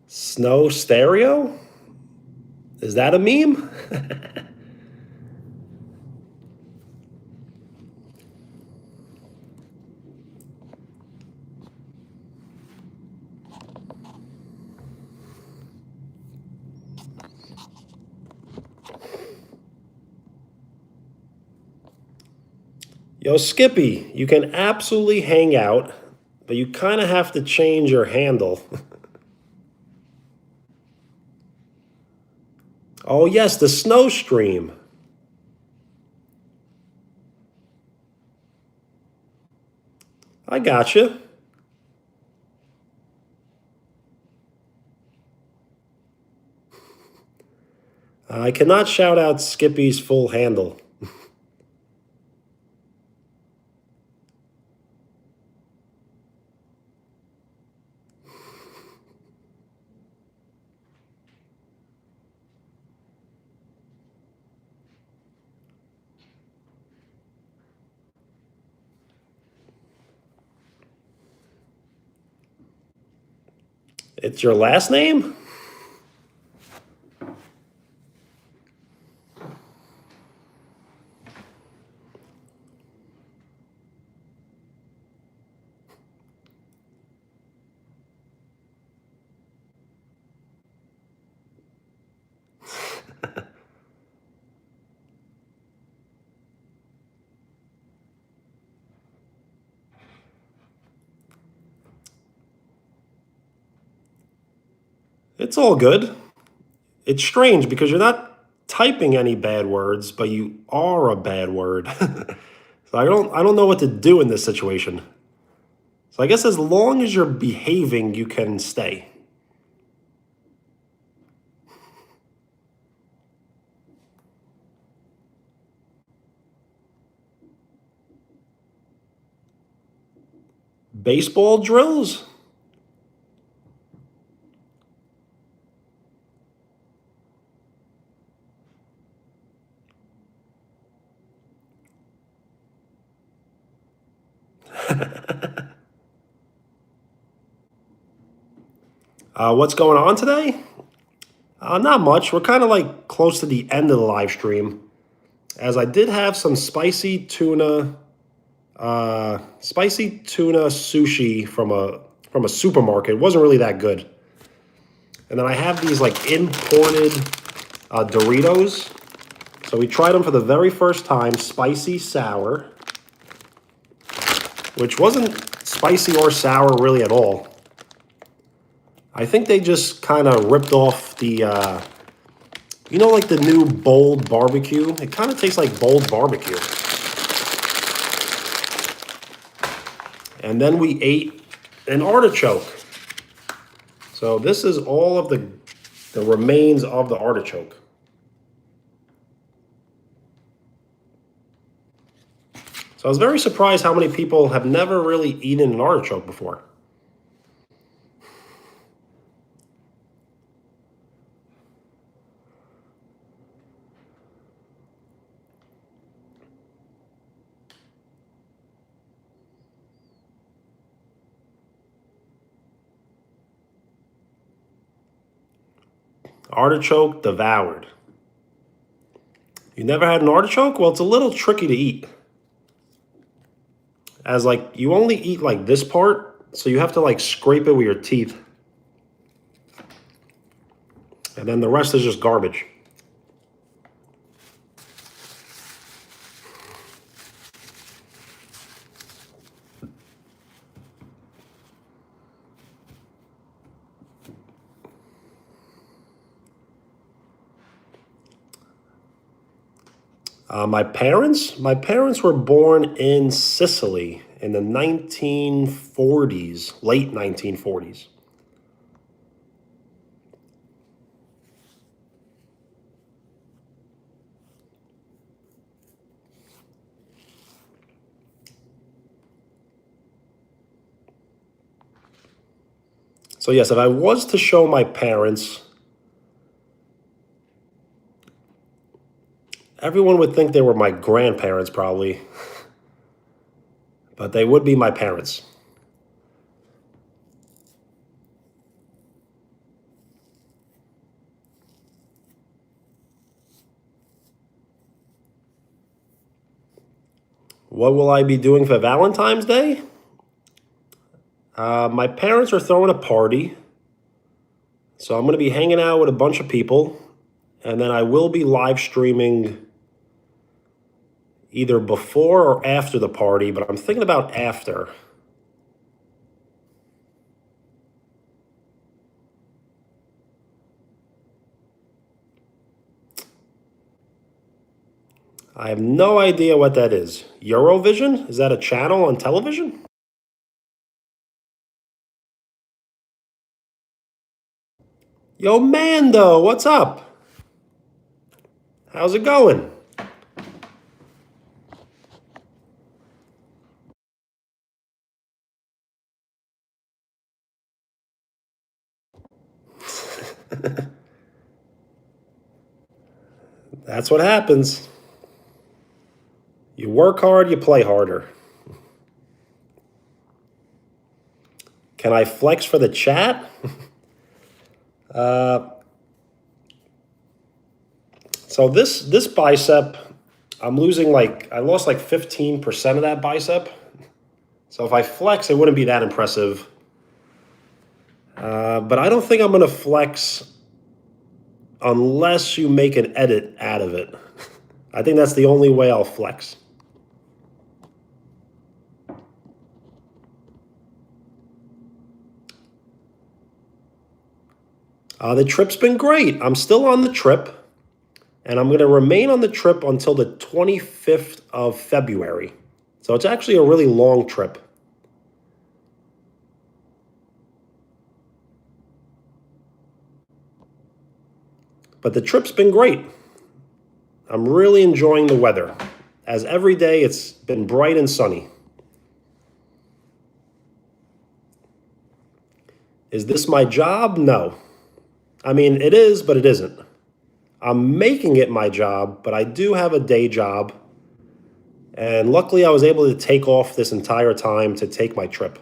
Snow Stereo? Is that a meme? Yo, Skippy, you can absolutely hang out, but you kind of have to change your handle. Oh, yes, the snow stream. I gotcha. I cannot shout out Skippy's full handle. It's your last name? It's all good. It's strange because you're not typing any bad words, but you are a bad word. So I don't know what to do in this situation. So I guess as long as you're behaving, you can stay. Baseball drills? What's going on today? Not much. We're kind of like close to the end of the live stream, as I did have some spicy tuna sushi from a supermarket. It wasn't really that good. And then I have these like imported Doritos. So we tried them for the very first time, spicy sour, which wasn't spicy or sour really at all. I think they just kind of ripped off the, like the new Bold barbecue. It kind of tastes like Bold barbecue. And then we ate an artichoke. So this is all of the remains of the artichoke. So I was very surprised how many people have never really eaten an artichoke before. Artichoke devoured. You never had an artichoke? Well, it's a little tricky to eat. As like, you only eat like this part, so you have to like scrape it with your teeth. And then the rest is just garbage. My parents were born in Sicily in the 1940s, late 1940s. So yes, if I was to show my parents, everyone would think they were my grandparents probably, but they would be my parents. What will I be doing for Valentine's Day? My parents are throwing a party, so I'm going to be hanging out with a bunch of people, and then I will be live streaming either before or after the party, but I'm thinking about after. I have no idea what that is. Eurovision? Is that a channel on television? Yo, Mando, what's up? How's it going? That's what happens. You work hard, you play harder. Can I flex for the chat? So this bicep, I lost like 15% of that bicep. So if I flex, it wouldn't be that impressive. But I don't think I'm going to flex unless you make an edit out of it. I think that's the only way I'll flex. The trip's been great. I'm still on the trip, and I'm going to remain on the trip until the 25th of February. So it's actually a really long trip. But the trip's been great. I'm really enjoying the weather, as every day it's been bright and sunny. Is this my job? No. I mean, it is, but it isn't. I'm making it my job, but I do have a day job. And luckily, I was able to take off this entire time to take my trip.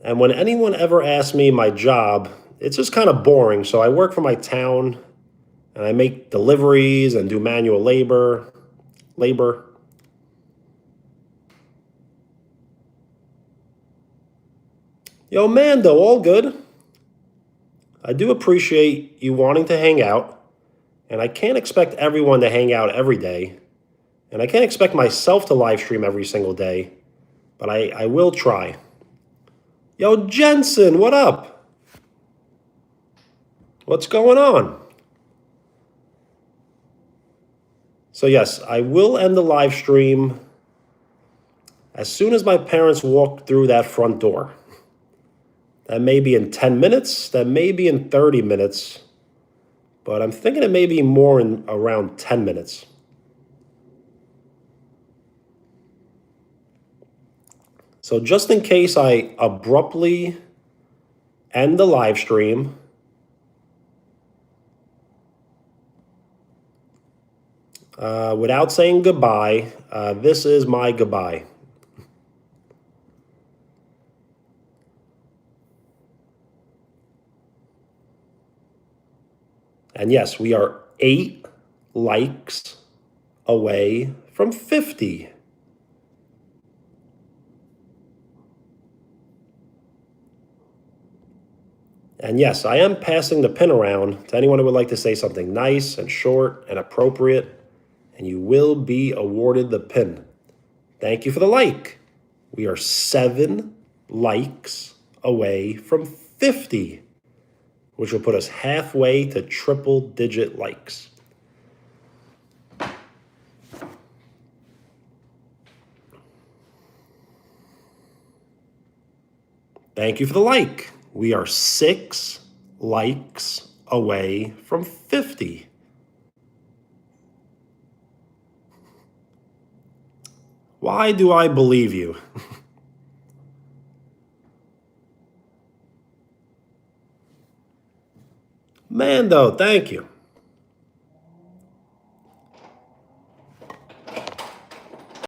And when anyone ever asks me my job, it's just kind of boring. So I work for my town and I make deliveries and do manual labor. Yo, Mando, all good. I do appreciate you wanting to hang out, and I can't expect everyone to hang out every day, and I can't expect myself to live stream every single day, but I will try. Yo, Jensen, what up? What's going on? So yes, I will end the live stream as soon as my parents walk through that front door. That may be in 10 minutes, that may be in 30 minutes, but I'm thinking it may be more in around 10 minutes. So just in case I abruptly end the live stream, without saying goodbye, this is my goodbye. And yes, we are 8 likes away from 50. And yes, I am passing the pin around to anyone who would like to say something nice and short and appropriate, and you will be awarded the pin. Thank you for the like. We are 7 likes away from 50, which will put us halfway to triple-digit likes. Thank you for the like. We are 6 likes away from 50. Why do I believe you? Mando, thank you.